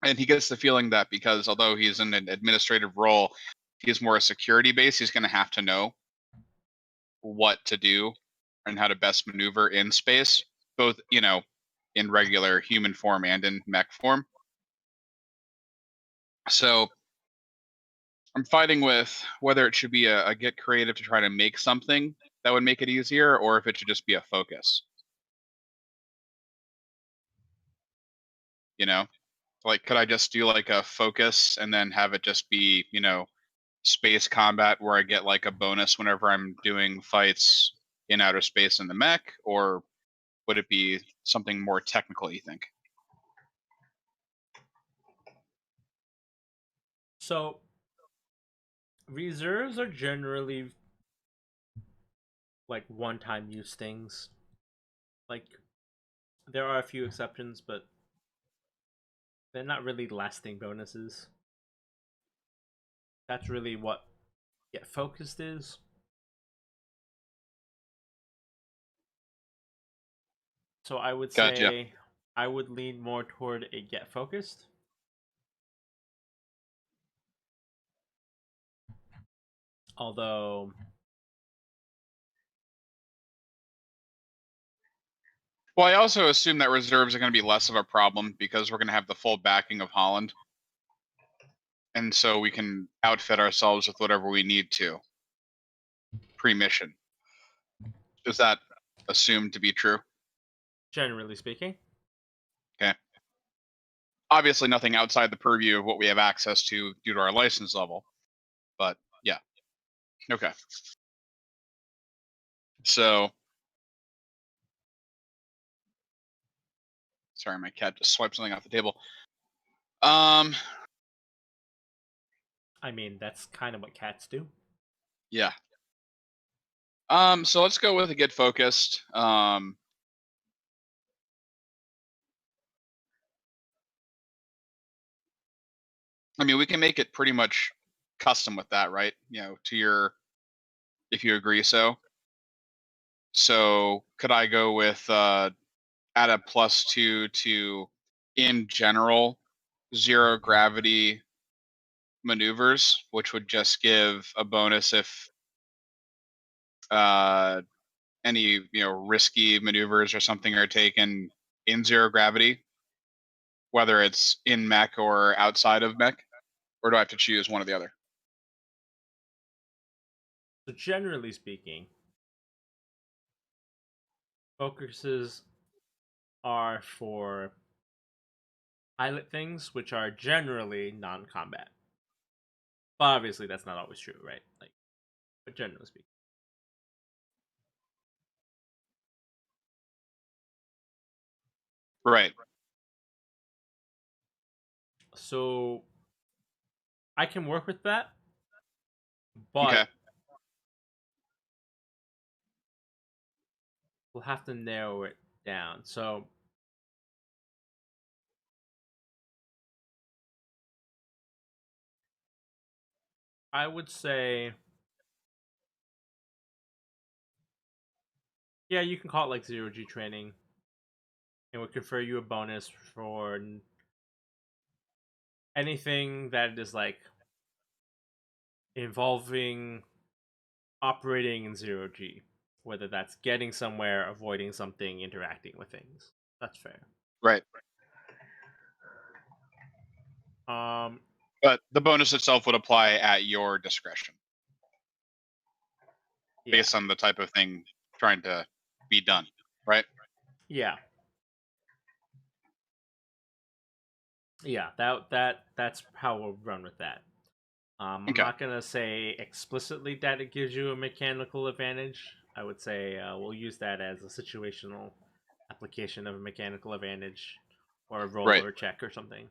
And he gets the feeling that because although he's in an administrative role, he's more a security base, he's going to have to know what to do and how to best maneuver in space, both in regular human form and in mech form. So I'm fighting with whether it should be a get creative to try to make something that would make it easier, or if it should just be a focus. Like, could I just do like a focus and then have it just be space combat where I get like a bonus whenever I'm doing fights in outer space in the mech, or would it be something more technical, you think? So, reserves are generally like one-time use things. Like, there are a few exceptions, but they're not really lasting bonuses. That's really what get focused is. So I would say Gotcha. I would lean more toward a get focused. Although, Well, I also assume that reserves are going to be less of a problem because we're going to have the full backing of Holland. And so we can outfit ourselves with whatever we need to pre-mission. Is that assumed to be true? generally speaking, Okay. Obviously, nothing outside the purview of what we have access to due to our license level. But yeah. Okay. So, sorry, my cat just swiped something off the table. I mean, that's kind of what cats do. Yeah. So let's go with a get focused. I mean, we can make it pretty much custom with that, right? To your, if you agree so. So could I go with add a +2 to, in general, zero gravity maneuvers, which would just give a bonus if any risky maneuvers or something are taken in zero gravity, whether it's in mech or outside of mech, or do I have to choose one or the other? So generally speaking, focuses are for pilot things, which are generally non-combat. But obviously, that's not always true, right? But generally speaking. Right. so I can work with that, but Okay. we'll have to narrow it down. So I would say, yeah, you can call it like 0G training. It would confer you a bonus for anything that is like involving operating in 0G. Whether that's getting somewhere, avoiding something, interacting with things. That's fair. Right. Um, But the bonus itself would apply at your discretion yeah, based on the type of thing trying to be done, right? yeah, yeah. That's how we'll run with that. I'm Okay. not gonna say explicitly that it gives you a mechanical advantage. I would say we'll use that as a situational application of a mechanical advantage, or a roll Right. or a check or something.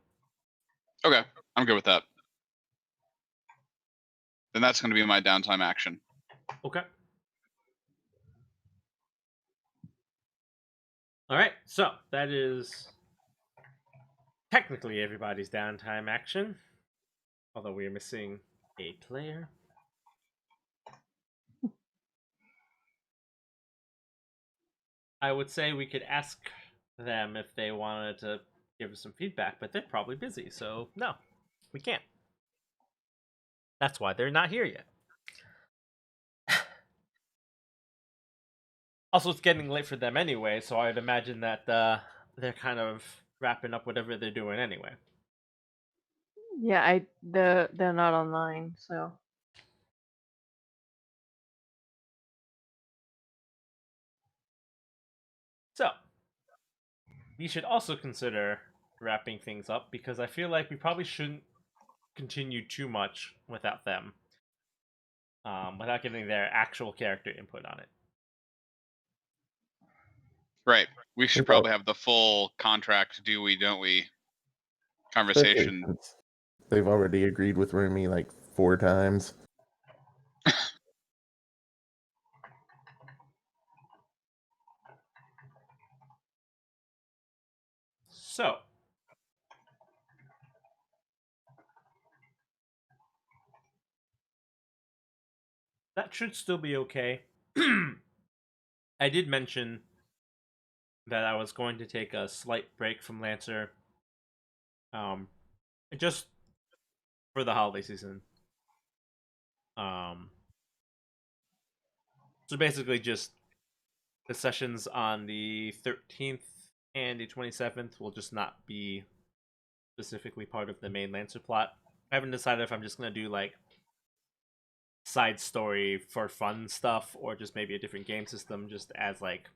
Okay. I'm good with that. Then that's going to be my downtime action. Okay. All right. So that is technically everybody's downtime action, although we are missing a player. I would say we could ask them if they wanted to give us some feedback, but they're probably busy, so no, we can't. That's why they're not here yet. Also, it's getting late for them anyway, so I'd imagine that they're kind of wrapping up whatever they're doing anyway. Yeah, they're not online, so So, we should also consider wrapping things up because I feel like we probably shouldn't continue too much without them, without getting their actual character input on it. Right. We should They've probably have the full contract, do we, don't we, especially conversation. since they've already agreed with Rumi like 4 times. So, that should still be okay. I did mention that I was going to take a slight break from Lancer, just for the holiday season. So basically, just the sessions on the 13th and the 27th will just not be specifically part of the main Lancer plot. I haven't decided if I'm just gonna do like side story for fun stuff or just maybe a different game system just as like,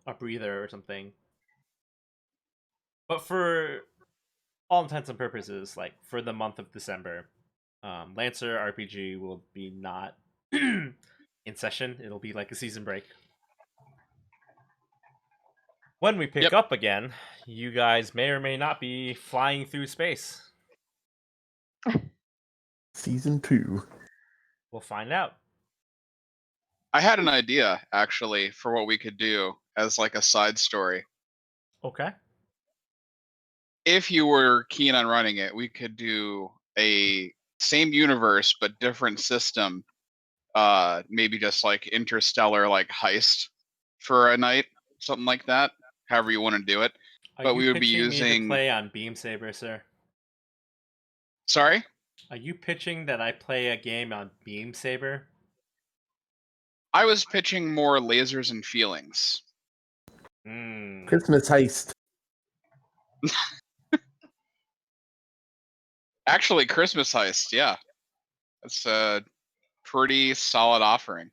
a breather or something. But for all intents and purposes, like for the month of December, Lancer RPG will be not in session. It'll be like a season break. When we pick up again, you guys may or may not be flying through space. Season 2. We'll find out. I had an idea, actually, for what we could do as like a side story. Okay. If you were keen on running it, we could do a same universe but different system. Maybe just like interstellar like heist for a night, something like that. However you want to do it. Are But you we would be pitching me to using. play on Beam Saber, sir? Sorry? Are you pitching that I play a game on Beam Saber? I was pitching more lasers and feelings. Christmas heist. Actually, Christmas heist, yeah. That's a pretty solid offering.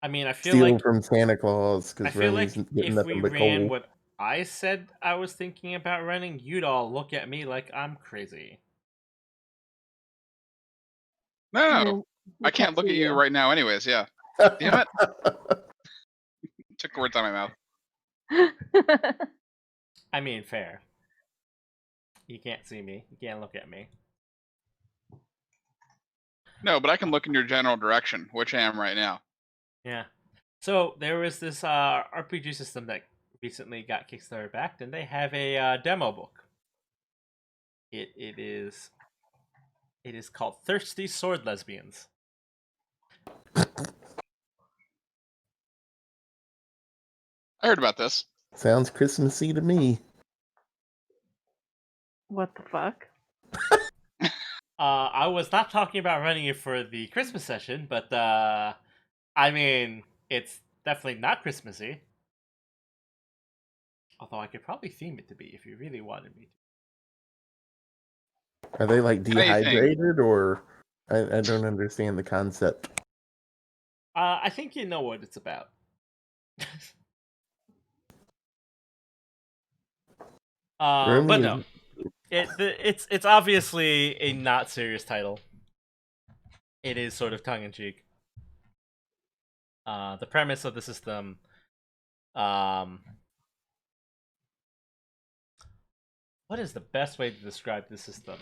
I mean, I feel Steal like from Santa Claus I because feel Rumi's like getting if we nothing but ran coal. what I said I was thinking about running, you'd all look at me like I'm crazy. No, we I can't look at see you right now anyways, yeah. Damn it. Took words out of my mouth. I mean, fair. You can't see me. You can't look at me. No, but I can look in your general direction, which I am right now. Yeah. So there was this RPG system that recently got Kickstarter backed, and they have a demo book. It is called Thirsty Sword Lesbians. I heard about this. Sounds Christmassy to me. What the fuck? I was not talking about running it for the Christmas session, but I mean, it's definitely not Christmassy. Although I could probably theme it to be if you really wanted me to. Are they like Anything. dehydrated, or I don't understand the concept. I think you know what it's about. Romy But is- no, it's obviously a not serious title. It is sort of tongue in cheek. The premise of the system, what is the best way to describe the system?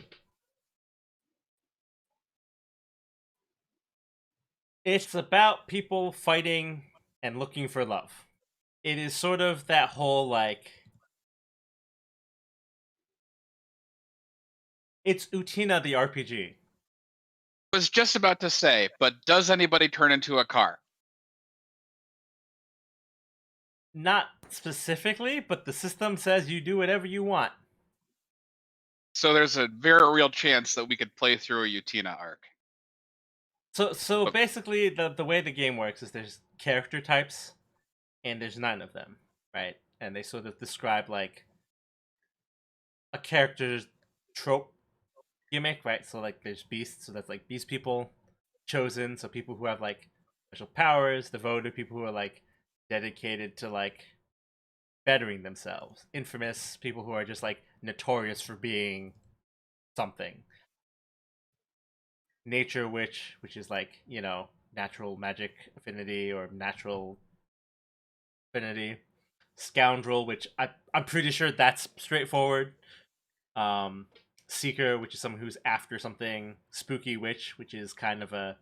It's about people fighting and looking for love. It is sort of that whole like. It's Utina the RPG. I was just about to say, but does anybody turn into a car? Not specifically, but the system says you do whatever you want. So there's a very real chance that we could play through a Utina arc. So Okay. basically, the way the game works is there's character types, and there's 9 of them, right? And they sort of describe like a character's trope gimmick, right? So like there's beasts, so that's like beast people, chosen, so people who have like special powers, devoted, people who are like dedicated to like bettering themselves, infamous, people who are just like notorious for being something. Nature witch, which is like, you know, natural magic affinity or natural affinity. Scoundrel, which I'm pretty sure that's straightforward. Seeker, which is someone who's after something. Spooky witch, which is kind of a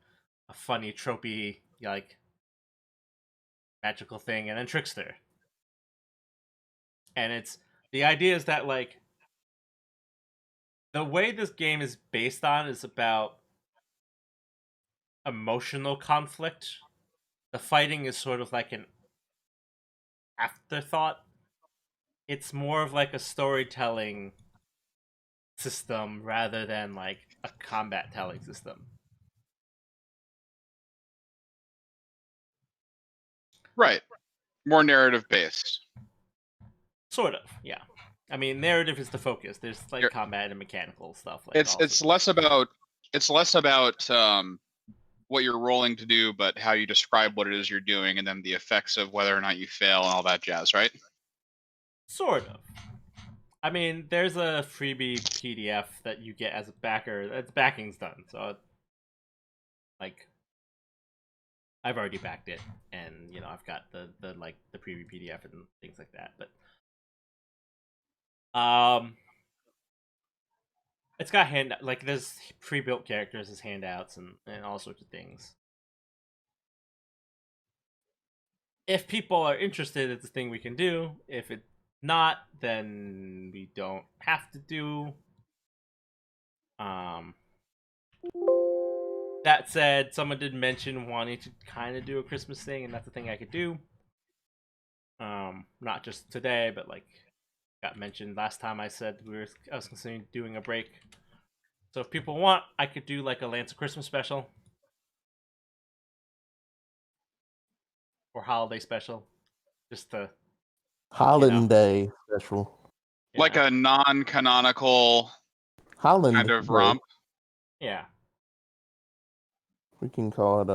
funny, tropey, like magical thing, and then trickster. And it's the idea is that like the way this game is based on is about emotional conflict. The fighting is sort of like an afterthought. It's more of like a storytelling system rather than like a combat telling system. Right. More narrative based. Sort of, yeah. I mean, narrative is the focus. There's like You're- combat and mechanical stuff. Like It's less about what you're rolling to do, but how you describe what it is you're doing, and then the effects of whether or not you fail and all that jazz, right? Sort of. I mean, there's a freebie PDF that you get as a backer. Its backing's done, so like I've already backed it, and you know I've got the like the preview PDF and things like that. But it's got there's pre-built characters as handouts and all sorts of things. If people are interested, it's a thing we can do. If it's not, then we don't have to do. That said, someone did mention wanting to kind of do a Christmas thing, and that's a thing I could do. Not just today, but like got mentioned last time. I said I was considering doing a break. So if people want, I could do like a Lance of Christmas special or holiday special, just to Holiday special. Like a non-canonical Holland kind of Day. romp. Yeah. We can call it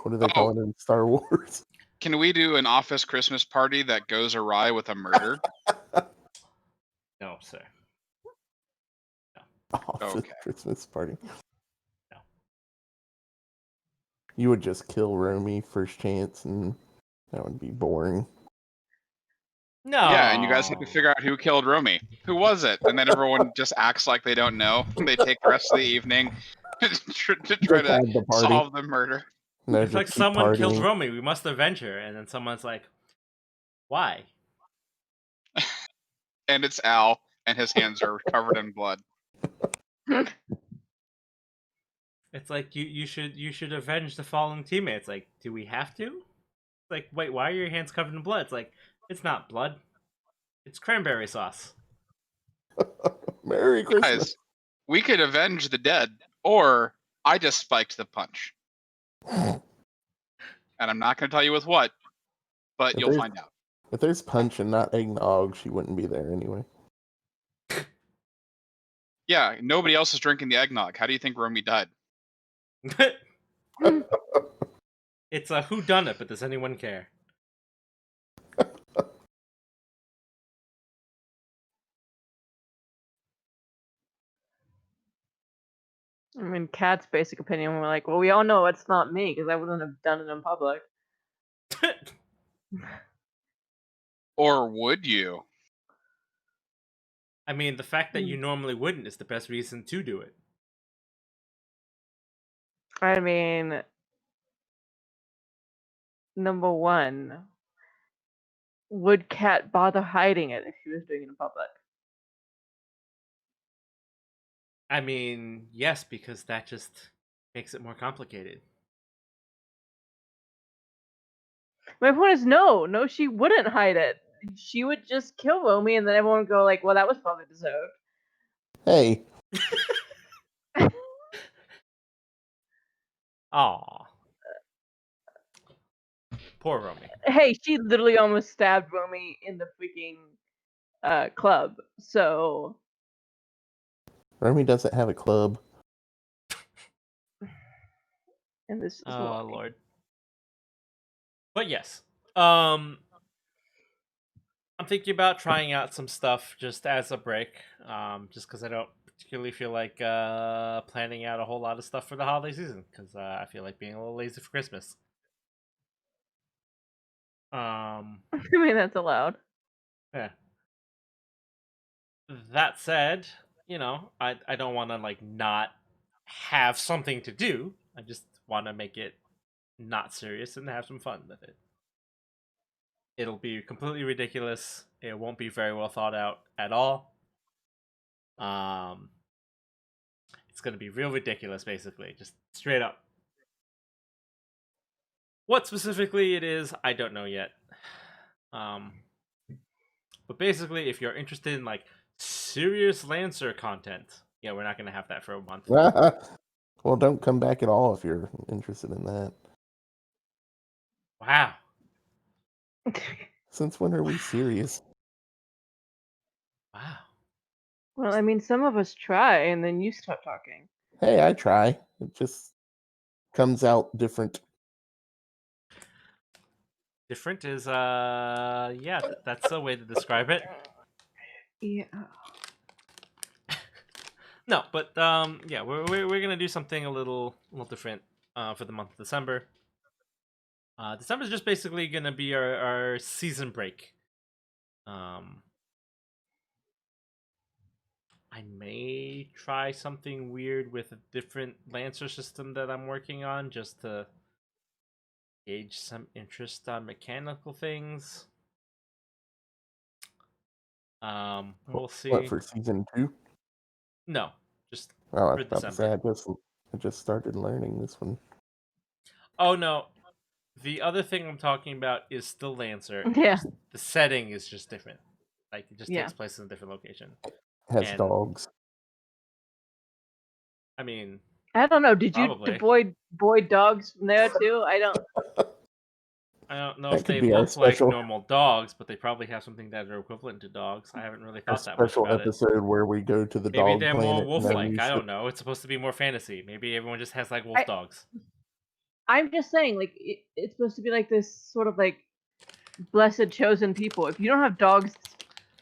what do they call it in Star Wars? Can we do an office Christmas party that goes awry with a murder? No, sir. Office Okay. Christmas party. No. You would just kill Romy first chance, and that would be boring. No. Yeah, and you guys have to figure out who killed Romy. Who was it? And then everyone just acts like they don't know. They take the rest of the evening to try Just to have the party. solve the murder. No, It's just like keep someone killed partying. Romy. We must avenge her. And then someone's like, why? And it's Al, and his hands are covered in blood. It's like you should avenge the fallen teammates. Like, do we have to? It's like, wait, why are your hands covered in blood? It's like, it's not blood. It's cranberry sauce. Merry Christmas. Guys, we could avenge the dead, or I just spiked the punch. And I'm not going to tell you with what, but If you'll there's- find out. If there's punch and not eggnog, she wouldn't be there anyway. Yeah, nobody else is drinking the eggnog. How do you think Romy died? It's a whodunit, but does anyone care? I mean, Kat's basic opinion, we're like, well, we all know it's not me because I wouldn't have done it in public. Or would you? I mean, the fact that you normally wouldn't is the best reason to do it. I mean, number one, would Kat bother hiding it if she was doing it in public? I mean, yes, because that just makes it more complicated. My point is, no, she wouldn't hide it. She would just kill Romy, and then everyone would go like, well, that was probably deserved. Hey, Aw. Poor Romy. Hey, she literally almost stabbed Romy in the freaking club. So Romy doesn't have a club. and this is Oh why. Lord. But yes. I'm thinking about trying out some stuff just as a break. Just because I don't particularly feel like planning out a whole lot of stuff for the holiday season. Because I feel like being a little lazy for Christmas. I mean, that's allowed. Yeah. That said, I don't want to like not have something to do. I just want to make it not serious and have some fun with it. It'll be completely ridiculous. It won't be very well thought out at all. It's gonna be real ridiculous, basically, just straight up. What specifically it is, I don't know yet. But basically, if you're interested in like serious Lancer content, yeah, we're not gonna have that for a month. Well, don't come back at all if you're interested in that. Wow. Since when are we serious? Wow. Well, I mean, some of us try, and then you start talking. Hey, I try. It just comes out different. Different is yeah, that's a way to describe it. Yeah. No, but yeah, we're gonna do something a little different for the month of December. December is just basically gonna be our season break. I may try something weird with a different Lancer system that I'm working on just to gauge some interest on mechanical things. We'll see. What, for season 2? No, just Oh, I for was about to say, December. I just started learning this one. Oh no, the other thing I'm talking about is still Lancer. Yeah. The setting is just different. Like it just Yeah. takes place in a different location. Has And- dogs. I mean, I don't know. Did Probably. you deploy dogs from there too? I don't know That if could they be our look like special- normal dogs, but they probably have something that are equivalent to dogs. I haven't really A thought that much special about it. episode where we go to the Maybe dog they're planet. more and wolf-like. unleash I the- don't know. It's supposed to be more fantasy. Maybe everyone just has like wolf dogs. I'm just saying, like, it's supposed to be like this sort of like blessed chosen people. If you don't have dogs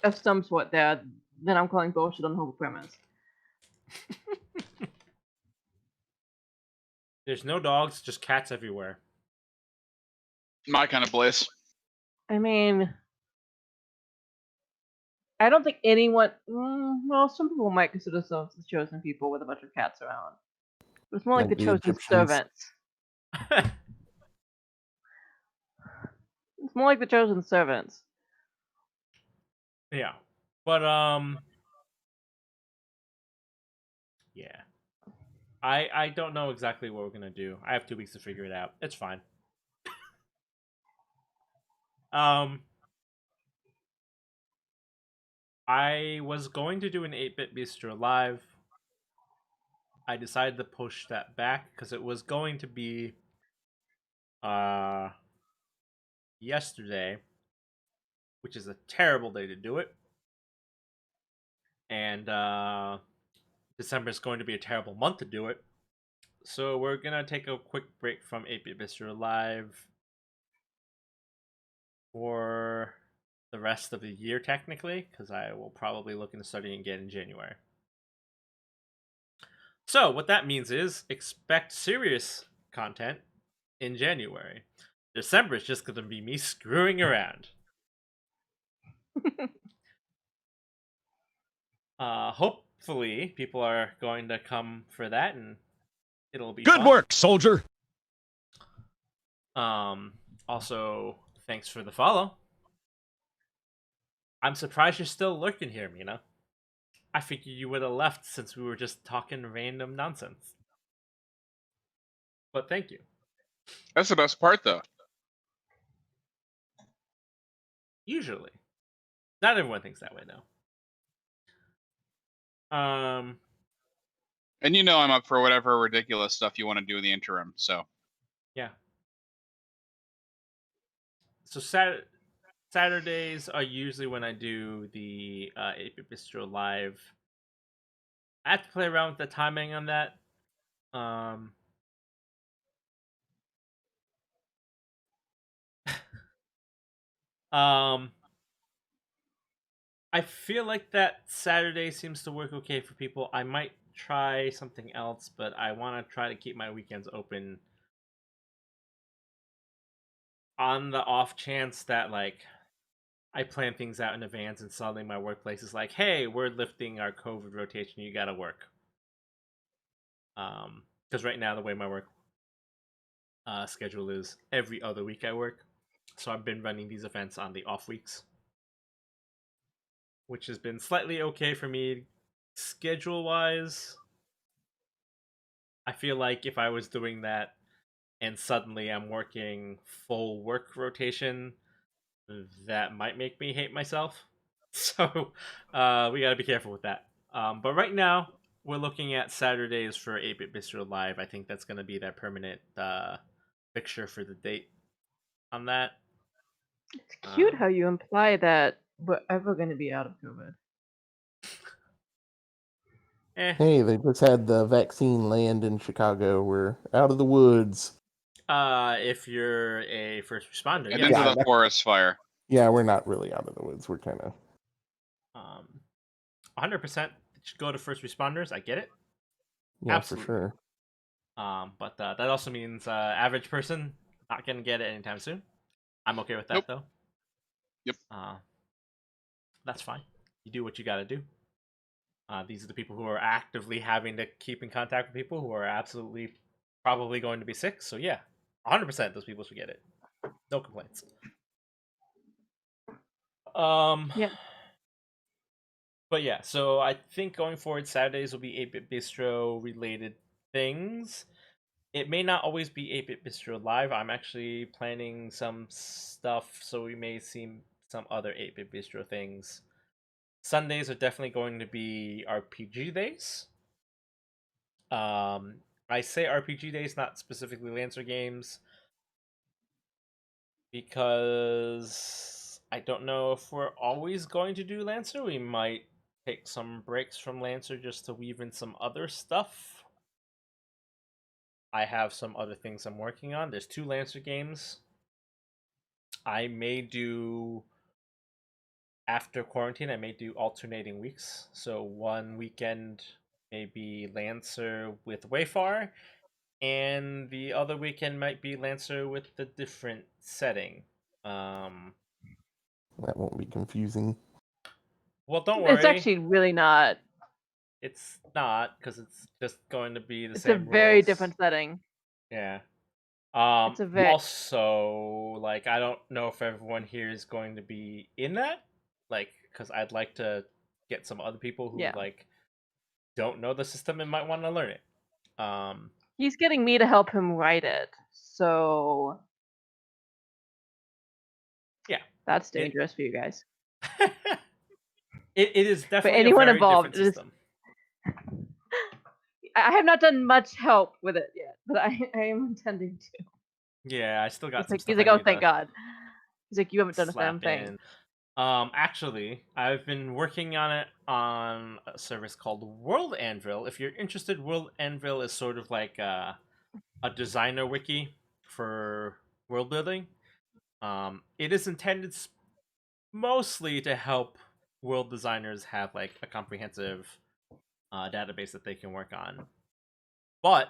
of some sort there, then I'm calling bullshit on the whole premise. There's no dogs, just cats everywhere. My kind of place. I mean, I don't think anyone. Well, some people might consider themselves the chosen people with a bunch of cats around. But it's more like Like the the chosen Egyptians. servants. It's more like the chosen servants. Yeah. But yeah. I don't know exactly what we're gonna do. I have 2 weeks to figure it out. It's fine. Um I was going to do an 8-bit bistro live. I decided to push that back because it was going to be uh yesterday, which is a terrible day to do it. And December is going to be a terrible month to do it. So we're gonna take a quick break from 8-bit bistro live for the rest of the year, technically, because I will probably look into studying again in January. So what that means is expect serious content in January. December is just going to be me screwing around. Hopefully, people are going to come for that, and it'll be Good fun. work, soldier. Also, thanks for the follow. I'm surprised you're still lurking here, Mina. I figured you would have left since we were just talking random nonsense. But thank you. That's the best part, though. Usually. Not everyone thinks that way, though. And you know I'm up for whatever ridiculous stuff you want to do in the interim, so. Yeah. So Saturdays are usually when I do the 8-bit bistro live. I have to play around with the timing on that. Um, I feel like that Saturday seems to work okay for people. I might try something else, but I want to try to keep my weekends open on the off chance that like I plan things out in advance and suddenly my workplace is like, "Hey, we're lifting our COVID rotation. You got to work." Because right now the way my work schedule is every other week I work, so I've been running these events on the off weeks, which has been slightly okay for me schedule wise. I feel like if I was doing that and suddenly I'm working full work rotation, that might make me hate myself. So we got to be careful with that. But right now, we're looking at Saturdays for 8-Bit Bistro Live. I think that's going to be that permanent fixture for the date on that. It's cute how you imply that we're ever going to be out of COVID. Hey, they just had the vaccine land in Chicago. We're out of the woods. If you're a first responder, And yeah. into Yeah, the forest fire. Yeah, we're not really out of the woods. We're kind of 100% should go to first responders. I get it. yeah, Absolutely. for sure. But that also means average person not gonna get it anytime soon. I'm okay with that Nope. though. Yep. That's fine. You do what you got to do. These are the people who are actively having to keep in contact with people who are absolutely probably going to be sick. So yeah, 100% those people should get it. No complaints. Yeah. But yeah, so I think going forward, Saturdays will be 8-Bit Bistro related things. It may not always be 8-Bit Bistro Live. I'm actually planning some stuff, so we may see some other 8-Bit Bistro things. Sundays are definitely going to be RPG days. I say RPG days, not specifically Lancer games, because I don't know if we're always going to do Lancer. We might take some breaks from Lancer just to weave in some other stuff. I have some other things I'm working on. There's 2 Lancer games. I may do after quarantine. I may do alternating weeks. So one weekend maybe Lancer with Wayfar, and the other weekend might be Lancer with the different setting. That won't be confusing. Well, don't worry. It's actually really not. It's not, because it's just going to be the It's a same very rules. different setting. Yeah. It's a very Also, like, I don't know if everyone here is going to be in that, like, because I'd like to get some other people who yeah. like don't know the system and might want to learn it. He's getting me to help him write it, so Yeah. that's dangerous for you guys. it is For definitely anyone a very involved, different system. I have not done much help with it yet, but I am intending to. Yeah, I still got He's some like, stuff oh, I need thank to God. He's like, you haven't done a damn slap thing. in. Actually, I've been working on it on a service called World Anvil. If you're interested, World Anvil is sort of like a designer wiki for world building. It is intended mostly to help world designers have like a comprehensive database that they can work on. But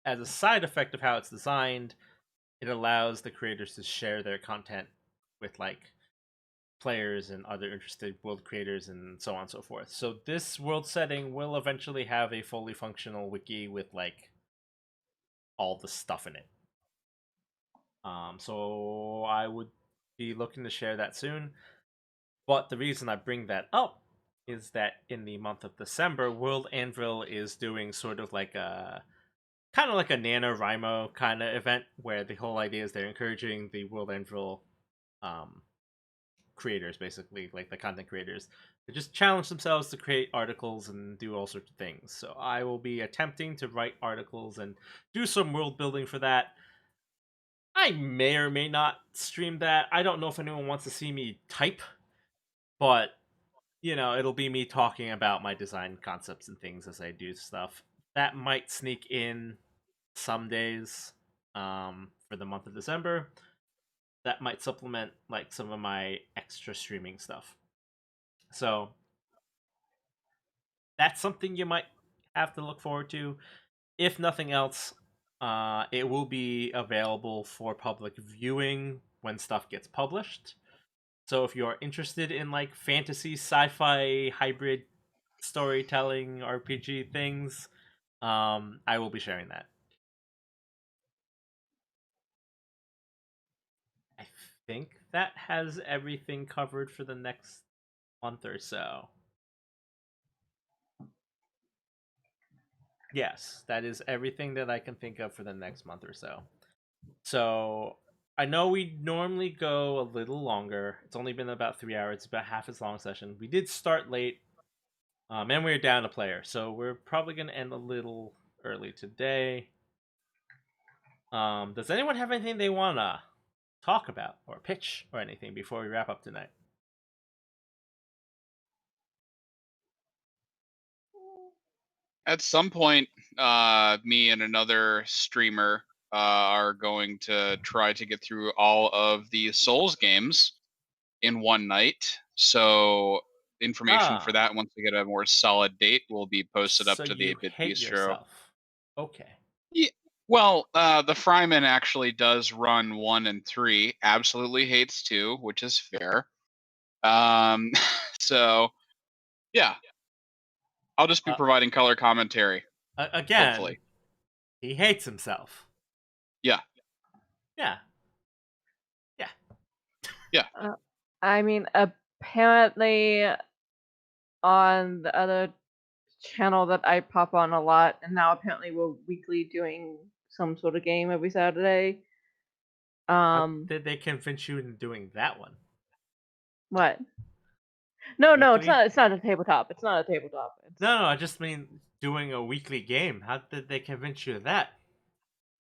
as a side effect of how it's designed, it allows the creators to share their content with like players and other interested world creators and so on and so forth. So this world setting will eventually have a fully functional wiki with like all the stuff in it. So I would be looking to share that soon. But the reason I bring that up is that in the month of December, World Anvil is doing sort of like a kind of like a NaNoWriMo kind of event where the whole idea is they're encouraging the World Anvil creators, basically, like the content creators, to just challenge themselves to create articles and do all sorts of things. So I will be attempting to write articles and do some world building for that. I may or may not stream that. I don't know if anyone wants to see me type, but it'll be me talking about my design concepts and things as I do stuff. That might sneak in some days for the month of December. That might supplement like some of my extra streaming stuff. So that's something you might have to look forward to. If nothing else, it will be available for public viewing when stuff gets published. So if you're interested in like fantasy, sci-fi, hybrid storytelling, RPG things, I will be sharing that. I think that has everything covered for the next month or so. Yes, that is everything that I can think of for the next month or so. So I know we normally go a little longer. It's only been about 3 hours. It's about half as long a session. We did start late, and we were down a player, so we're probably going to end a little early today. Does anyone have anything they want to talk about or pitch or anything before we wrap up tonight? At some point, me and another streamer are going to try to get through all of the Souls games in one night. So information for that, once we get a more solid date, will be posted up So to the you 8-Bit hate Bistro. yourself. Okay. Yeah. Well, the Fryman actually does run 1 and 3. Absolutely hates 2, which is fair. So, yeah. I'll just be providing color commentary. Again, hopefully. He hates himself. Yeah. Yeah. Yeah. I mean, apparently on the other channel that I pop on a lot, and now apparently we're weekly doing some sort of game every Saturday. How did they convince you into doing that one? What? No, it's Weekly? not. It's not a tabletop. It's not a tabletop. It's, No, I just mean doing a weekly game. How did they convince you of that?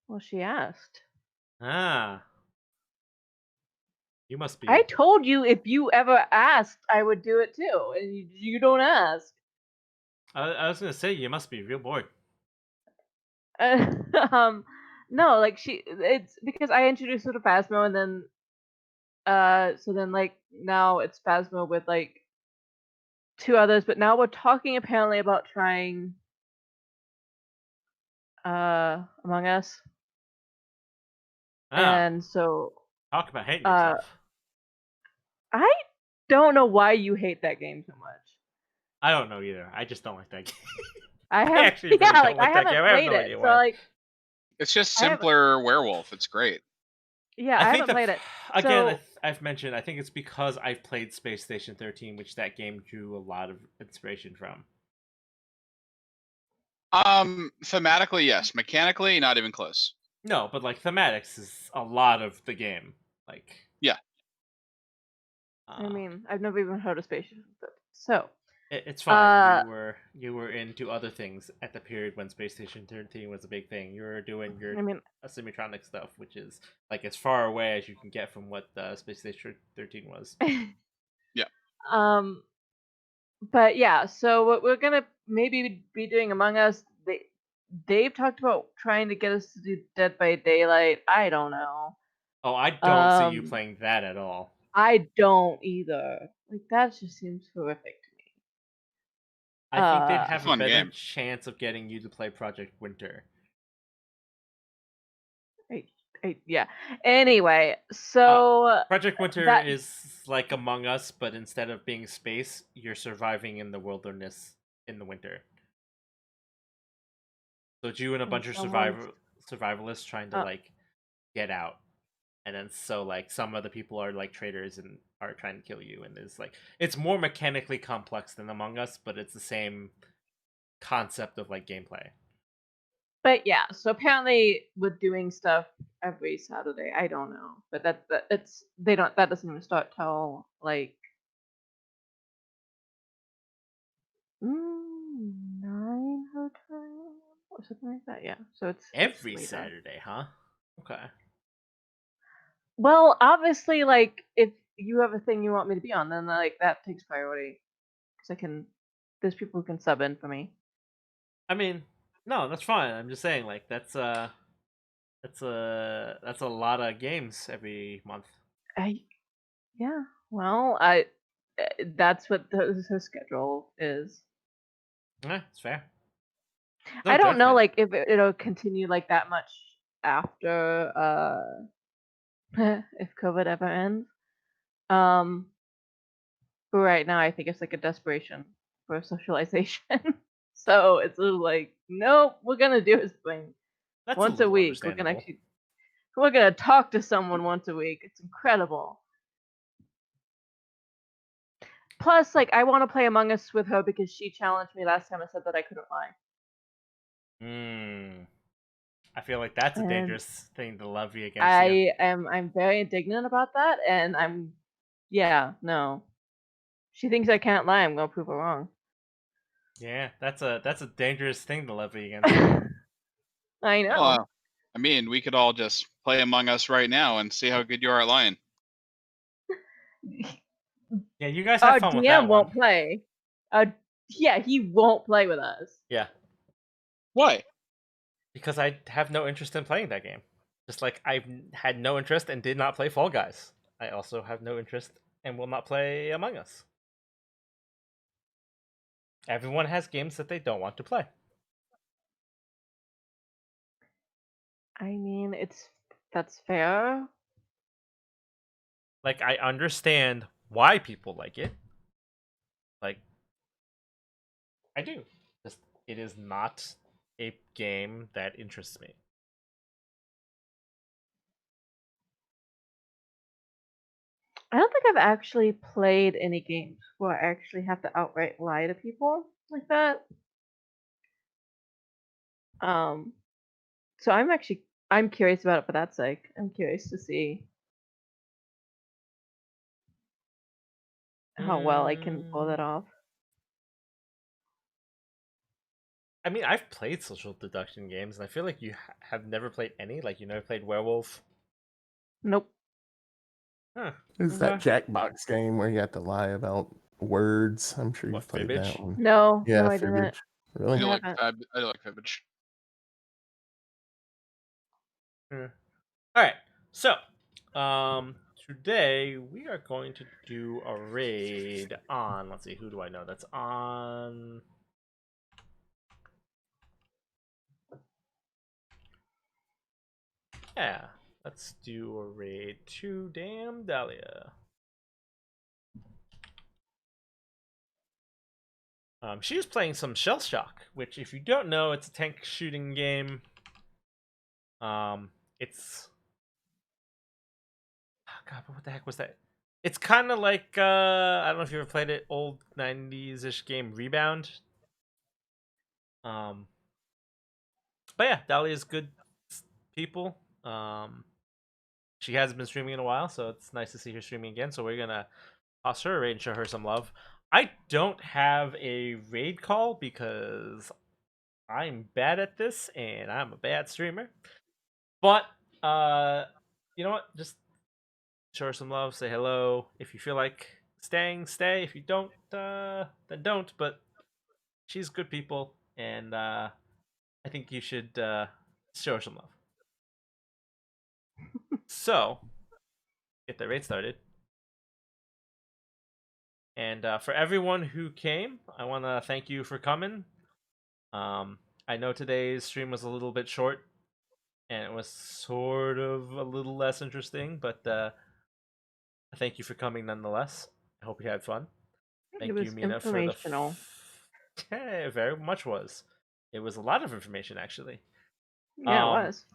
well, she asked. Ah. You must be. I told you if you ever asked, I would do it too, and you don't ask. I was gonna say you must be real bored. No, like it's because I introduced her to Phasmo, and then so then like now it's Phasmo with like 2 others, but now we're talking apparently about trying Among Us. Ah. And so Talk about hating yourself. I don't know why you hate that game so much. I don't know either. I just don't like that game. I I have, actually really don't like I that haven't game. I have played no it, idea so why. like, It's just I haven't- simpler werewolf. It's great. yeah, I I think haven't played it. again, So I've mentioned. I think it's because I've played Space Station 13, which that game drew a lot of inspiration from. Thematically, yes. Mechanically, not even close. No, but like thematics is a lot of the game. Like, Yeah. I mean, I've never even heard of Space Station. So it's fine. Uh, You were into other things at the period when Space Station 13 was a big thing. You were doing your I mean, Simitronic stuff, which is like as far away as you can get from what Space Station 13 was. Yeah. But yeah, so what we're gonna maybe be doing Among Us, they've talked about trying to get us to do Dead by Daylight. I don't know. Oh, I don't see you Um, playing that at all. I don't either. Like that just seems horrific to me. I think they'd It's a have a fun better game. chance of getting you to play Project Winter. Yeah. Anyway, so Project Winter that is like Among Us, but instead of being space, you're surviving in the wilderness in the winter. So it's you and a bunch of someone's survivalists trying to uh, like get out, and then so like some other people are like traitors and are trying to kill you, and it's more mechanically complex than Among Us, but it's the same concept of like gameplay. but yeah, so apparently we're doing stuff every Saturday. I don't know, but that doesn't even start till like 9 her time or something like that. Yeah, so it's Every later. Saturday, huh? Okay. Well, obviously, like if you have a thing you want me to be on, then like that takes priority because there's people who can sub in for me. I mean, no, that's fine. I'm just saying, like that's a lot of games every month. Yeah, well, that's what her schedule is. Yeah, it's fair. No I don't know, judgment. like if it'll continue like that much after if COVID ever ends. Um, but right now I think it's like a desperation for socialization. So it's a little like, nope, we're gonna do this thing That's a once a little week. understandable. We're gonna talk to someone once a week. It's incredible. Plus, like I want to play Among Us with her because she challenged me last time. I said that I couldn't lie. I feel like that's a And dangerous thing to levy against you. I'm very indignant about that, and no. She thinks I can't lie. I'm gonna prove her wrong. Yeah, that's a dangerous thing to levy against you. I know. Well, I mean, we could all just play Among Us right now and see how good you are at lying. Yeah, you guys have Our fun with DM that one. won't play. Yeah, he won't play with us. Yeah, Why? because I have no interest in playing that game. Just like I had no interest and did not play Fall Guys. I also have no interest and will not play Among Us. Everyone has games that they don't want to play. I mean, that's fair. Like I understand why people like it. Like I do. Just it is not a game that interests me. I don't think I've actually played any games where I actually have to outright lie to people like that. Um, so I'm curious about it for that sake. I'm curious to see how well I can pull that off. I mean, I've played social deduction games, and I feel like you have never played any. Like, you never played Werewolf. Nope. Huh. Is Okay. that Jackbox game where you have to lie about words? I'm sure What, you've played Fibbage? that one. No, Yeah, no, I didn't. Fibbage. Really? I do like haven't. I do like Fibbage. All right. So, today we are going to do a raid on. Let's see, who do I know? That's on. Yeah, let's do a raid to Damn Dahlia. She was playing some Shell Shock, which, if you don't know, it's a tank shooting game. It's God, what the heck was that? It's kind of like I don't know if you ever played it, old 90s-ish game Rebound. But yeah, Dahlia's good people. She hasn't been streaming in a while, so it's nice to see her streaming again. So we're gonna toss her a raid and show her some love. I don't have a raid call because I'm bad at this and I'm a bad streamer. But you know what? Just show her some love, say hello. If you feel like staying, stay. If you don't, then don't. But she's good people, and I think you should show her some love. So, get the raid started. And for everyone who came, I want to thank you for coming. I know today's stream was a little bit short, and it was sort of a little less interesting, but thank you for coming nonetheless. I hope you had fun. Thank It was you, Mina, for the informational. Yeah, it very much was. It was a lot of information, actually. Yeah, it was.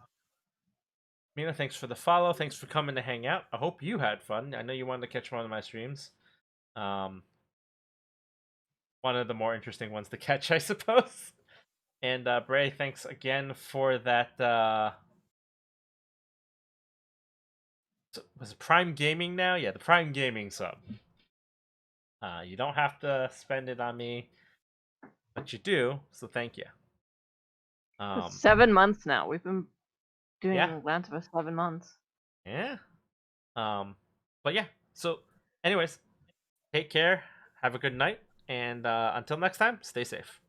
Mina, thanks for the follow. Thanks for coming to hang out. I hope you had fun. I know you wanted to catch one of my streams. One of the more interesting ones to catch, I suppose. And Bray, thanks again for that. Was it Prime Gaming now? Yeah, the Prime Gaming sub. You don't have to spend it on me, but you do, so thank you. It's 7 months now. We've been doing Yeah. Lance for 7 months. Yeah. But yeah. So, anyways, take care. Have a good night, and until next time, stay safe.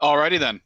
Alrighty then.